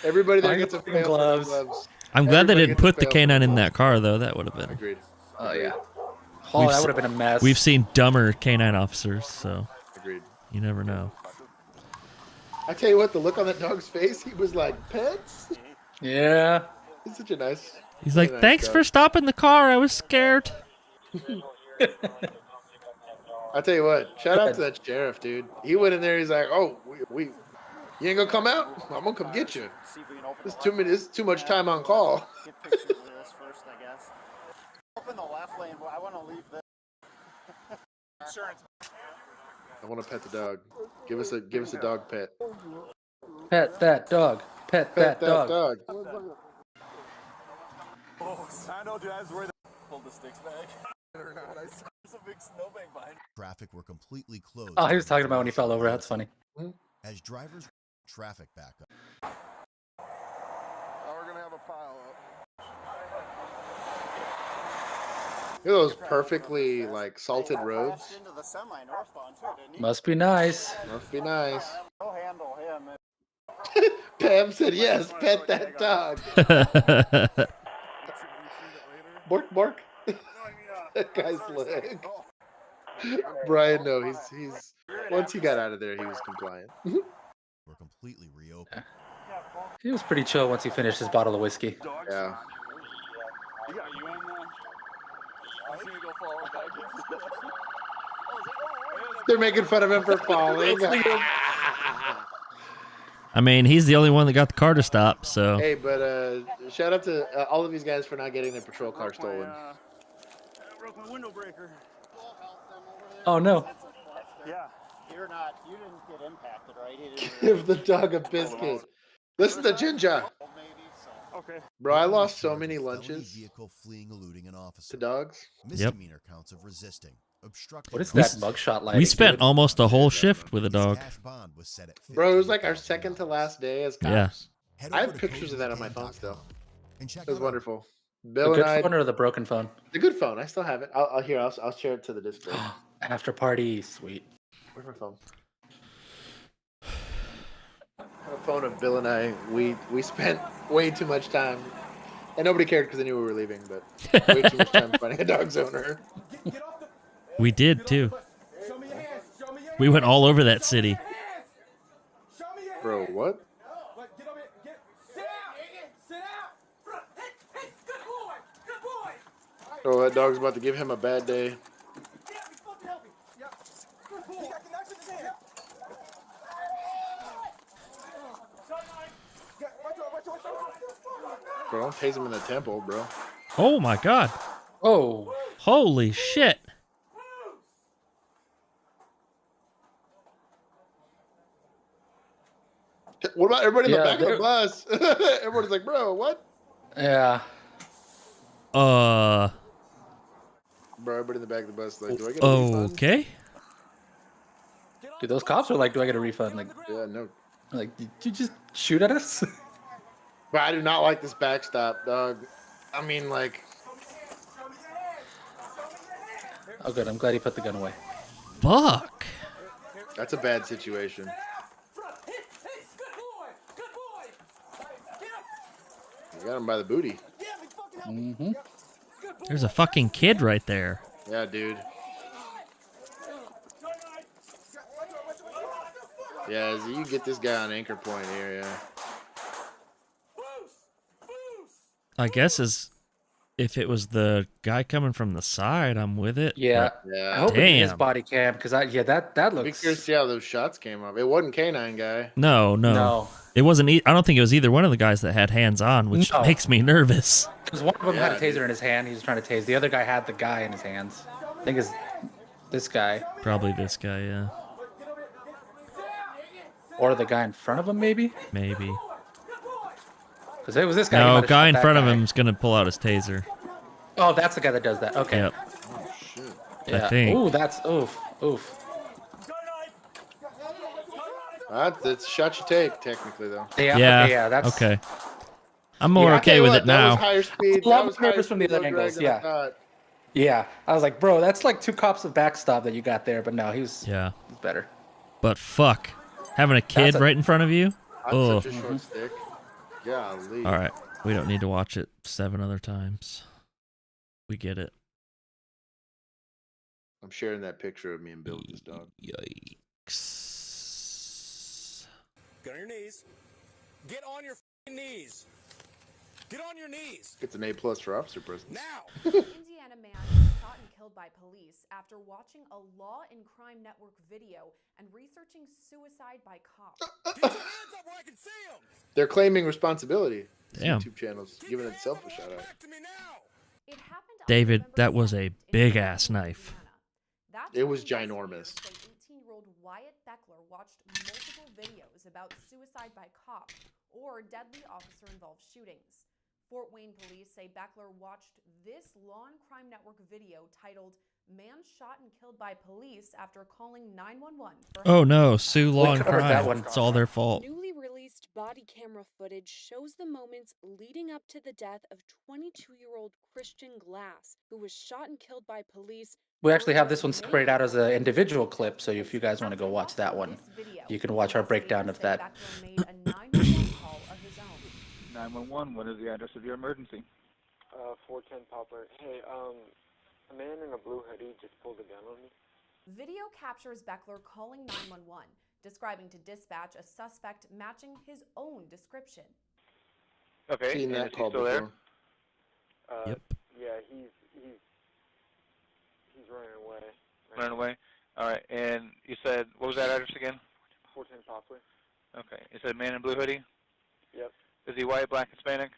Everybody there gets a fail for gloves. gloves. I'm glad they Everybody didn't gets a put the fail for canine in gloves. that car though. That would have been. Agreed. Oh yeah. Oh, that would have been a mess. We've seen dumber canine officers, so Agreed. you never know. I tell you what, the look on that dog's face, he was like, pets? Yeah. He's such a nice. He's like, nice "Thanks dog." for stopping the car. I was scared." I tell you what, shout out to that sheriff, dude. He went in there. He's like, "Oh, we you ain't gonna come out? I'm gonna come get you. This is too much time on call." Get pictures of this first, I guess. Open the left lane, but I want to leave this. Insurance. I want to pet the dog. Give us a dog pet. Pet that dog. Pet that dog. Oh, I know, dude. I was worried that pulled the sticks back. Or not. I saw there's a big snowbank behind. Traffic were completely closed. Oh, he was talking about when he fell over. That's funny. As drivers traffic back up. Now we're gonna have a pile up. Look at those perfectly like salted roads. Into the semi northbound too, didn't he? Must be nice. Must be nice. He'll handle him. Pam said yes. Pet that dog. Bark, bark. That guy's leg. Brian, no, he's. Once he got out of there, he was compliant. Were completely reopened. He was pretty chill once he finished his bottle of whiskey. Yeah. They're making fun of him for falling. I mean, he's the only one that got the car to stop, so. Hey, but shout out to all of these guys for not getting their patrol car stolen. Broke my window breaker. Oh no. Yeah. You didn't get impacted, right? Give the dog a biscuit. Listen to Ginger. Okay. Bro, I lost so many lunches Vehicle fleeing, eluding an officer. to dogs. Misdemeanor counts of resisting, obstructing. What is that mugshot lighting? We spent dude? almost a whole shift with a dog. Cash bond was set at Bro, it was like our second to last day as cops. Yeah. I have pictures of that on my phone still. And check It was out our wonderful. The Bill good and I. phone or the broken phone? The good phone. I still have it. I'll share it to the Discord. After party, sweet. Where's my phone? I have a phone of Bill and I. We spent way too much time, and nobody cared because they knew we were leaving. But way too much time finding a dog's owner. We did too. We went all over that city. Bro, what? Oh, that dog's about to give him a bad day. Bro, don't tase him in the temple, bro. Oh my god. Oh. Holy shit. What about everybody in the Yeah, back of the bus? Everybody's like, bro, what? Yeah. Bro, everybody in the back of the bus like, do I get a refund? Okay. Dude, those cops are like, do I get a refund? Like, yeah, no. Like, did you just shoot at us? But I do not like this backstop, dog. I mean, like. Oh, good. I'm glad he put the gun away. Fuck. That's a bad situation. You got him by the booty. Mm-hmm. There's a fucking kid right there. Yeah, dude. Yeah, so you get this guy on anchor point here, yeah. I guess if it was the guy coming from the side, I'm with it. Yeah. Yeah. I hope it is Damn. body cam because that Be looks. curious to see how those shots came up. It wasn't K9 guy. No. It wasn't. I don't think it was either one of the guys that had hands on, which No. makes me nervous. Because one of them had a Yeah, taser dude. in his hand. He was trying to tase. The other guy had the guy in his hands. I think it's this guy Probably this guy, yeah. or the guy in front of him, maybe. Maybe. Because it was this guy. He No, might have guy shot in that front of guy. him's gonna pull out his taser. Oh, that's the guy that does that. Okay. Yep. Oh, shit. Yeah. I think. Ooh, that's oof. That's a shot you take, technically, though. Yeah. Yeah. Okay, yeah. That's okay. I'm more I tell okay you with what, it That was now. higher speed. A lot That was of papers higher from the speed, other low drag angles, than I yeah. thought. Yeah. I was like, bro, that's like 2 cops of backstop that you got there, but no, he's Yeah. better. But fuck, having a kid That's a- right in front of you. I'm Oh. such a short stick. Golly. All right, we don't need to watch it 7 other times. We get it. I'm sharing that picture of me and Bill with this dog. Yikes. Get on your knees. Get on your knees. Get on your knees. It's an A+ for officer presence. Now. Indiana man was shot and killed by police after watching a Law and Crime Network video and researching suicide by cops. Get your hands up where I can see them. They're claiming responsibility. This Damn. YouTube channel's giving itself a shout out. Back to me now. It happened on David, November that was a 7th in big Indiana, ass knife. That's It was when ginormous. investigators say 18-year-old Wyatt Beckler watched multiple videos about suicide by cop or deadly officer-involved shootings. Fort Wayne police say Beckler watched this Law and Crime Network video titled "Man Shot and Killed by Police After Calling 911 for Oh help." no, Sue Law and covered that Crime. one. It's all their fault. Newly released body camera footage shows the moments leading up to the death of 22-year-old Christian Glass, who was shot and killed by police. We actually have this one separated out as an individual clip, so if you guys want to go watch that one, you can watch our breakdown of that. Beckler made a 911 911, what is the address of your emergency? 410 Poplar. Hey, a man in a blue hoodie just pulled a gun on me. Video captures Beckler calling 911, describing to dispatch a suspect matching his own description. Okay, Seen and that is he call still there? before. Yep. Yeah, he's running away. Running away? All right, and you said, what was that address again? 410 Poplar. Okay, you said man in blue hoodie? Yep. Is he white, black, Hispanic?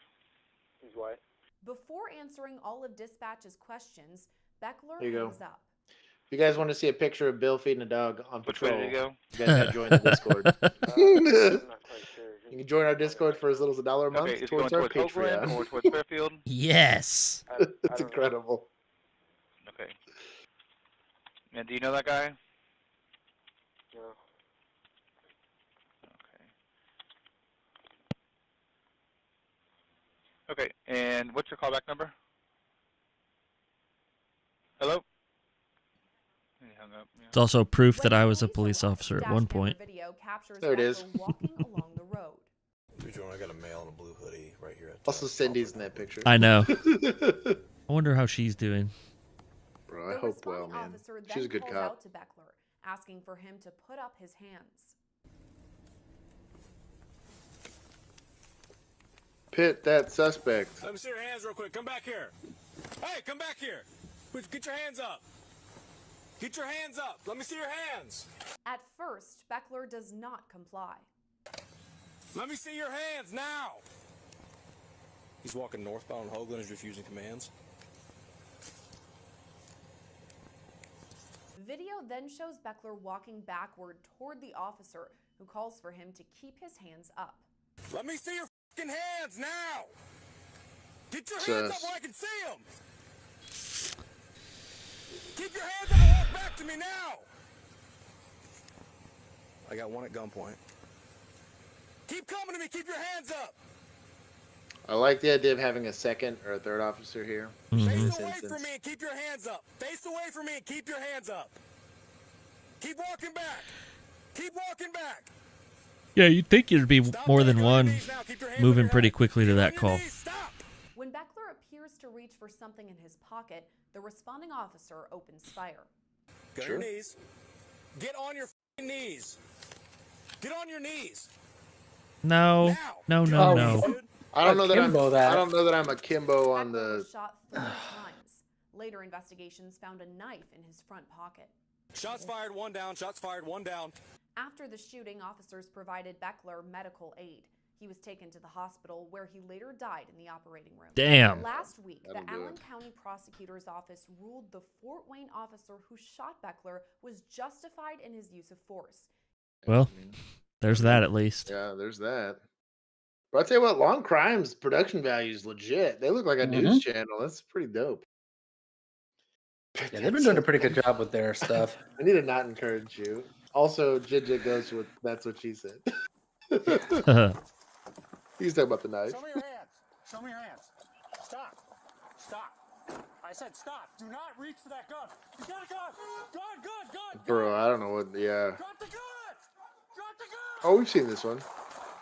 He's white. Before answering all of dispatch's questions, Beckler There you go. hangs up. If you guys want to see a picture of Bill feeding a dog on Which patrol, way did he go? you guys gotta join the Discord. I'm not quite sure. You can join our Discord for as little as $1 a month Okay, is he towards going our towards Oakland Patreon. or towards Fairfield? Yes. It's incredible. Okay. And do you know that guy? No. Okay, and what's your callback number? Hello? He hung up. Yeah. It's also proof that I was a police officer at one point. Video captures There it is. Beckler walking along the road. I got a male in a blue hoodie right here. Also, Cindy's in that picture. I know. I wonder how she's doing. Bro, I The hope well, responding man. officer She's a then good calls cop. out to Beckler, asking for him to put up his hands. Pit that suspect. Let me see your hands real quick. Come back here. Hey, come back here. Get your hands up. Get your hands up. Let me see your hands. At first, Beckler does not comply. Let me see your hands now. He's walking northbound. Hoagland is refusing commands. Video then shows Beckler walking backward toward the officer, who calls for him to keep his hands up. Let me see your fucking hands now. Get your hands up where I can see them. Keep your hands up and walk back to me now. I got one at gunpoint. Keep coming to me. Keep your hands up. I like the idea of having a second or a third officer here. Face In this away instance. from me and keep your hands up. Face away from me and keep your hands up. Keep walking back. Keep walking back. Yeah, you'd think there'd be more than one moving pretty quickly to that call. When Beckler appears to reach for something in his pocket, the responding officer opens fire. Get on your knees. Get on your f***ing knees. Get on your knees. No, no, no, no. I don't know that I'm. Akimbo that. I don't know that I'm akimbo on the. Shot 3 times. Later investigations found a knife in his front pocket. Shots fired, one down. Shots fired, one down. After the shooting, officers provided Beckler medical aid. He was taken to the hospital, where he later died in the operating room. Damn. Last week, That'll the do Allen it. County Prosecutor's Office ruled the Fort Wayne officer who shot Beckler was justified in his use of force. Well, there's that at least. Yeah, there's that. But I'll tell you what, Long Crimes production value is legit. They look like a news channel. That's pretty dope. Yeah, they've been doing a pretty good job with their stuff. I need to not encourage you. Also, Jijja goes with that's what she said. He's talking about the knife. Show me your hands. Show me your hands. Stop. Stop. I said stop. Do not reach for that gun. You got a gun. Gun. Bro, I don't know what. Yeah. Drop the gun. Drop the gun. Oh, we've seen this one.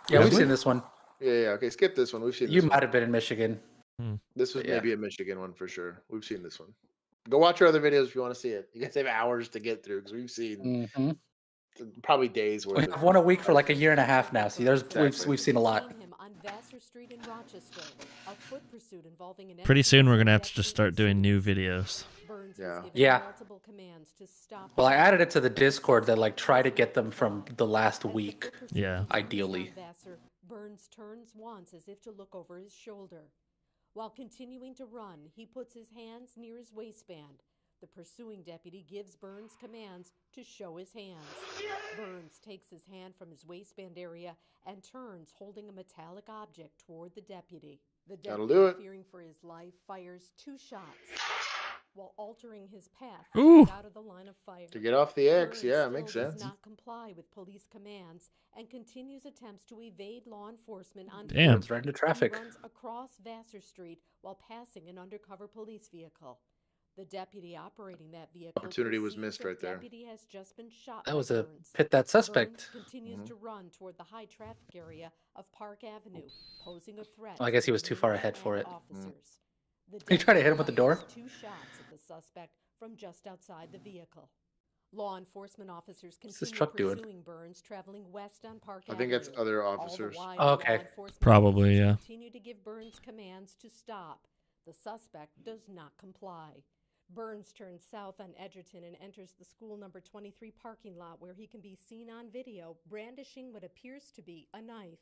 Yeah, we've seen this one. Yeah. Okay, skip this one. We've seen. You this might one. have been in Michigan. This was Yeah. maybe a Michigan one for sure. We've seen this one. Go watch our other videos if you want to see it. You guys have hours to get through because we've seen probably days worth. We have one a week for like a year and a half now. See, there's Exactly. we've seen a lot. Him on Vassar Street in Rochester. A foot pursuit involving an Pretty soon we're going to have to just start doing new videos. Burns Yeah. was given Yeah. multiple commands to stop Well, I added it to the Discord that like try to get them from the last week. Yeah. Ideally. Vassar, Burns turns once as if to look over his shoulder. While continuing to run, he puts his hands near his waistband. The pursuing deputy gives Burns commands to show his hands. Burns takes his hand from his waistband area and turns, holding a metallic object toward the deputy. The That'll deputy, do it. fearing for his life, fires 2 shots while altering his path Ooh. out of the line of fire. To get off the X, Burns yeah, still makes does sense. not comply with police commands and continues attempts to evade law enforcement on Damn. foot. Runs right into traffic. He runs across Vassar Street while passing an undercover police vehicle. The deputy operating that vehicle Opportunity was perceives missed the right there. Deputy has just been shot That by was a Burns. hit that suspect. Burns continues to run toward the high traffic area of Park Avenue, posing a threat. Well, I guess he to was the too far community ahead for and it. Officers. The You try to hit him deputy with the door? fires 2 shots at the suspect from just outside the vehicle. Law enforcement officers What's this continue truck doing? pursuing Burns, traveling west on Park I think Avenue. that's other All the officers. while, Oh, okay. law enforcement Probably, officers yeah. continue to give Burns commands to stop. The suspect does not comply. Burns turns south on Edgerton and enters the school number 23 parking lot, where he can be seen on video brandishing what appears to be a knife.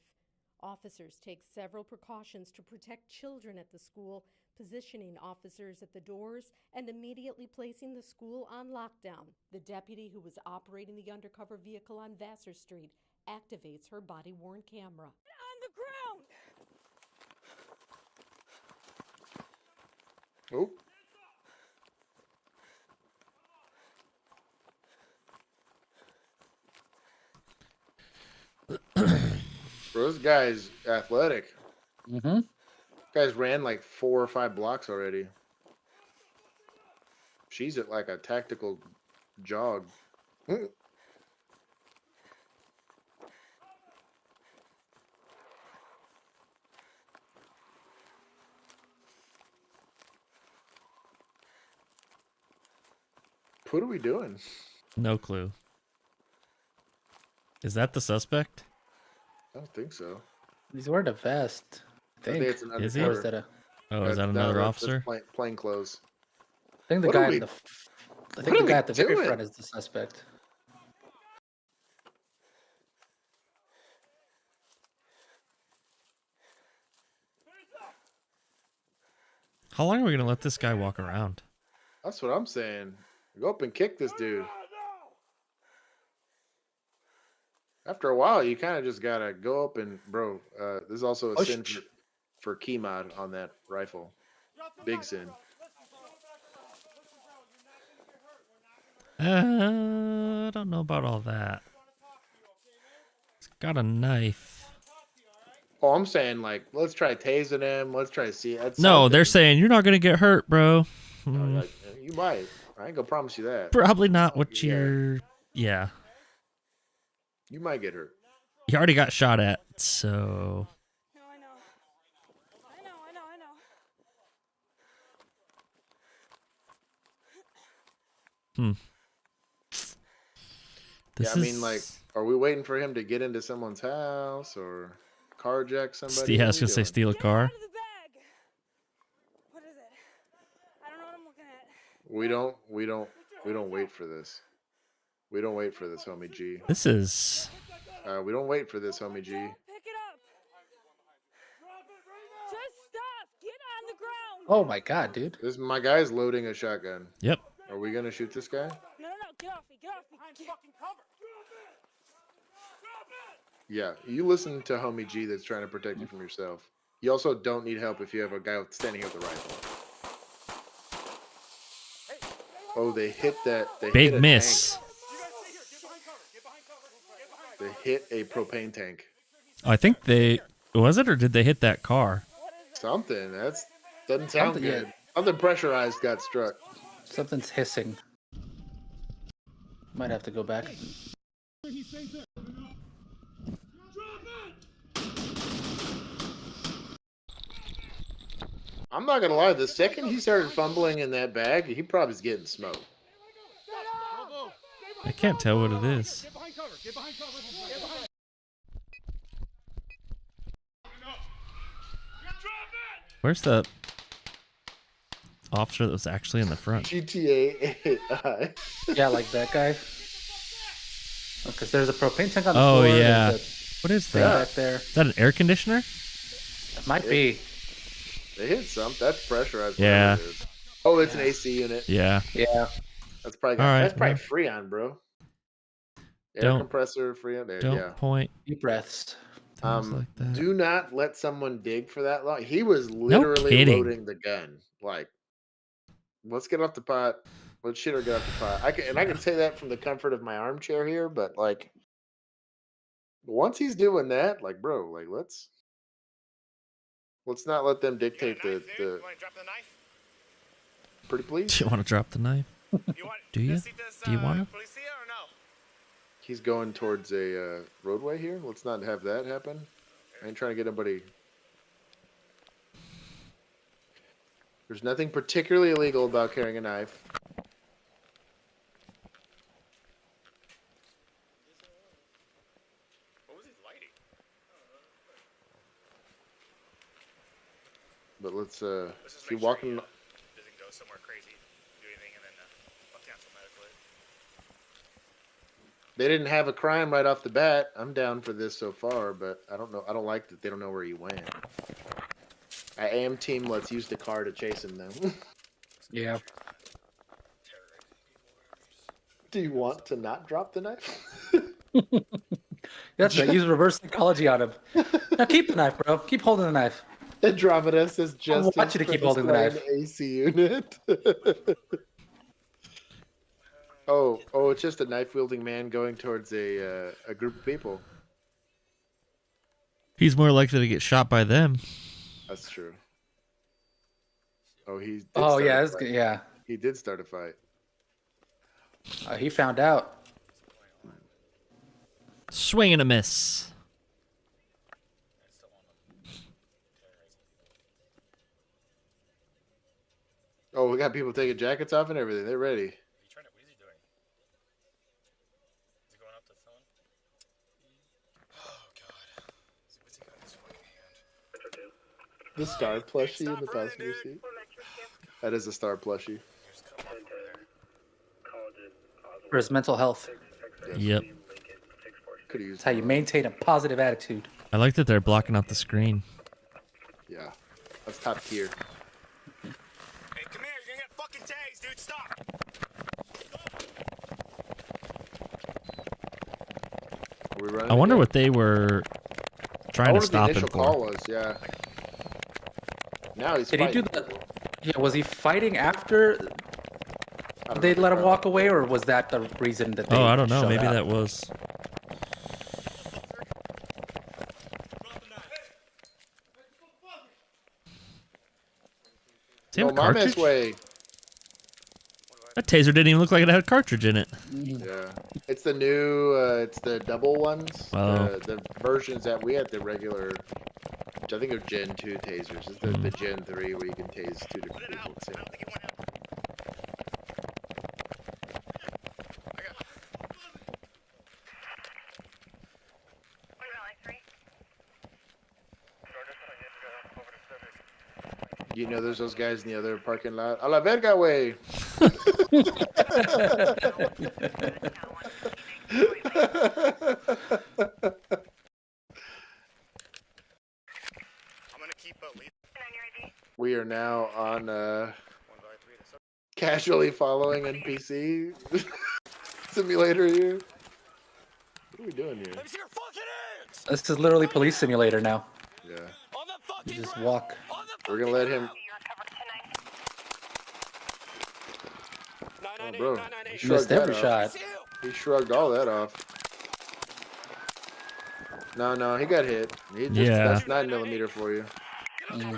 Officers take several precautions to protect children at the school, positioning officers at the doors and immediately placing the school on lockdown. The deputy who was operating the undercover vehicle on Vassar Street activates her body-worn camera. On the ground! Oh. Bro, this guy's athletic. Mm-hmm. Guy's ran like 4 or 5 blocks already. She's at like a tactical jog. What are we doing? No clue. Is that the suspect? I don't think so. He's wearing a vest. I think. it's an Is he? Or undercover. is that a? Oh, is that another officer? Plain clothes. I think the What are guy we- in the. I what think are the we guy at the very doing? front is the suspect. How long are we gonna let this guy walk around? That's what I'm saying. Go up and kick this dude. After a while, you kind of just gotta go up and, bro. There's also a sin for key mod on that rifle. Big sin. I don't know about all that. He's got a knife. Oh, I'm saying like, let's try tasing him. Let's try to see. That's No, they're something. saying you're not gonna get hurt, bro. Like, you might. I ain't gonna promise you that. Probably not what you're. Yeah. You might get hurt. You already got shot at, so. Hmm. Yeah, I mean, like, are we waiting for him to get into someone's house or carjack somebody? Yeah, I What was are we gonna say doing? steal a car. What is it? I don't know what I'm looking at. We don't wait for this. We don't wait for this, homie G. This is. We don't wait for this, homie G. Pick it up. Just stop. Get on the ground. Oh my god, dude. This my guy's loading a shotgun. Yep. Are we gonna shoot this guy? No, get off me. Get off me. Fucking cover. Yeah, you listen to homie G that's trying to protect you from yourself. You also don't need help if you have a guy standing here with a rifle. Oh, they hit that. They Big hit a miss. tank. They hit a propane tank. Oh, I think they. Was it, or did they hit that car? Something. That's doesn't sound Something, good. yeah. Something pressurized got struck. Something's hissing. Might have to go back. I'm not gonna lie. The second he started fumbling in that bag, he probably is getting smoked. I can't tell what it is. Where's the officer that was actually in the front? GTA. Yeah, like that guy. Because there's a propane tank on the Oh, floor. yeah. There's a What is thing that? back there. Is that an air conditioner? It might be. They hit some. That's pressurized. Yeah. whatever it is. Oh, it's an AC unit. Yeah. Yeah. That's probably All right, that's probably well. Freon, bro. Air Don't- compressor, Freon. There, Don't yeah. point. Deep breaths. Things like that. Do not let someone dig for that long. He was literally kidding. loading the gun. Like, let's get off the pot. Let's shit or get off the pot. I can say that from the comfort of my armchair here, but like, once he's doing that, like, bro, like, let's not let them dictate the. Pretty please. Do you want to drop the knife? Do you? Do you want to? He's going towards a roadway here. Let's not have that happen. I ain't trying to get anybody. There's nothing particularly illegal about carrying a knife. But let's if you're walking. Doesn't go somewhere crazy, do anything, and then cancel medically. They didn't have a crime right off the bat. I'm down for this so far, but I don't know. I don't like that they don't know where he went. I am team. Let's use the car to chase him though. Yeah. Do you want to not drop the knife? That's right. Use reverse psychology on him. Now keep the knife, bro. Keep holding the knife. Andromeda says just. I want you to keep holding the knife. AC unit. Oh, it's just a knife-wielding man going towards a group of people. He's more likely to get shot by them. That's true. Oh, he. Oh yeah, yeah. He did start a fight. He found out. Swing and a miss. Oh, we got people taking jackets off and everything. They're ready. The star plushie in the passenger seat. That is a star plushie. For his mental health. Yep. That's how you maintain a positive attitude. I like that they're blocking out the screen. Yeah, that's top tier. Hey, come here! You're gonna get fucking tased, dude. Stop! Are we running I wonder again? what they were trying to stop him the initial for. call was, yeah. Now he's Did fighting. he do the? Yeah, was he fighting after they let him walk away, or was that the reason that they? Oh, I don't know. showed Maybe up? that was. Does he have a Mama's cartridge? way. That taser didn't even look like it had a cartridge in it. Yeah, it's the new. It's the double ones. Oh. The versions that we had, the regular, which I think are Gen 2 tasers. It's the Gen 3 where you can tase 2 different people at the same time. You know, there's those guys in the other parking lot. A la verga, way. We are now on casually following NPC simulator here. What are we doing here? This is literally police simulator now. Yeah. You just walk. We're gonna let him. Oh, bro. He Missed shrugged every that shot. off. He shrugged all that off. No, he got hit. He just, Yeah. That's 9mm for you.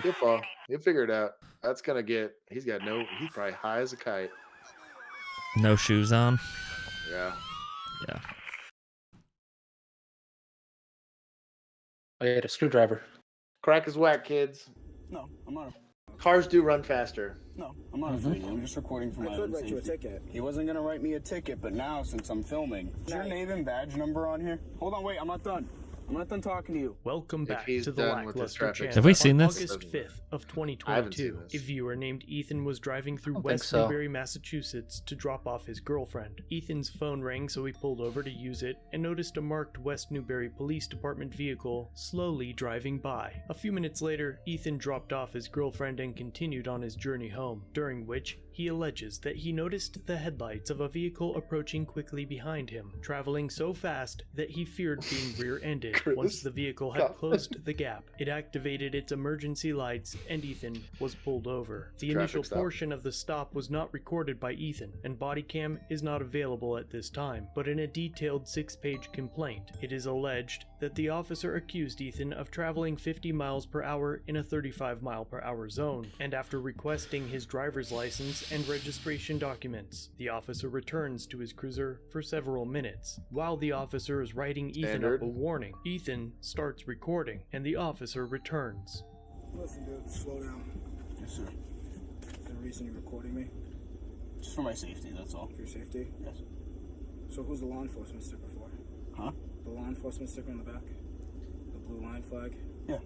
He'll fall. He'll figure it out. That's gonna get. He's probably high as a kite. No shoes on. Yeah. Yeah. Oh, yeah, a screwdriver. Crack is whack, kids. No, I'm not. Cars do run faster. No, I'm not afraid. I'm just recording for my own safety. I could write you a ticket. He wasn't gonna write me a ticket, but now since I'm filming, is your name and badge number on here? Hold on, wait, I'm not done. I'm not done talking to you. Welcome If back he's to the done with his Lackluster traffic channel. Have we seen On this? August 5th of I haven't seen 2022, this. a viewer named Ethan was driving through think West so. Newbury, Massachusetts to drop off his girlfriend. Ethan's phone rang, so he pulled over to use it and noticed a marked West Newbury Police Department vehicle slowly driving by. A few minutes later, Ethan dropped off his girlfriend and continued on his journey home, during which he alleges that he noticed the headlights of a vehicle approaching quickly behind him, traveling so fast that he feared being rear-ended. Once the vehicle had closed the gap, it activated its emergency lights and Ethan was pulled over. The Traffic initial stop. portion of the stop was not recorded by Ethan, and Bodycam is not available at this time, but in a detailed 6-page complaint, it is alleged that the officer accused Ethan of traveling 50 miles per hour in a 35 mile per hour zone, and after requesting his driver's license and registration documents, the officer returns to his cruiser for several minutes. While the officer is writing Ethan up a warning, Ethan starts recording, and the officer returns. Listen, dude, slow down. Yes, sir. Is there a reason you're recording me? Just for my safety, that's all. For your safety? Yes. So who's the law enforcement sticker for? Huh? The law enforcement sticker on the back? The blue line flag? Yeah.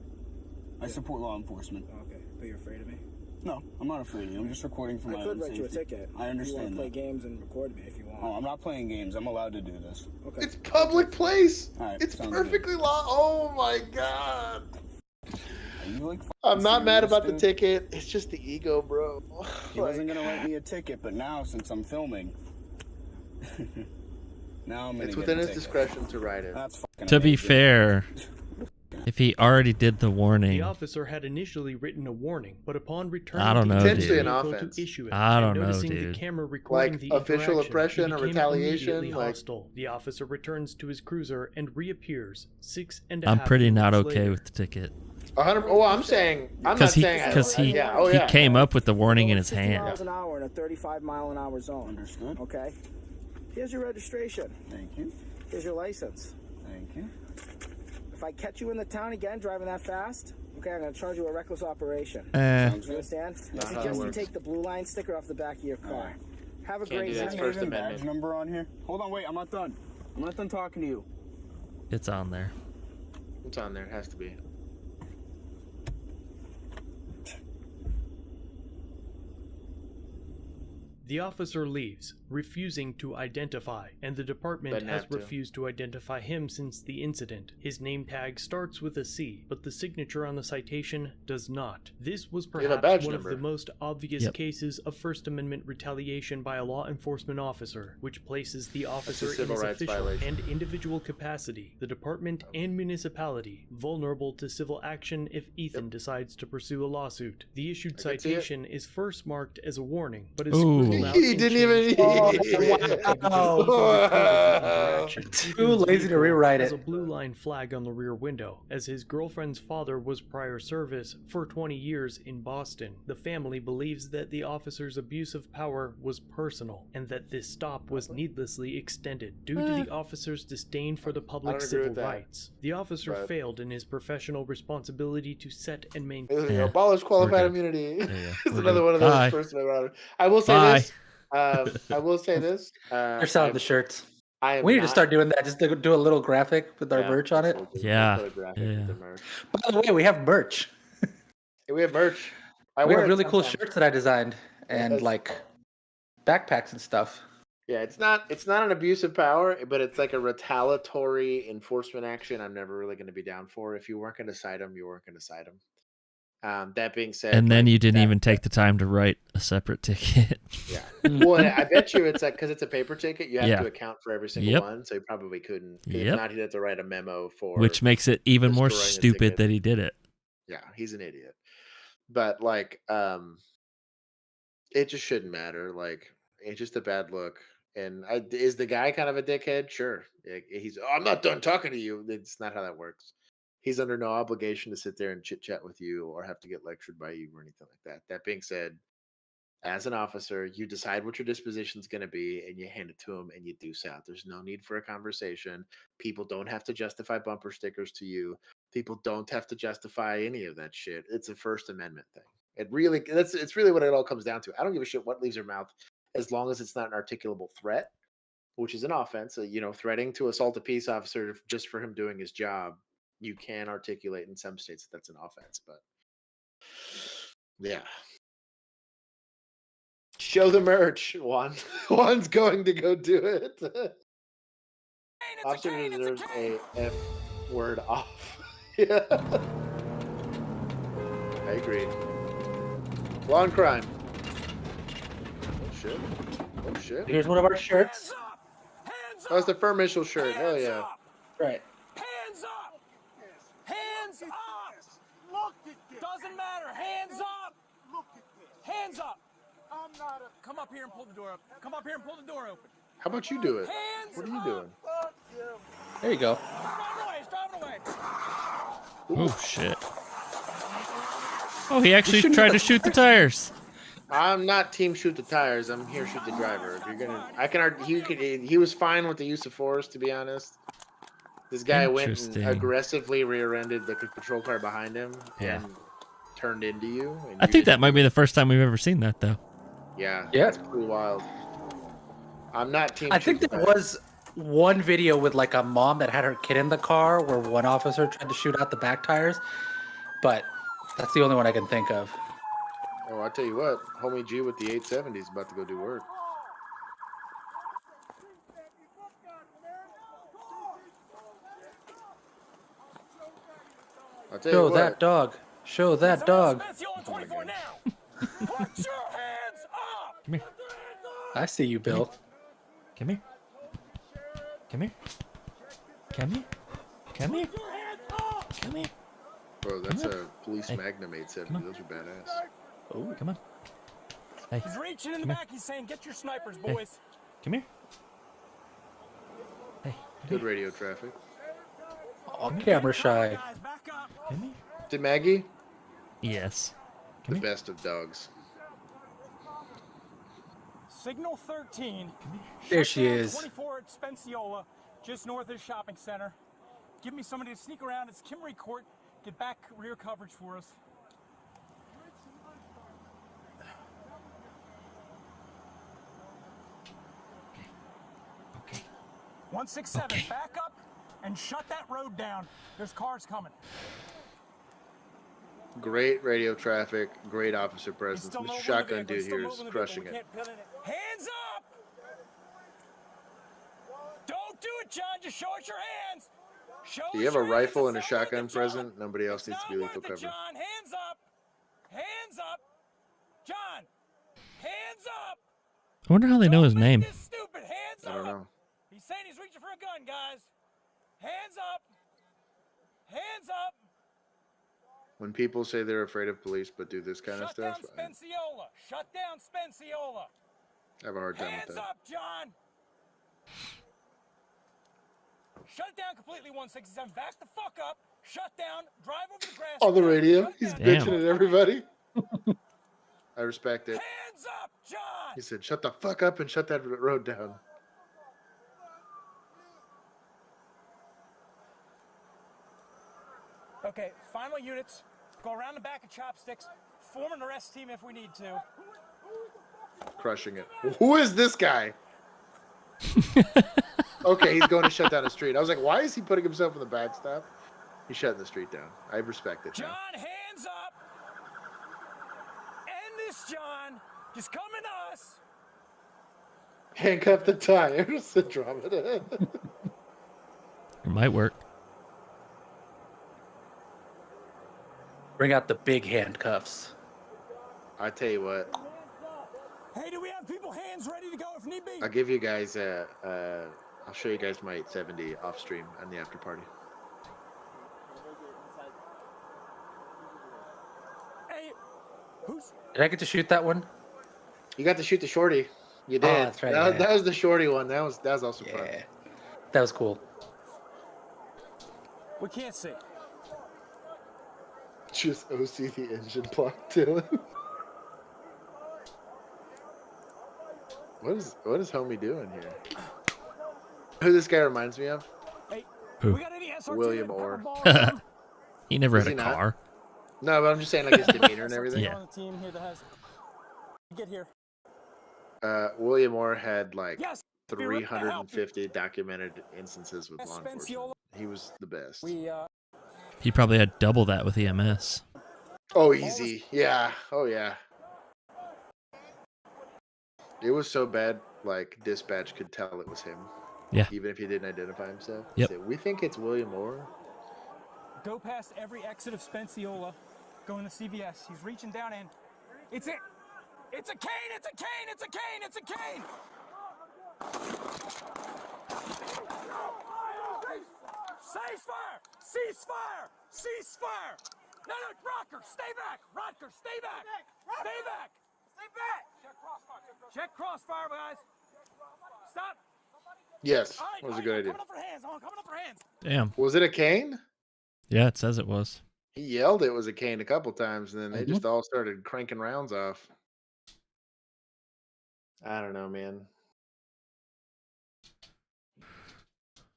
I support law enforcement. Oh, okay. But you're afraid of me? No, I'm not afraid of you. I'm just recording for my own safety. I could write you a ticket. I understand that. You want to play games and record me if you want. Oh, I'm not playing games. I'm allowed to do this. Okay. It's public place. All right, It's sounds perfectly law. Oh my god. Are you like I'm not mad serious, about dude? the ticket. It's just the ego, bro. He wasn't gonna write me a ticket, but now since I'm filming, now I'm gonna It's get within a his ticket. discretion to write it. That's fucking To be amazing. fair, if he already did the The warning, officer had initially written a warning, but upon returning I don't know, to the dude. vehicle offense. to issue it, I don't and know, noticing dude. the camera recording Like the official interaction, oppression he or became retaliation, immediately like- hostile. The officer returns to his cruiser and reappears 6.5 I'm pretty not minutes okay later. with the ticket. 100. Oh, I'm saying. I'm not Because saying. he, Oh, he yeah. came up with the warning in his 50 hand. miles an hour in a 35 mile an hour zone. Understood. Okay. Here's your registration. Thank you. Here's your license. Thank you. If I catch you in the town again driving that fast, okay, I'm going to charge you a reckless operation. Eh. You understand? I suggest you take the blue line sticker off the back of your car. Have a great Is day. there an even badge number on here? Hold on, wait, I'm not done. I'm not done talking to you. It's on there. It's on there. It has to be. The officer leaves, refusing to identify, and the department Doesn't has have to. refused to identify him since the incident. His name tag starts with a C, but the signature on the citation does not. This was You have a perhaps badge one number. of the most obvious Yep. cases of First Amendment retaliation by a law enforcement officer, which places the officer in civil his rights official violation. and individual capacity, the department and municipality, vulnerable to civil action if Ethan decides to pursue a lawsuit. The issued I can see it. citation is first marked as a warning, but is Ooh. scribbled out He and didn't changed even- to Oh, wow. Too lazy to rewrite Has it. a blue line flag on the rear window, as his girlfriend's father was prior service for 20 years in Boston. The family believes that the officer's abuse of power was personal, and that this stop was needlessly extended due to the officer's disdain for the public's agree civil with that. rights. The officer But- failed in his professional responsibility to set and maintain. Yeah, Abolish qualified we're good. immunity. Yeah, It's we're another good. one of those Bye. first amendment. I will say Bye. this. I will say this. You're selling the shirts. I am We need to not- start doing that. Just to do a little graphic with our Yeah, merch on it. we'll do- Yeah, we'll put a graphic with yeah. the merch. By the way, we have merch. Hey, we have merch. I We wear have it really cool sometimes. shirts that I designed and Yes. like backpacks and stuff. Yeah, it's not an abuse of power, but it's like a retaliatory enforcement action. I'm never really going to be down for. If you weren't going to cite them, you weren't going to cite them. That being said, And then like, you didn't that- even take the time to write a separate ticket. Yeah. Well, I bet you it's like because it's a paper ticket, you have Yeah. to account for every single Yep. one, so you probably couldn't. 'Cause Yep. If not, he'd have to write a memo for. Which makes it even more destroying the stupid ticket. that he did it. Yeah, he's an idiot. But like, it just shouldn't matter. Like, it's just a bad look. And is the guy kind of a dickhead? Sure. He's. Oh, I'm not done talking to you. It's not how that works. He's under no obligation to sit there and chit chat with you or have to get lectured by you or anything like that. That being said, as an officer, you decide what your disposition is going to be and you hand it to him and you deuce out. There's no need for a conversation. People don't have to justify bumper stickers to you. People don't have to justify any of that shit. It's a First Amendment thing. It's really what it all comes down to. I don't give a shit what leaves your mouth as long as it's not an articulable threat, which is an offense. Threatening to assault a peace officer just for him doing his job, you can articulate in some states that's an offense. But yeah. Show the merch, Juan. Juan's going to go do it. Officer deserves a F word off. Yeah. I agree. Law and crime. Oh shit. Oh shit. Here's one of our shirts. Oh, it's the firm issue shirt. Hell yeah. Right. Hands up! Hands up! Look at this! Doesn't matter. Hands up! Look at this! Hands up! I'm not a. Come up here and pull the door up. Come up here and pull the door open. How about you do it? Hands What are you up. doing? There you go. Oh shit. Oh, he actually tried to shoot the tires. I'm not team shoot the tires. I'm here shoot the driver. If you're gonna, I can argue. He was fine with the use of force, to be honest. This guy went and Interesting. aggressively rear-ended the patrol car behind him Yeah. and turned into you. And I you think just- that might be the first time we've ever seen that, though. Yeah, Yeah. it's pretty wild. I'm not team. I think shoot the there tires. was one video with like a mom that had her kid in the car where one officer tried to shoot out the back tires, but that's the only one I can think of. Oh, I tell you what, homie G with the 870 is about to go do work. I'll tell you Show what. that dog. Show that dog. Come here. I see you, Bill. Come here. Come here. Come here. Come here. Come here. Bro, that's Come a police Hey. Magnum 870. Those are badass. Oh, come on. Hey. He's reaching in the Come here. back. He's saying, "Get your snipers, Hey. boys." Come here. Hey. Good radio traffic. All camera shy. Come here. Did Maggie? Yes. The best of dogs. Signal 13. There she Shutdown is. 24 at Spenciola, just north of the shopping center. Give me somebody to sneak around. It's Kimmery Court. Get back rear coverage for us. Okay. 167, Okay. back up and shut that road down. There's cars coming. Great radio traffic. Great officer presence. Still Mr. moving the Shotgun vehicle, dude still here is moving the crushing vehicle. it. We can't pin it. Hands up! Don't do it, John. Just show us your hands. Show Do you us have a your hands. rifle and a It's not worth shotgun it, John. present? Nobody else needs to be Not lethal worth it, cover. John. Hands up. Hands up. John. Hands up. I wonder how they know his name. This stupid. Hands I don't up. know. He's saying he's reaching for a gun, guys. Hands up. Hands up. When people say they're afraid of police but do this kind of Shut down stuff, Spenciola. Shut down Spenciola. I have a hard time Hands with that. up, John. Shut it down completely, 167. Back the fuck up. Shut down. Drive over the grass. On the radio, Shut he's down. bitching at everybody. I respect it. Hands up, John. He said, "Shut the fuck up and shut that road down." Okay, final units. Go around the back of Chopsticks. Form an arrest team if we need to. Crushing it. Who is this guy? Okay, he's going to shut down a street. I was like, why is he putting himself in the backstop? He's shutting the street down. I respect it. John, Now. hands up. End this, John. Just come in us. Handcuff the tires. Drop it in. It might work. Bring out the big handcuffs. I tell you what. Hey, do we have people hands ready to go if need be? I'll give you guys I'll show you guys my 870 off stream and the after party. Hey, who's? Did I get to shoot that one? You got to shoot the shorty. You Oh, did. that's right, That, yeah. that was the shorty one. That was also fun. Yeah. That was cool. We can't see. Just OC the engine block, Dylan. What is homie doing here? Who this guy reminds me of? Hey, Who? we got any SRT William to Orr. cover balls on? He never Is had a he not? car. No, but I'm just saying like his demeanor and everything. Yeah. On the team here that has. Get here. William Orr had like Yes. 350 documented instances with law enforcement. Spenciola. He was the best. We He probably had double that with EMS. Oh, easy. Yeah. Oh, yeah. It was so bad, like, dispatch could tell it was him. Yeah. Even if he didn't identify himself. Yep. He said, we think it's William Orr. go past every exit of Spenciola, going to CVS. He's reaching down in. It's it. It's a cane. It's a cane. It's a cane. It's a cane. Ceasefire! Ceasefire! Ceasefire! No, Rocker, stay back! Rocker, stay back! Stay back! Stay back! Check crossfire, guys. Stop! Yes, that was a good idea. Damn. Was it a cane? Yeah, it says it was. He yelled it was a cane a couple times, and then they just all started cranking rounds off. I don't know, man.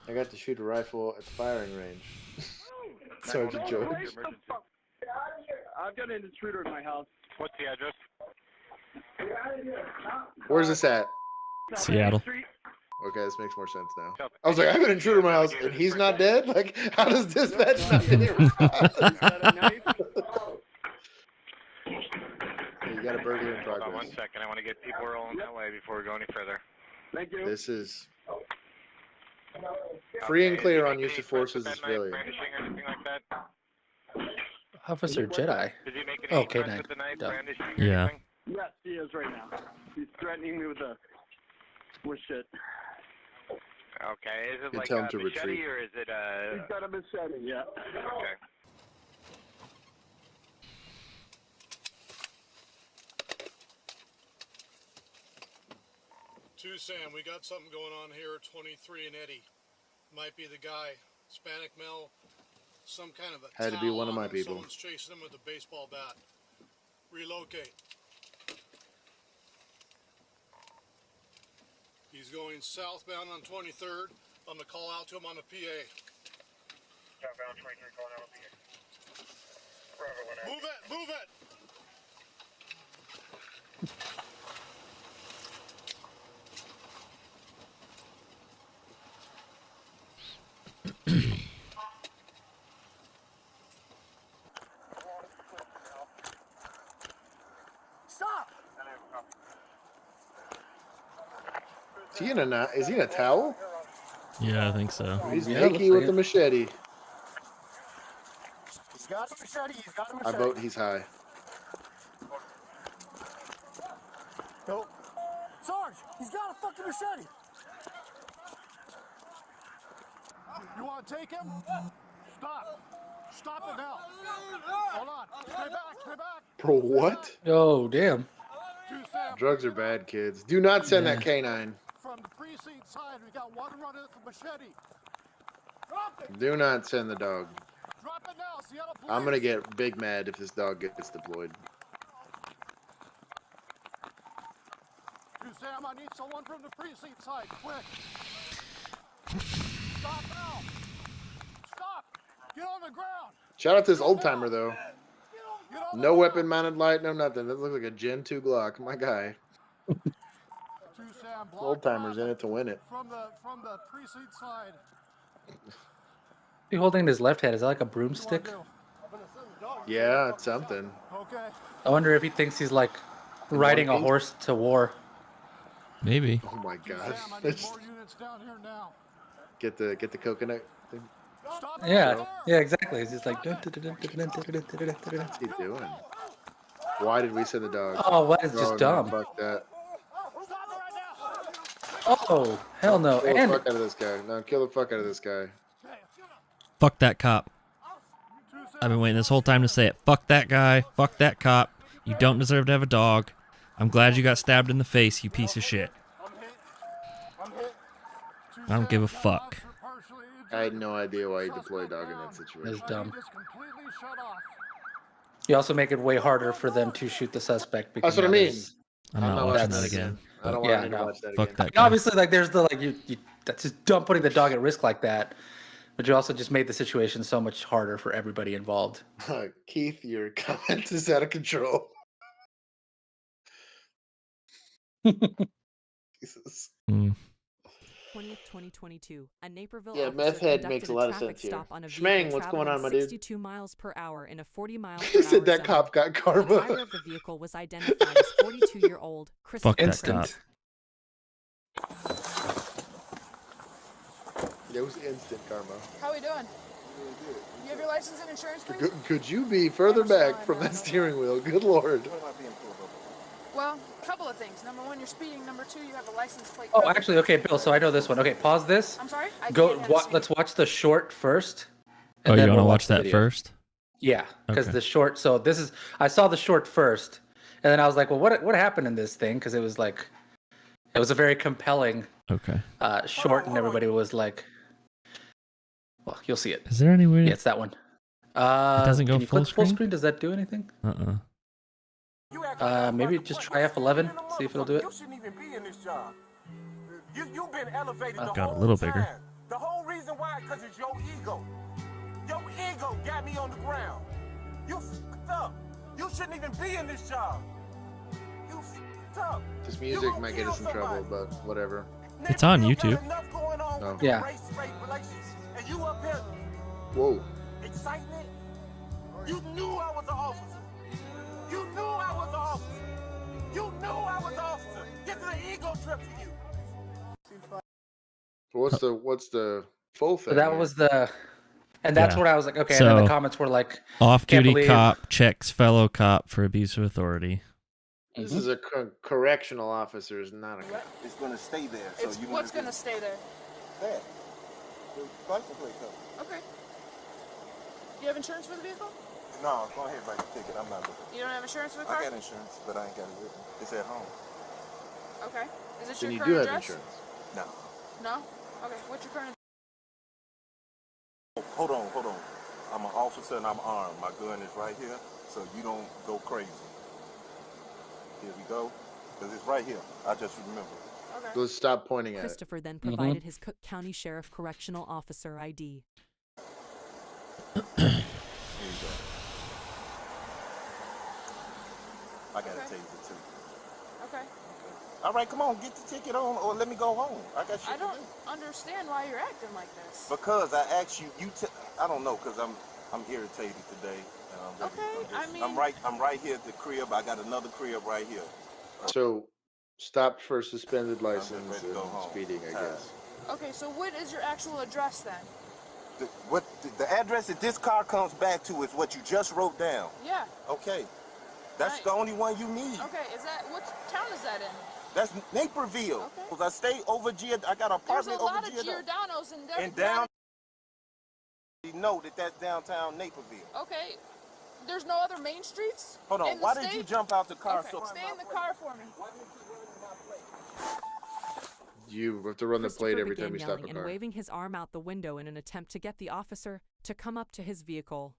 I got to shoot a rifle at the firing range. Sergeant George. I've got an intruder in my house. What's the address? Where's this at? Seattle. Okay, this makes more sense now. I was like, I have an intruder in my house, and he's not dead? Like, how does dispatch not get here? You got a burglary in progress. Hold on 1 second. I want to get people rolling that way before we go any further. Thank you. This is free and clear on use of force as a civilian. Brandishing or anything like that? Officer Jedi. Did he make any Oh, threats K9. with the knife, Duh. brandishing or Yeah. anything? Yes, he is right now. He's threatening me with shit. Okay, is it You like tell a him to machete retreat. or is it a... He's got a machete, yeah. Okay. Sam, we got something going on here at 23 and Eddie. Might be the guy, Hispanic male, some kind of a Had to be towel one of on my him. people. Someone's chasing him with a baseball bat. Relocate. He's going southbound on 23rd. I'm gonna call out to him on the PA. Southbound 23 calling out PA. Bravo, Move it! Move it! Stop! Is he in a towel? Yeah, I think so. He's Yeah, naked looks with like the it. machete. He's got a machete. He's got a I machete. vote he's high. Go. Sarge, he's got a fucking machete. You want to take him? Stop! Stop it now! Hold on! Stay back! Stay back! Bro, what? Oh, damn. Drugs are bad, kids. Do not send that canine. From the precinct side, we got one running with the machete. Drop it! Do not send the dog. Drop it now, Seattle police! I'm gonna get big mad if this dog gets deployed. Sam, I need someone from the precinct side, quick! Stop now! Stop! Get on the ground! Shout out to this old timer though. No weapon mounted light, no nothing. That looks like a Gen 2 Glock. My guy. Old timers in it to win it. From the precinct side. He holding in his left hand. Is that like a broomstick? Yeah, it's something. Okay. I wonder if he thinks he's like riding a horse to war. Maybe. Oh my gosh. Sam, I need more units down here now. Get the coconut thing. Yeah, yeah, exactly. It's just like. What's he doing? Why did we send the dog? Oh, what is just no, dumb. Fuck that. Oh, hell no. Kill the And fuck out of this guy. No, kill the fuck out of this guy. Fuck that cop. I've been waiting this whole time to say it. Fuck that guy. Fuck that cop. You don't deserve to have a dog. I'm glad you got stabbed in the face, you piece of shit. I don't give a fuck. I had no idea why you deployed a dog in that situation. it's dumb. You also make it way harder for them to shoot the suspect. That's what I now mean. there's- I'm not watching that That's- again. I don't Yeah, want to no. watch that Fuck again. that guy. Obviously, like there's the like you that's just dumb putting the dog at risk like that. But you also just made the situation so much harder for everybody involved. Keith, your comment is out of control. Jesus. 20th, 2022. A Naperville Yeah, officer meth head conducted makes a a lot of traffic sense here. stop on a Schmang, vehicle what's going on, my traveling dude? 62 miles per hour in a 40 mile per He hour said that zone. cop got The karma. driver of the vehicle was identified as 42-year-old Chris Fuck that Instant. cop. It was instant karma. How we doing? You have your license and insurance, please? Could you be further back from that steering wheel? Good lord. Well, a couple of things. Number one, you're speeding. Number two, you have a license plate. Oh, coverage. actually, okay, Bill. So I know this one. Okay, pause this. I'm sorry? I Go. can't understand. Let's watch the short first. Oh, you then want to we'll watch the that video. first? Yeah, because Okay. the short. So this is. I saw the short first, and then I was like, well, what happened in this thing? Because it was like, It was a very compelling Okay. short, and everybody was like, "Well, you'll see it." Is there any way? Yeah, it's that one. It doesn't go can you full click full screen? screen? Does that do anything? Uh-uh. Maybe just try F11. See if it'll do it. You shouldn't even be in this job. You've been elevated the Got a whole little time. bigger. The whole reason why, because it's your ego. Your ego got me on the ground. You f***ed up. You shouldn't even be in this job. You f***ed up. This music might get us in trouble, but whatever. It's on YouTube. No. Yeah. And you up here Whoa. exciting it? You knew I was an officer. You knew I was an officer. You knew I was an officer. This is an ego trip for you. What's the full thing? So that here? was the, and that's Yeah. what I was like, okay. So, and then the comments were like, off-duty "Can't believe-" cop checks fellow cop for abuse of authority. This is a correctional officer, is not a cop. It's gonna stay there. It's what's gonna stay there. There. The license plate cover. Okay. Do you have insurance for the vehicle? No, go ahead, write the ticket. I'm not looking. You don't have insurance for the car? I got insurance, but I ain't got it with me. It's at home. Okay. Is this Then your you current do have address? insurance. No. No? Okay. What's your current? Hold on. I'm an officer and I'm armed. My gun is right here, so you don't go crazy. Here we go. Because it's right here. I just remember. Okay. Let's stop pointing at it. Christopher then provided his Cook County Sheriff Correctional Officer ID. Here you go. I got a taser too. Okay. All right, come on, get the ticket on, or let me go home. I got shit I to don't do. understand why you're acting like this. Because I asked you. I don't know, because I'm irritated today. And I'm right here at the crib. I got another crib right here. So, stopped for suspended license ready to and go home. speeding, I guess. Okay, so what is your actual address then? The address that this car comes back to is what you just wrote down. Yeah. Okay. That's the only one you need. Okay, what town is that in? That's Naperville. Because I stay over I got an There's a apartment lot over of Giordano. Giordano's in there. And down, you know that's downtown Naperville. Okay. There's no other main streets? Hold on, in the why did state? you jump out the car Okay, so stay in the car for me. You have to run the plate Christopher every time began you stop a yelling car. and waving his arm out the window in an attempt to get the officer to come up to his vehicle.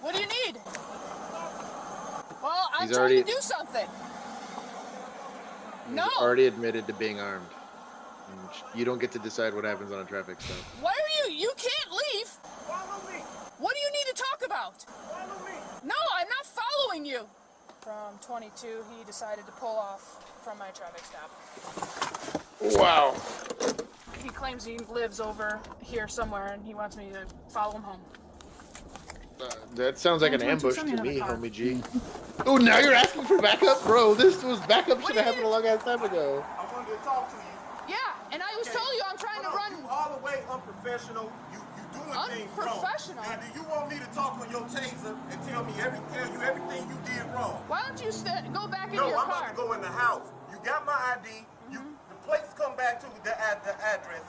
What do you need? Well, I'm He's trying already- to do something. He's No. already admitted to being armed. And you don't get to decide what happens on a traffic stop. Why are you? You can't leave. What do you need to talk about? No, I'm not following you. From 22, he decided to pull off from my traffic stop. Wow. He claims he lives over here somewhere, and he wants me to follow him home. That sounds like an 22, ambush send me to me, another car. homie G. Oh, now you're asking for backup? Bro, this was backup should have happened a long ass time ago. I wanted to talk to you. Yeah, and I was telling you I'm trying to run. You all the way unprofessional. You doing things wrong. Unprofessional? Now, do you want me to talk on your taser and tell you everything you did wrong? Why don't you go back into No, your I'm car? about to go in the house. You got my ID. The plates come back to the address.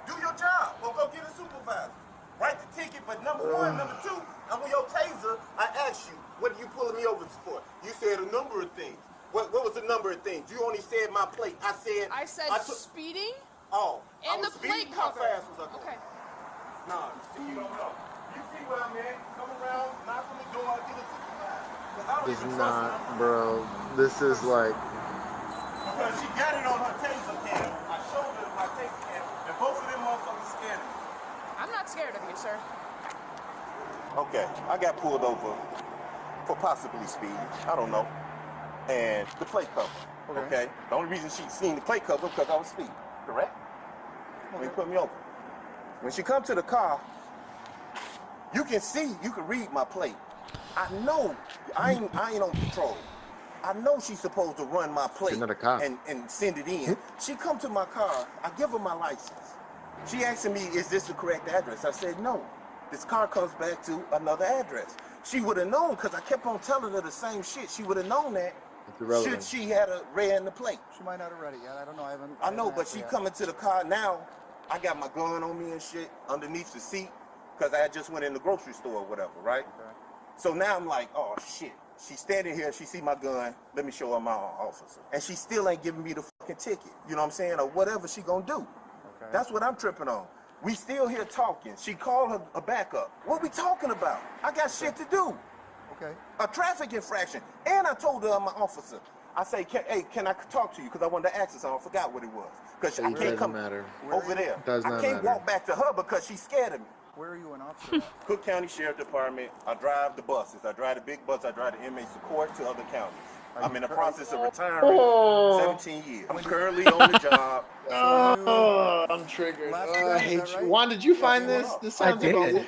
Do your job or go get a supervisor. Write the ticket, but number one, number two, I'm on your taser. I asked you, what are you pulling me over for? You said a number of things. What was the number of things? You only said my plate. I said speeding. Oh, And I the was speeding. plate How cover. fast was I going? Okay. Nah, you don't know. You see where I'm at? Come around, knock on the door, get a supervisor. 'Cause I don't This is even trust not, her. bro. This is like. Because she got it on her taser cam. I showed her my taser cam, and both of them motherfuckers scanning. I'm not scared of you, sir. Okay, I got pulled over for possibly speed. I don't know. And the plate cover. Okay. The only reason she seen the plate cover because I was speeding. Correct? When he put me over. When she come to the car, you can read my plate. I know I ain't on patrol. I know she's supposed to run my plate She's not a cop. and send it in. She come to my car, I give her my license. She asking me, is this the correct address? I said, no. This car comes back to another address. She would have known because I kept on telling her the same shit. She would have known that. It's irrelevant. Should she had a red in the plate. She might not have read it yet. I don't know. I know, but she coming to the car now. I got my gun on me and shit underneath the seat because I just went in the grocery store or whatever, right? Okay. So now I'm like, oh shit. She's standing here, she see my gun, let me show her my officer. And she still ain't giving me the fucking ticket, you know what I'm saying, or whatever she gonna do. Okay. That's what I'm tripping on. We still here talking. She called her a backup. What we talking about? I got shit to do. Okay. A traffic infraction. And I told her I'm an officer. I say, can I talk to you? Because I wanted to ask her something. I forgot what it was. Because I can't come over there. I can't walk back to her because she's scared of me. Where are you an officer at? Cook County Sheriff Department. I drive the buses. I drive the big bus. I drive the inmates to court to other counties. I'm in the process of retiring. 17 years. I'm currently on the job. Oh, I'm triggered. Oh, I hate you. Juan, did you find this? This sounds like a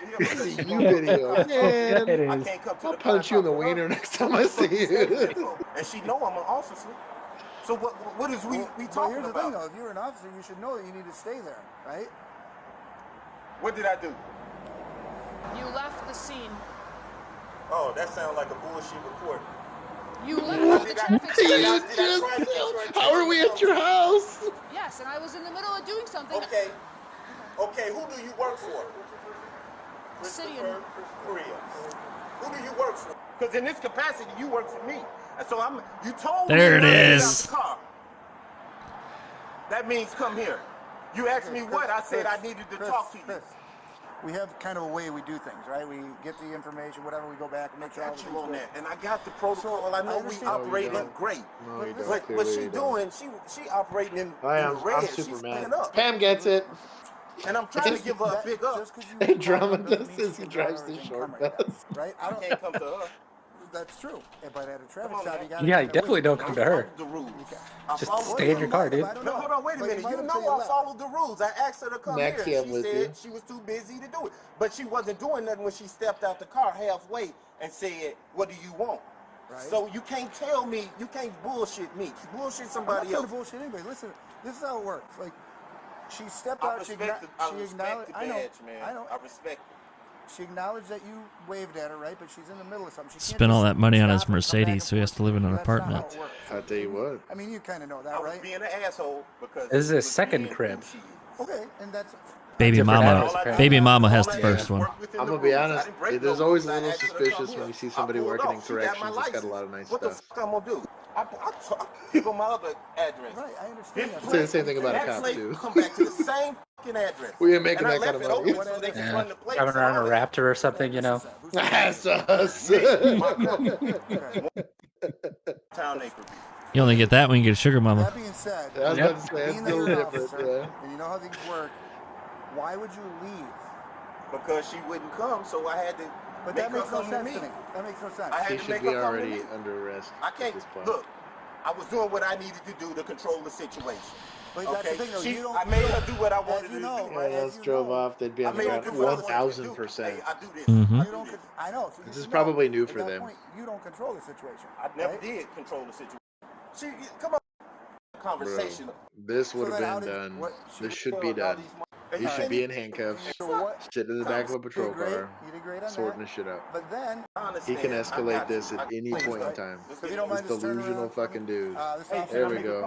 you video. Man, I'll punch you in the wiener next time I see you. And she know I'm an officer. So what is we talking about? Here's the thing, though. If you're an officer, you should know that you need to stay there, right? What did I do? You left the scene. Oh, that sounds like a bullshit recording. You left the traffic stop. How are we at your house? Yes, and I was in the middle of doing something. Okay, who do you work for? City Korea. Who do you work for? Because in this capacity, you work for me. And so you told me there it to get out is. the car. That means come here. You asked me what? I said I needed to talk to you. We have kind of a way we do things, right? We get the information, whatever, we go back and make sure you on that. And I got the protocol. I know we operating great. No, you don't. But what she doing, she operating in the red. I'm She's super mad. standing up. Pam gets it. And I'm trying to give her a big up. Hey, Drama does this. He drives the short bus. Right? I can't come to her. That's true. But at a traffic stop, you got Yeah, you definitely don't come to her. The rules. Just stay in your car, dude. No, hold on, wait a minute. You know I followed the rules. I asked her to come here. She said she was too busy to do it. But she wasn't doing nothing when she stepped out the car halfway and said, what do you want? Right. So you can't tell me, you can't bullshit me. Bullshit somebody else. I'm not bullshit anybody. Listen, this is how it works. Like, she stepped out, she acknowledged, I know. I respect it. She acknowledged that you waved at her, right? But she's in the middle of something. Spent all that money on his Mercedes, so he has to live in an apartment. I'll tell you what. I mean, you kind of know that, right? Being an asshole because this is his second crib. Okay, and that's Baby mama has the first one. I'm gonna be honest. There's always a little suspicious when you see somebody working in corrections that's got a lot of nice stuff. What the fuck I'm gonna do? I give her my other address. Right, I understand. Say the same thing about a cop too. Come back to the same fucking address. We ain't making that kind of money. Driving around a Raptor or something, you know. That's us. You only get that when you get a sugar mama. That being said, I was about to say, being that's a little different. and you know how things work, why would you leave? Because she wouldn't come, so I had to. But that makes no sense to me. That makes no sense. She should be already under arrest. I can't look. I was doing what I needed to do to control the situation. But that's the thing, though. You don't, I made her do what I wanted to do. Yeah, those drove off. They'd be on the ground 1,000%. I know. This is probably new for them. You don't control the situation. I never did control the situation. Come on. Conversation. Bro, this would have been done. This should be done. He should be in handcuffs, sitting in the back of a patrol car, sorting this shit out. But then he can escalate this at any point in time. This delusional fucking dude. There we go.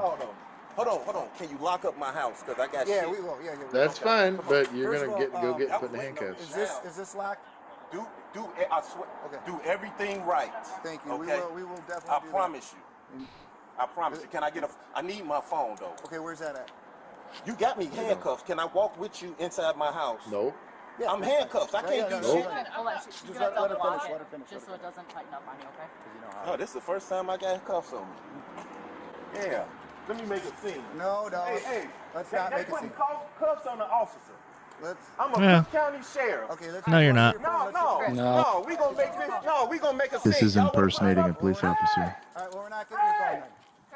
Hold on. Can you lock up my house? Because I got shit. We will. Yeah. That's fine, but you're gonna go get put in handcuffs. Is this locked? I swear. Okay. Do everything right. Thank you. Okay? We will definitely. I promise you. I promise you. Can I get I need my phone though. Okay, where's that at? You got me handcuffed. Can I walk with you inside my house? Nope. Yeah, I'm handcuffed. I can't do shit. Just let her finish. Just so it doesn't tighten up on you, okay? Oh, this is the first time I got cuffs on me. Yeah. Let me make a scene. No. Hey. Let's not make a scene. Cuffs on the officer. I'm a Cook County sheriff. Okay, let's. No, you're not. No. We gonna make this. No, we gonna make a scene. This is impersonating a police officer. All right. Well, we're not giving your phone then.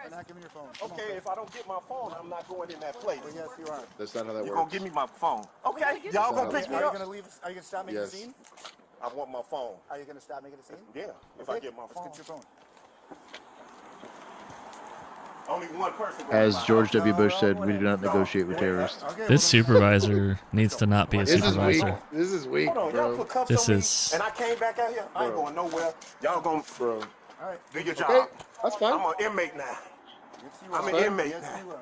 We're not giving your phone. Okay, if I don't get my phone, I'm not going in that place. Well, yes, you are. That's not how that works. You're gonna give me my phone. Okay. Y'all gonna pick me up? Are you gonna leave? Are you gonna stop making a scene? I want my phone. Are you gonna stop making a scene? Yeah. If I get my phone. Let's get your phone. Only one person. As George W. Bush said, we do not negotiate with terrorists. This supervisor needs to not be a supervisor. This is weak, bro. This is. And I came back out here. I ain't going nowhere. Y'all gonna bro. Do your job. Okay, that's fine. I'm an inmate now. I'm an inmate now.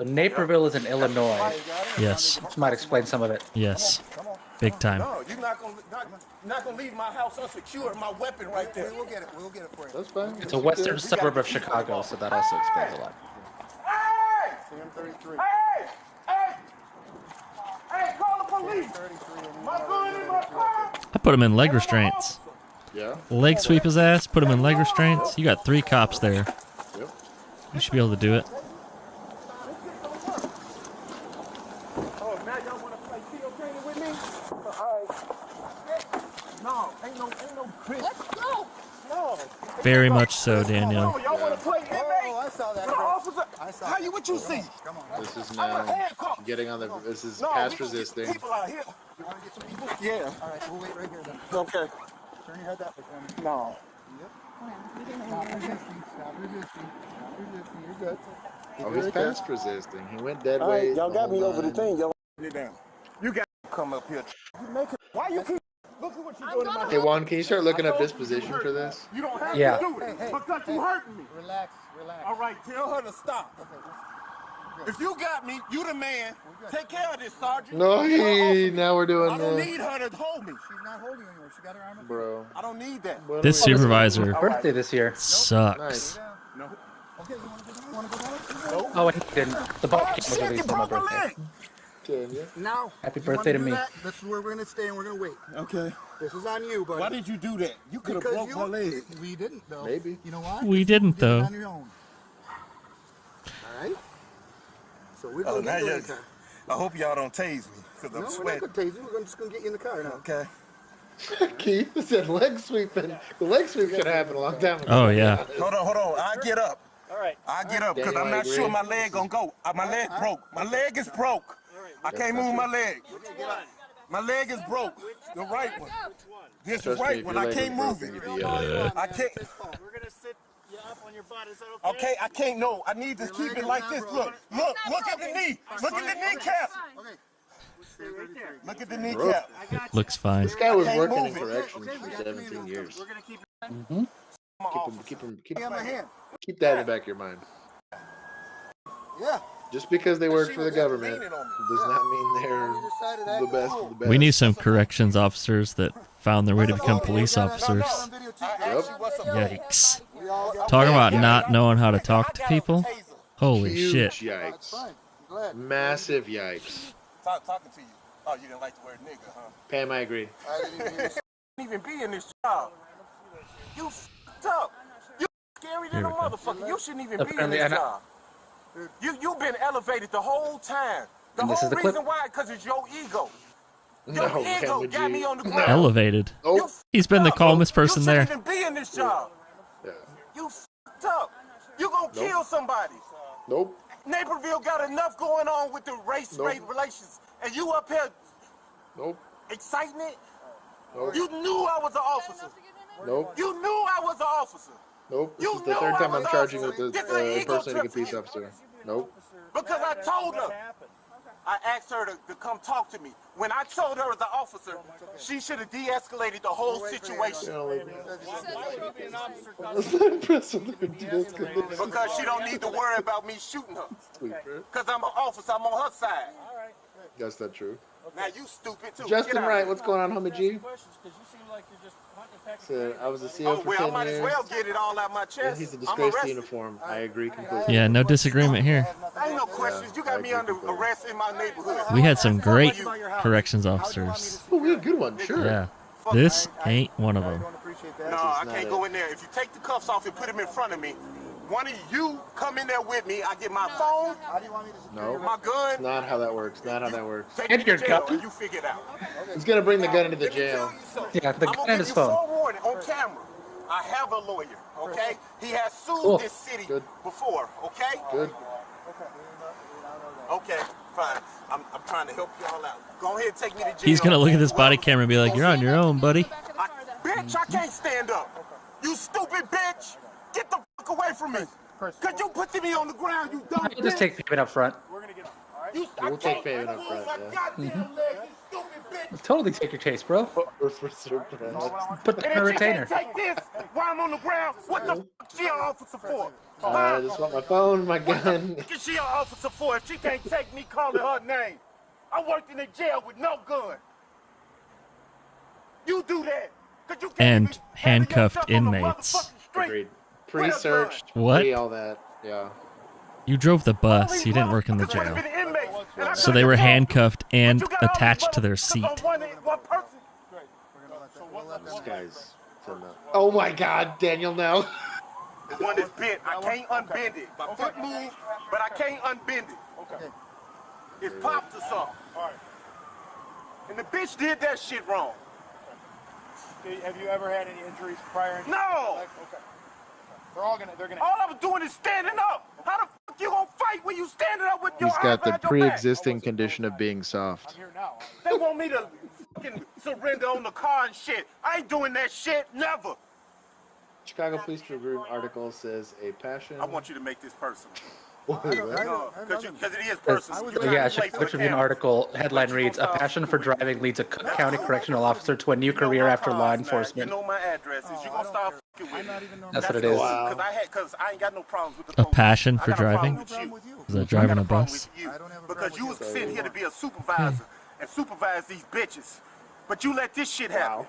So Naperville is in Illinois. Yes. Which might explain some of it. Yes. Big time. No, you're not gonna leave my house unsecured. My weapon right there. We'll get it. We'll get it for you. That's fine. It's a western suburb of Chicago, so that also explains a lot. CM33. Hey, call the police. My gun in my car. I put him in leg restraints. Yeah. Leg sweep his ass, put him in leg restraints. You got 3 cops there. Yep. You should be able to do it. Oh, now y'all wanna play field training with me? No, ain't no bitch. Let's go. No. Very much so, Daniel. Y'all wanna play inmate? Oh, I saw that. Officer, I saw how that. you what you see? Come on. This is I'm a now handcuff. getting on the. This is No, past we gonna get resisting. People out here. You want to get some people? Yeah. All right, we'll wait right here then. Okay. Turn your head that way for me. No. Stop resisting. Stop resisting. Stop resisting. You're good. Oh, he's past resisting. He went dead All right, weight. y'all the got whole me over the nine. thing. Y'all it down. You got to come up here. You make it. Why you keep? Look at what you're doing in my Hey Juan, can you start looking up disposition for this? You don't have Yeah. to do it because you hurting me. Relax. Relax. All right, tell her to stop. If you got me, you the man. Take care of this, Sergeant. No, now we're doing I don't the. need her to hold me. She's not holding you anymore. She got her arm up. Bro. I don't need that. This supervisor Birthday this year. sucks. Nice. No. Okay, you want to go down? Oh, he didn't. The Bodycam was Shit, you released on my broke my birthday. leg. Now. Happy you wanna birthday to do me. that? This is where we're gonna stay and we're gonna wait. Okay. This is on you, buddy. Why did you do that? You could have Because broke my leg. We didn't, though. Maybe. You know why? We didn't, You did it though. on your own. All right. So we're Oh, gonna now get you in you. the car. I hope y'all don't tase me because No, I'm we're not sweating. gonna tase you. We're just gonna get you in the car now. Okay. Keith said leg sweeping. The leg sweep should have happened a long time ago. Oh, yeah. Hold on. I get up. All right. I get up because Daniel, I'm I not agree. sure my leg gonna go. My leg broke. My leg is broke. I can't move my leg. My leg is broke. The right one. This Trust me, right if one. your I leg can't was move broken, it. you'd be yelling. I can't. We're gonna sit you up on your butt. Is that okay? Okay, I can't. No, I need to keep it like this. Look at the knee. Look at the kneecap. Okay. Stay right there. Look at the kneecap. Looks fine. This guy was can't working in move it. corrections Okay, we for got 17 years. We're gonna keep Mm-hmm. Keep it on my hand. that in the back of your mind. Yeah. Just because they work She for the was government leaning on me. does not mean they're Either side of that, the go best cool. of the best. We need some corrections officers that found their way to become police officers. Yikes. Talking about not knowing how to talk to people. Holy Huge shit. yikes. Fine. I'm glad. Massive yikes. Talking to you. Oh, you didn't like the word nigga, huh? Pam, I agree. I didn't even Even be in this job. You f***ed up. You scary than a motherfucker. You shouldn't even be in Apparently, this and I- job. You've been elevated the whole time. The And this whole is the clip? reason why, because it's your ego. No, Your ego Pam, got me on the ground. Elevated. Nope. He's been the calmest person You there. shouldn't even be in this job. Yeah. You f***ed up. You gonna kill somebody. Nope. Naperville got enough going on with the race-rate relations, and you up here Nope. exciting it? Nope. You knew I was an officer. Nope. You knew I was an officer. Nope. This You is the knew third I time I'm was charging officer. with This is the an ego impersonating a trip police for you. officer. Nope. Because I told her. I asked her to come talk to me. When I told her as an officer, she should have de-escalated the whole situation. That's not impressive. Because she don't need to worry about me shooting her. Because I'm an officer, I'm on her side. That's not true. Now you stupid too. Justin Get out Wright, of here. what's going on, homie G? So I was a CO for Well, 10 I might years. as well get it all out my And chest. he's a I'm disgrace to arrested. uniform. I agree completely. Yeah, no disagreement here. Ain't no questions. You got me under arrest in my neighborhood. We had some great corrections officers. Oh, we had good one, sure. Yeah. This ain't one of them. No, I can't go in there. If you take the cuffs off and put them in front of me, one of you come in there with me. I get my phone, No. my gun. It's not how that works. Not how that works. Take me to jail, and you figure it out. He's gonna bring the gun into the jail. Yeah, the I'm gun gonna in give his you phone. forewarning on camera. I have a lawyer, okay? He has sued Cool. this city Good. before, okay? Good. Okay, fine. I'm trying to help y'all out. Go ahead and take me to jail. He's gonna look at this body camera and be like, "You're on your own, buddy." Bitch, I can't stand up. You stupid bitch. Get the fuck away from me. Could you put me on the ground, you dumb You just bitch? take payment up front. We'll take payment up front, yeah. Totally take your case, bro. Put And the if she retainer. can't take this while I'm on the ground, what the fuck she an officer for? I just want my phone, my gun. What is she an officer for if she can't take me calling her name? I worked in a jail with no gun. You do that. And handcuffed inmates. Agreed. Pre-searched. What? Pre all that. Yeah. You drove the bus. You didn't work in the jail. So they were handcuffed and attached to their seat. This guy's. Oh my God, Daniel, no. The one that's bent, I can't unbend it. My foot moves, but I can't unbend it. Okay. It popped or something. All right. And the bitch did that shit wrong. Okay. Have you ever had any injuries prior? No. Okay. They're gonna. All I was doing is standing up. How the fuck you gonna fight when you standing up with your He's got the arms behind your back? pre-existing condition of being soft. They want me to fucking surrender on the car and shit. I ain't doing that shit, never. Chicago Police Tribune article says a passion. I want you to make this personal. Because it is personal. Yeah, Chicago Tribune article headline reads: "A passion for driving leads a county correctional officer to a new career after law enforcement." You know my address is. You gonna start fucking with me. That's what it is. Because I ain't got no problems with the A passion for driving? Is that driving a bus? Because you was sent here to be a supervisor and supervise these bitches. But you let this shit happen.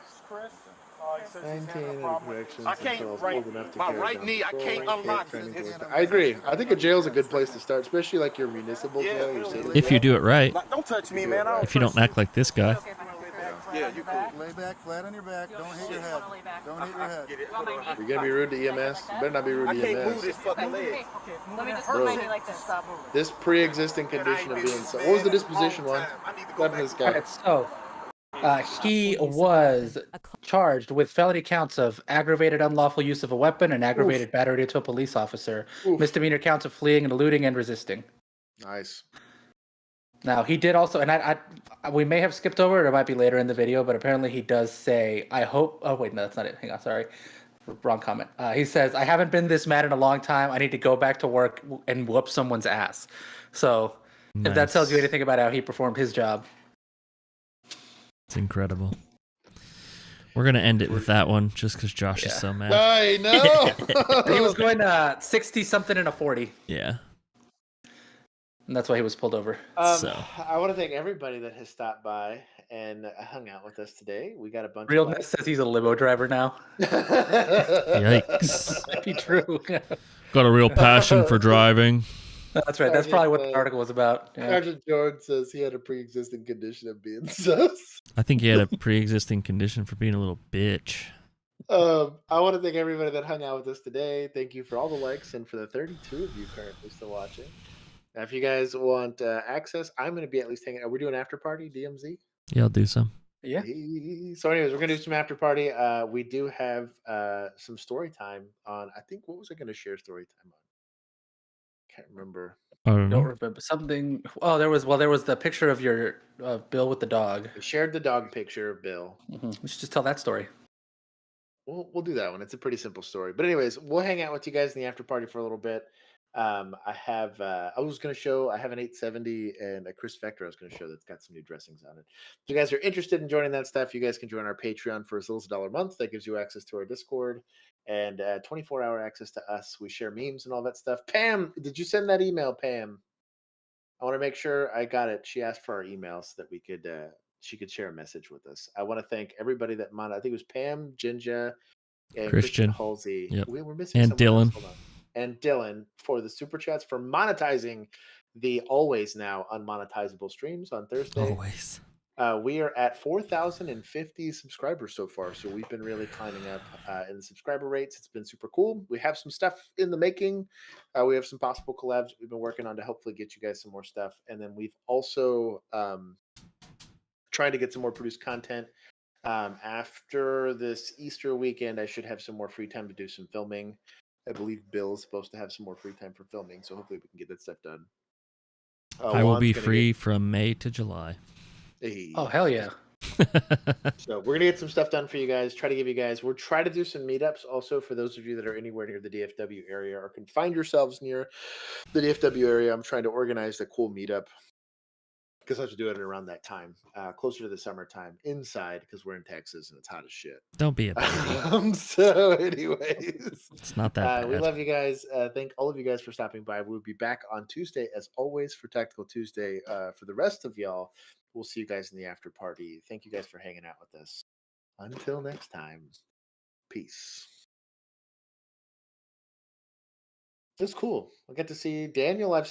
19 corrections. I can't my right knee, I can't unlock it. I agree. I think a jail is a good place to start, especially like your municipal jail. Your city If you do it right. Don't touch me, man. If you don't act like this guy. Yeah, you cool. Lay back, flat on your back. Don't hit your head. Don't hit your head. You're gonna be rude to EMS. You better not be rude to EMS. I can't move this fucking leg. Let me just Bro, remind you like this. Stop moving. this pre-existing condition of being so. What was the disposition one? What happened to this guy? Alright, so he was charged with felony counts of aggravated unlawful use of a weapon and aggravated battery to a police officer, misdemeanor counts of fleeing and eluding and resisting. Nice. Now he did also, and I we may have skipped over it, or it might be later in the video, but apparently he does say, "I hope." Oh wait, no, that's not it. Hang on, sorry, wrong comment. He says, "I haven't been this mad in a long time. I need to go back to work and whoop someone's ass." So, if that tells you anything about how he performed his job, it's incredible. We're gonna end it with that one, just because Josh is so mad. I know. He was going 60 something and a 40. Yeah. And that's why he was pulled over. I want to thank everybody that has stopped by and hung out with us today. We got a bunch Realness of says he's a limo driver now. Yikes. Might be true. Got a real passion for driving. That's right. That's probably what the article was about. Yeah. Sergeant George says he had a pre-existing condition of being sus. I think he had a pre-existing condition for being a little bitch. I want to thank everybody that hung out with us today. Thank you for all the likes and for the 32 of you currently still watching. Now, if you guys want access, I'm going to be at least hanging out. We're doing after party, DMZ? Yeah, I'll do some. Yeah. So anyways, we're going to do some after party. We do have some story time on, I think, what was I going to share story time on? Can't remember. I don't know. remember something. Oh, there was the picture of your Bill with the dog. We shared the dog picture of Bill. We should just tell that story. We'll do that one. It's a pretty simple story. But anyways, we'll hang out with you guys in the after party for a little bit. I have I have an 870 and a Chris Vector I was going to show that's got some new dressings on it. If you guys are interested in joining that stuff, you guys can join our Patreon for as little as $1 a month. That gives you access to our Discord and 24-hour access to us. We share memes and all that stuff. Pam, did you send that email, Pam? I want to make sure I got it. She asked for our emails so that we could she could share a message with us. I want to thank everybody that I think it was Pam, Jinja, and Christian Halsey. Yep. We're missing and someone Dylan. else. Hold on. And Dylan for the super chats for monetizing the always now unmonetizable streams on Thursday. Always. We are at 4,050 subscribers so far, so we've been really climbing up in the subscriber rates. It's been super cool. We have some stuff in the making. We have some possible collabs that we've been working on to hopefully get you guys some more stuff. And then we've also trying to get some more produced content. After this Easter weekend, I should have some more free time to do some filming. I believe Bill's supposed to have some more free time for filming, so hopefully we can get that stuff done. I will be free from May to July. Hey. Oh, hell yeah. So we're going to get some stuff done for you guys, try to give you guys, we'll try to do some meetups also for those of you that are anywhere near the DFW area or can find yourselves near the DFW area. I'm trying to organize a cool meetup because I have to do it around that time, closer to the summertime, inside because we're in Texas and it's hot as shit. Don't be a baby. So, anyways, It's not that we bad. love you guys. Thank all of you guys for stopping by. We'll be back on Tuesday, as always, for Tactical Tuesday. For the rest of y'all, we'll see you guys in the after party. Thank you guys for hanging out with us. Until next time, peace. It's cool. I get to see Daniel. I've seen